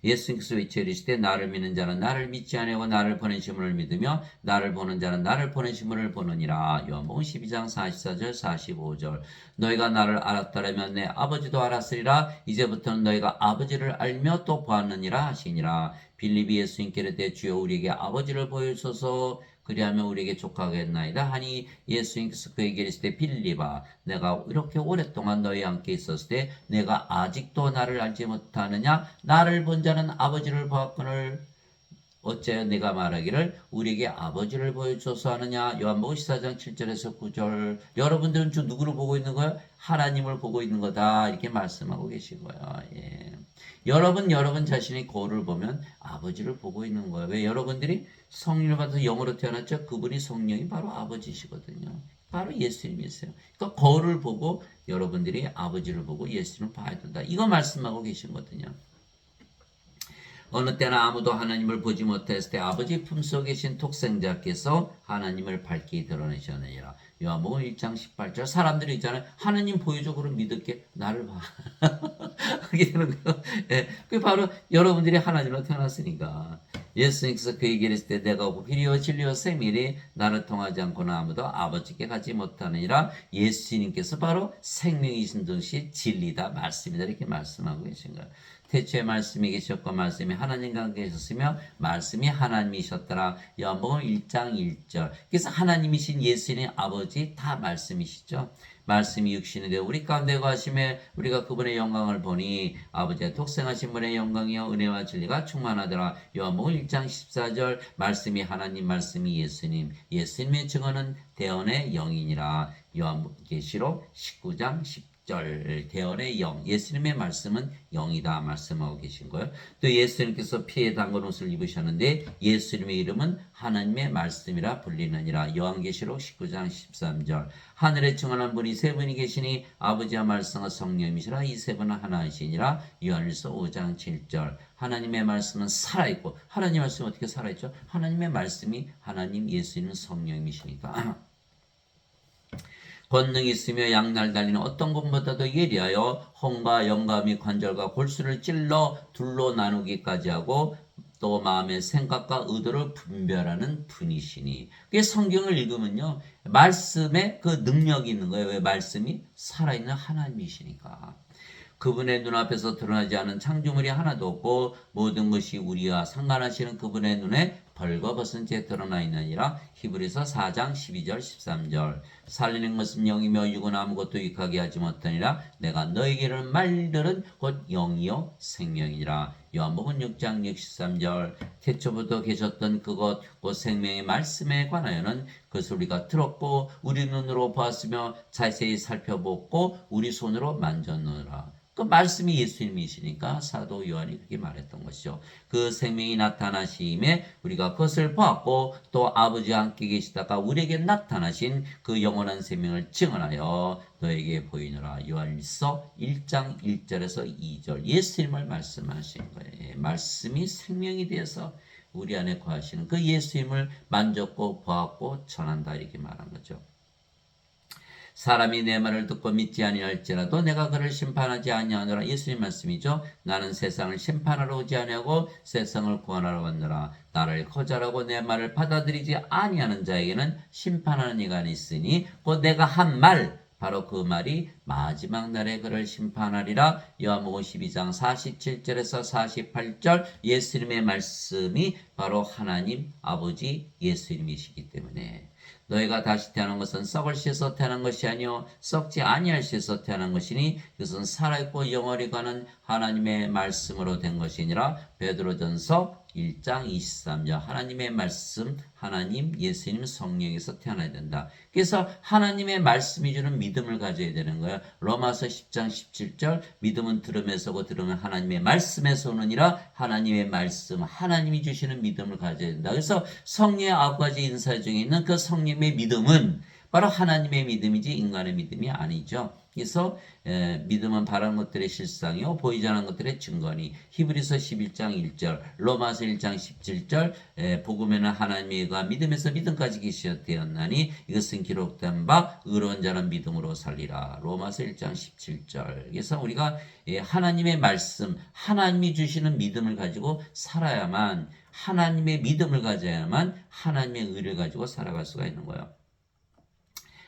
예수님께서 외쳐 이르시되 나를 믿는 자는 나를 믿지 아니하고 나를 보내신 분을 믿으며 나를 보는 자는 나를 보내신 분을 보느니라. 요한복음 12장 44절 45절. 너희가 나를 알았더라면 내 아버지도 알았으리라. 이제부터는 너희가 아버지를 알며 또 보았느니라 하시니라. 빌립이 예수님께 이르되 주여 우리에게 아버지를 보여주소서. 그리하면 우리에게 족하겠나이다 하니 예수님께서 그에게 이르시되 빌립아 내가 이렇게 오랫동안 너희와 함께 있었을 때 내가 아직도 나를 알지 못하느냐. 나를 본 자는 아버지를 보았거늘 어째 내가 말하기를 우리에게 아버지를 보여줘서 하느냐. 요한복음 14장 7절에서 9절. 여러분들은 주 누구를 보고 있는 거예요? 하나님을 보고 있는 거다 이렇게 말씀하고 계시고요. 예. 여러분 자신의 거울을 보면 아버지를 보고 있는 거예요. 왜? 여러분들이 성령을 받아서 영으로 태어났죠. 그분이 성령이 바로 아버지시거든요. 바로 예수님이세요. 그러니까 거울을 보고 여러분들이 아버지를 보고 예수님을 봐야 된다. 이거 말씀하고 계신 거거든요. 어느 때나 아무도 하나님을 보지 못했을 때 아버지 품속에 계신 독생자께서 하나님을 밝히 드러내셨느니라. 요한복음 1장 18절. 사람들이 있잖아요. 하나님 보여줘 그럼 믿을게. 나를 봐. 그게 되는 거예요. 예, 그게 바로 여러분들이 하나님으로 태어났으니까. 예수님께서 그 얘기를 했을 때 내가 길이요 진리요 생명이 나를 통하지 않고는 아무도 아버지께 가지 못하느니라. 예수님께서 바로 생명이신 듯이 진리다 말씀이다 이렇게 말씀하고 계신 거예요. 태초에 말씀이 계셨고 말씀이 하나님과 계셨으며 말씀이 하나님이셨더라. 요한복음 1장 1절. 그래서 하나님이신 예수님 아버지 다 말씀이시죠. 말씀이 육신이 되어 우리 가운데 거하심에 우리가 그분의 영광을 보니 아버지의 독생하신 분의 영광이요 은혜와 진리가 충만하더라. 요한복음 1장 14절. 말씀이 하나님 말씀이 예수님. 예수님의 증언은 대언의 영이니라. 요한계시록 19장 10절. 대언의 영. 예수님의 말씀은 영이다 말씀하고 계신 거예요. 또 예수님께서 피에 담근 옷을 입으셨는데 예수님의 이름은 하나님의 말씀이라 불리느니라. 요한계시록 19장 13절. 하늘에 증언한 분이 세 분이 계시니 아버지와 말씀과 성령이시라. 이 세 분은 하나이시니라. 요한일서 5장 7절. 하나님의 말씀은 살아있고 하나님의 말씀은 어떻게 살아있죠? 하나님의 말씀이 하나님 예수님은 성령이시니까 권능이 있으며 양날 달리는 어떤 것보다도 예리하여 혼과 영감이 관절과 골수를 찔러 둘로 나누기까지 하고 또 마음의 생각과 의도를 분별하는 분이시니. 그게 성경을 읽으면요 말씀에 그 능력이 있는 거예요. 왜? 말씀이 살아있는 하나님이시니까. 그분의 눈앞에서 드러나지 않은 창조물이 하나도 없고 모든 것이 우리와 상관하시는 그분의 눈에 벌거벗은 채 드러나 있느니라. 히브리서 4장 12절 13절. 살리는 것은 영이며 육은 아무것도 유익하게 하지 못하니라. 내가 너에게를 말들은 곧 영이요 생명이니라. 요한복음 6장 63절. 태초부터 계셨던 그것 곧 생명의 말씀에 관하여는 그것을 우리가 들었고 우리 눈으로 보았으며 자세히 살펴보고 우리 손으로 만졌노라. 그 말씀이 예수님이시니까 사도 요한이 그렇게 말했던 것이죠. 그 생명이 나타나심에 우리가 그것을 보았고 또 아버지와 함께 계시다가 우리에게 나타나신 그 영원한 생명을 증언하여 너에게 보이노라. 요한일서 1장 1절에서 2절 예수님을 말씀하신 거예요. 말씀이 생명이 되어서 우리 안에 거하시는 그 예수님을 만졌고 보았고 전한다 이렇게 말한 거죠. 사람이 내 말을 듣고 믿지 아니할지라도 내가 그를 심판하지 아니하노라. 예수님 말씀이죠. 나는 세상을 심판하러 오지 아니하고 세상을 구원하러 왔노라. 나를 거절하고 내 말을 받아들이지 아니하는 자에게는 심판하는 이가 있으니 곧 내가 한 말 바로 그 말이 마지막 날에 그를 심판하리라. 요한복음 12장 47절에서 48절 예수님의 말씀이 바로 하나님 아버지 예수님이시기 때문에 너희가 다시 태어난 것은 썩을 씨에서 태어난 것이 아니요 썩지 아니할 씨에서 태어난 것이니 이것은 살아있고 영원히 가는 하나님의 말씀으로 된 것이니라. 베드로전서 1장 23절 하나님의 말씀 하나님 예수님 성령에서 태어나야 된다. 그래서 하나님의 말씀이 주는 믿음을 가져야 되는 거예요. 로마서 10장 17절 믿음은 들음에서 오고 들으면 하나님의 말씀에서 오느니라. 하나님의 말씀 하나님이 주시는 믿음을 가져야 된다. 그래서 성령의 9가지 인사 중에 있는 그 성령의 믿음은 바로 하나님의 믿음이지 인간의 믿음이 아니죠. 그래서 믿음은 바라는 것들의 실상이요 보이지 않는 것들의 증거니. 히브리서 11장 1절 로마서 1장 17절 복음에는 하나님의 가 믿음에서 믿음까지 계시되었나니 이것은 기록된 바 의로운 자는 믿음으로 살리라. 로마서 1장 17절. 그래서 우리가 하나님의 말씀 하나님이 주시는 믿음을 가지고 살아야만 하나님의 믿음을 가져야만 하나님의 의를 가지고 살아갈 수가 있는 거예요.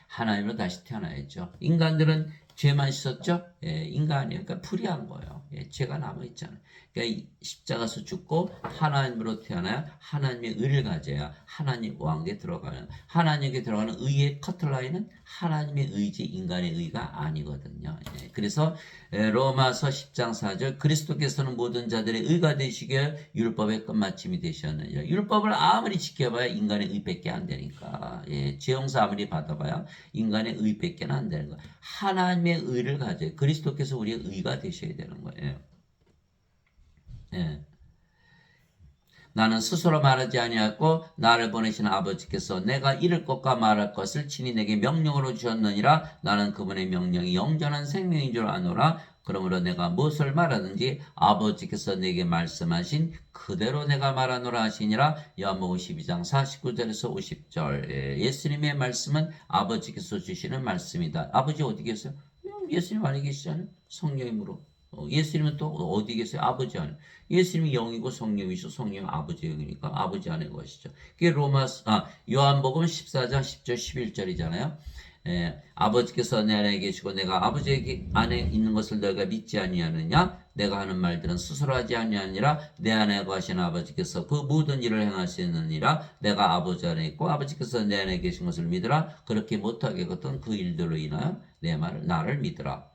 하나님으로 다시 태어나야죠. 인간들은 죄만 씻었죠? 인간이에요. 그러니까 불의한 거예요. 죄가 남아있잖아요. 그러니까 십자가에서 죽고 하나님으로 태어나야 하나님의 의를 가져야 하나님 왕국에 들어가는 하나님에게 들어가는 의의 커트라인은 하나님의 의지 인간의 의가 아니거든요. 그래서 로마서 10장 4절 그리스도께서는 모든 자들의 의가 되시기에 율법의 끝마침이 되셨느니라. 율법을 아무리 지켜봐야 인간의 의밖에 안 되니까 죄 용서 아무리 받아봐야 인간의 의밖에 안 되는 거예요. 하나님의 의를 가져요. 그리스도께서 우리의 의가 되셔야 되는 거예요. 나는 스스로 말하지 아니하고 나를 보내시는 아버지께서 내가 이를 것과 말할 것을 친히 내게 명령으로 주셨느니라. 나는 그분의 명령이 영전한 생명인 줄 아노라. 그러므로 내가 무엇을 말하든지 아버지께서 내게 말씀하신 그대로 내가 말하노라 하시니라. 요한복음 12장 49절에서 50절 예수님의 말씀은 아버지께서 주시는 말씀이다. 아버지 어디 계세요? 예수님 안에 계시잖아요. 성령님으로. 예수님은 또 어디 계세요? 아버지 안에. 예수님이 영이고 성령이시고 성령이 아버지 영이니까 아버지 안에 것이죠. 그게 요한복음 14장 10절 11절이잖아요. 아버지께서 내 안에 계시고 내가 아버지 안에 있는 것을 너희가 믿지 아니하느냐? 내가 하는 말들은 스스로 하지 아니하니라. 내 안에 거하신 아버지께서 그 모든 일을 행하시느니라. 내가 아버지 안에 있고 아버지께서 내 안에 계신 것을 믿으라. 그렇게 못하겠거든 그 일들로 인하여 나를 믿으라.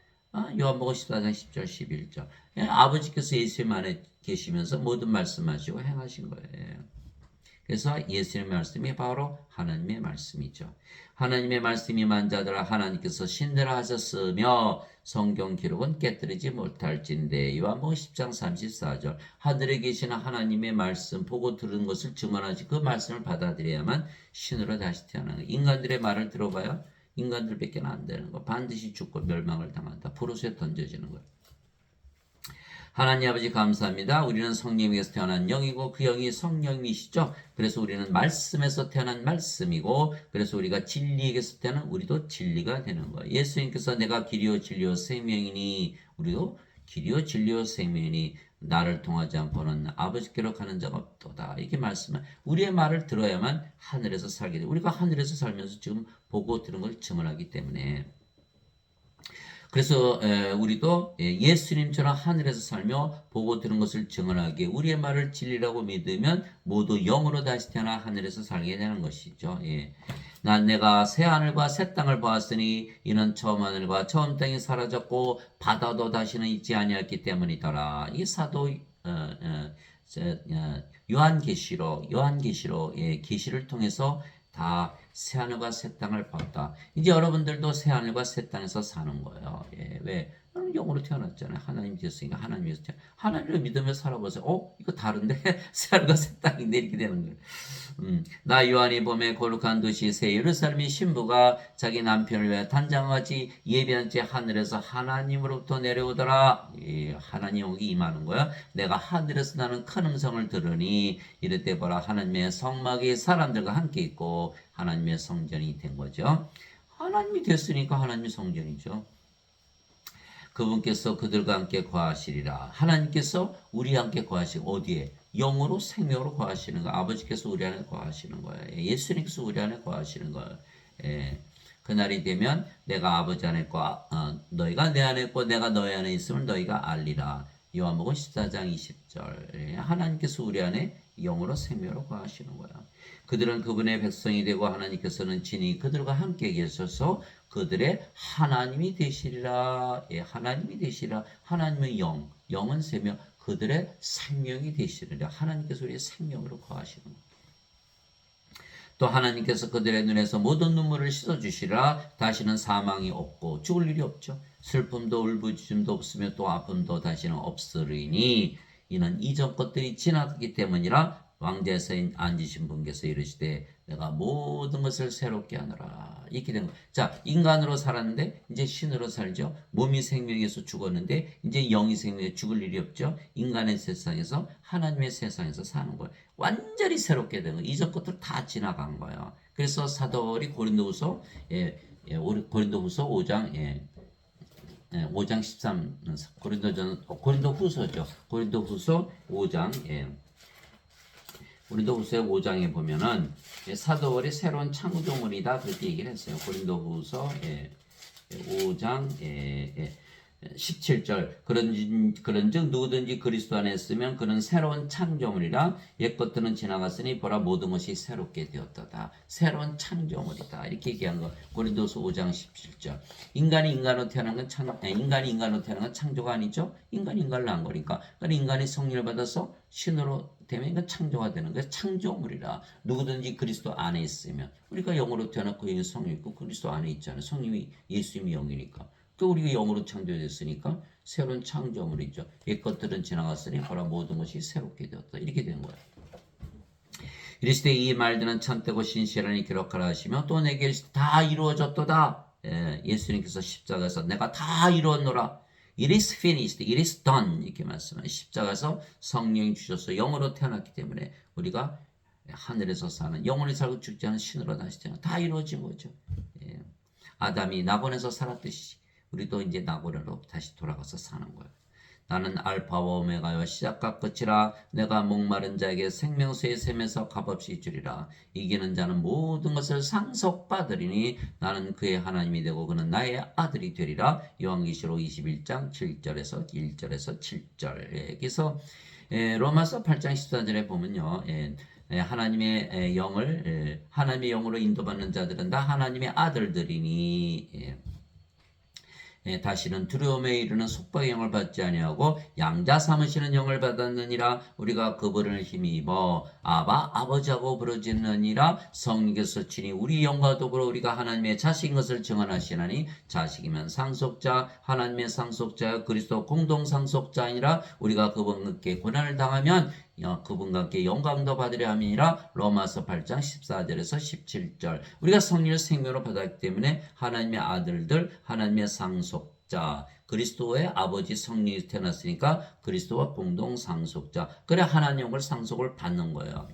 요한복음 14장 10절 11절 아버지께서 예수님 안에 계시면서 모든 말씀하시고 행하신 거예요. 그래서 예수님의 말씀이 바로 하나님의 말씀이죠. 하나님의 말씀이 만자들아 하나님께서 신대라 하셨으며 성경 기록은 깨뜨리지 못할진대. 요한복음 10장 34절 하늘에 계시는 하나님의 말씀 보고 들은 것을 증언하지 그 말씀을 받아들여야만 신으로 다시 태어나는 거예요. 인간들의 말을 들어봐야 인간들밖에 안 되는 거. 반드시 죽고 멸망을 당한다. 포로수에 던져지는 거예요. 하나님 아버지 감사합니다. 우리는 성령에서 태어난 영이고 그 영이 성령이시죠. 그래서 우리는 말씀에서 태어난 말씀이고 그래서 우리가 진리에게서 태어난 우리도 진리가 되는 거예요. 예수님께서 내가 길이요 진리요 생명이니 우리도 길이요 진리요 생명이니 나를 통하지 않고는 아버지께로 가는 자가 없도다. 이렇게 말씀은 우리의 말을 들어야만 하늘에서 살게 돼. 우리가 하늘에서 살면서 지금 보고 들은 걸 증언하기 때문에 그래서 우리도 예수님처럼 하늘에서 살며 보고 들은 것을 증언하기에 우리의 말을 진리라고 믿으면 모두 영으로 다시 태어나 하늘에서 살게 되는 것이죠. 난 내가 새 하늘과 새 땅을 보았으니 이는 처음 하늘과 처음 땅이 사라졌고 바다도 다시는 있지 아니었기 때문이더라. 이 사도 요한계시로 계시를 통해서 다 새하늘과 새 땅을 봤다. 이제 여러분들도 새하늘과 새 땅에서 사는 거예요. 예, 왜? 나는 영으로 태어났잖아요. 하나님 되었으니까 하나님에서 하나님을 믿으며 살아보세요. 이거 다른데? 새하늘과 새 땅인데 이렇게 되는 거예요. 나 요한이 봄에 거룩한 도시 새 예루살렘의 신부가 자기 남편을 위해 단장같이 예비한 채 하늘에서 하나님으로부터 내려오더라. 하나님 여기 임하는 거야. 내가 하늘에서 나는 큰 음성을 들으니 이럴 때 보라 하나님의 성막이 사람들과 함께 있고 하나님의 성전이 된 거죠. 하나님이 됐으니까 하나님의 성전이죠. 그분께서 그들과 함께 거하시리라. 하나님께서 우리와 함께 거하시고 어디에? 영으로 생명으로 거하시는 거예요. 아버지께서 우리 안에 거하시는 거예요. 예수님께서 우리 안에 거하시는 거예요. 예. 그날이 되면 내가 아버지 안에 있고 너희가 내 안에 있고 내가 너희 안에 있음을 너희가 알리라. 요한복음 14장 20절. 예. 하나님께서 우리 안에 영으로 생명으로 거하시는 거예요. 그들은 그분의 백성이 되고 하나님께서는 친히 그들과 함께 계셔서 그들의 하나님이 되시리라. 예, 하나님이 되시리라. 하나님의 영은 생명, 그들의 생명이 되시리라. 하나님께서 우리의 생명으로 거하시는 거예요. 또 하나님께서 그들의 눈에서 모든 눈물을 씻어주시라. 다시는 사망이 없고 죽을 일이 없죠. 슬픔도 울부짖음도 없으며 또 아픔도 다시는 없으리니 이는 이전 것들이 지나갔기 때문이라. 왕좌에 앉으신 분께서 이르시되 내가 모든 것을 새롭게 하노라. 이렇게 된 거예요. 자, 인간으로 살았는데 이제 신으로 살죠. 몸이 생명에서 죽었는데 이제 영이 생명에 죽을 일이 없죠. 인간의 세상에서 하나님의 세상에서 사는 거예요. 완전히 새롭게 된 거예요. 이전 것들 다 지나간 거예요. 그래서 사도 바울이 고린도후서 고린도후서 5장 5장 13 고린도후서죠. 고린도후서 5장 고린도후서 5장에 보면은 사도 바울이 새로운 창조물이다 그렇게 얘기를 했어요. 고린도후서 5장 17절 그런즉 누구든지 그리스도 안에 있으면 그는 새로운 창조물이라 옛것들은 지나갔으니 보라 모든 것이 새롭게 되었도다. 새로운 창조물이다 이렇게 얘기한 거 고린도서 5장 17절. 인간이 인간으로 태어난 건 창조가 아니죠. 인간이 인간을 낳은 거니까. 그러니까 인간이 성령을 받아서 신으로 되면 이건 창조가 되는 거예요. 창조물이라. 누구든지 그리스도 안에 있으면 우리가 영으로 태어났고 영이 성령 있고 그리스도 안에 있잖아요. 성령이 예수님이 영이니까. 또 우리가 영으로 창조됐으니까 새로운 창조물이죠. 옛것들은 지나갔으니 보라 모든 것이 새롭게 되었다. 이렇게 된 거예요. 이르시되 이 말들은 참되고 신실하니 기록하라 하시며 또 내게 다 이루어졌도다. 예수님께서 십자가에서 내가 다 이루었노라. It is finished, it is done 이렇게 말씀하시죠. 십자가에서 성령이 주셔서 영으로 태어났기 때문에 우리가 하늘에서 사는 영원히 살고 죽지 않은 신으로 나시잖아요. 다 이루어진 거죠. 아담이 낙원에서 살았듯이 우리도 이제 낙원으로 다시 돌아가서 사는 거예요. 나는 알파와 오메가와 시작과 끝이라. 내가 목마른 자에게 생명수의 샘에서 값없이 주리라. 이기는 자는 모든 것을 상속받으리니 나는 그의 하나님이 되고 그는 나의 아들이 되리라. 요한계시록 21장 7절에서 1절에서 7절. 그래서 로마서 8장 14절에 보면요. 하나님의 영으로 인도받는 자들은 다 하나님의 아들들이니 다시는 두려움에 이르는 속박의 영을 받지 아니하고 양자 삼으시는 영을 받았느니라. 우리가 그분을 힘입어 아바 아버지하고 부르짖느니라. 성령께서 친히 우리 영과 더불어 우리가 하나님의 자식인 것을 증언하시나니 자식이면 상속자 하나님의 상속자 그리스도 공동 상속자이니라. 우리가 그분께 고난을 당하면 그분과 함께 영광도 받으려 함이니라. 로마서 8장 14절에서 17절. 우리가 성령을 생명으로 받았기 때문에 하나님의 아들들 하나님의 상속자 그리스도의 아버지 성령이 태어났으니까 그리스도와 공동 상속자. 그래 하나님을 상속을 받는 거예요.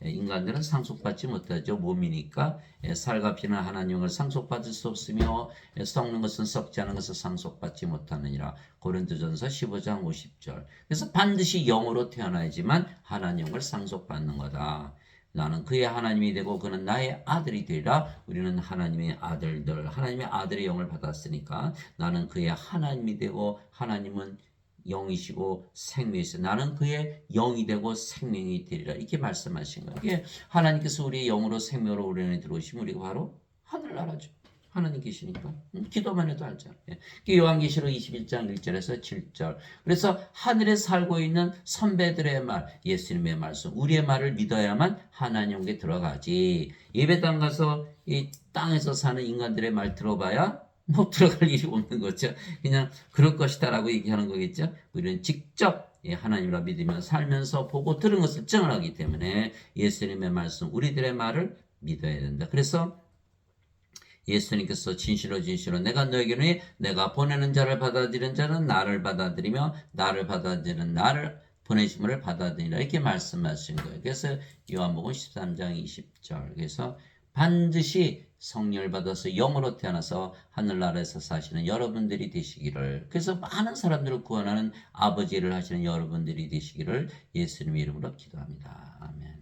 인간들은 상속받지 못하죠. 몸이니까 살과 피는 하나님을 상속받을 수 없으며 썩는 것은 썩지 않은 것을 상속받지 못하느니라. 고린도전서 15장 50절. 그래서 반드시 영으로 태어나야지만 하나님을 상속받는 거다. 나는 그의 하나님이 되고 그는 나의 아들이 되리라. 우리는 하나님의 아들들, 하나님의 아들의 영을 받았으니까 나는 그의 하나님이 되고 하나님은 영이시고 생명이시고 나는 그의 영이 되고 생명이 되리라. 이렇게 말씀하신 거예요. 이게 하나님께서 우리의 영으로 생명으로 우리 안에 들어오시면 우리가 바로 하늘나라죠. 하나님 계시니까. 기도만 해도 알잖아요. 예. 요한계시록 21장 1절에서 7절. 그래서 하늘에 살고 있는 선배들의 말, 예수님의 말씀, 우리의 말을 믿어야만 하나님께 들어가지. 예배당 가서 이 땅에서 사는 인간들의 말 들어봐야 못 들어갈 일이 없는 거죠. 그냥 그럴 것이다라고 얘기하는 거겠죠. 우리는 직접 하나님이라 믿으며 살면서 보고 들은 것을 증언하기 때문에 예수님의 말씀, 우리들의 말을 믿어야 된다. 그래서 예수님께서 진실로 내가 너에게는 내가 보내는 자를 받아들이는 자는 나를 받아들이며 나를 받아들이는 나를 보내심을 받아들이라 이렇게 말씀하신 거예요. 그래서 요한복음 13장 20절. 그래서 반드시 성령을 받아서 영으로 태어나서 하늘나라에서 사시는 여러분들이 되시기를, 그래서 많은 사람들을 구원하는 아버지를 하시는 여러분들이 되시기를 예수님의 이름으로 기도합니다. 아멘.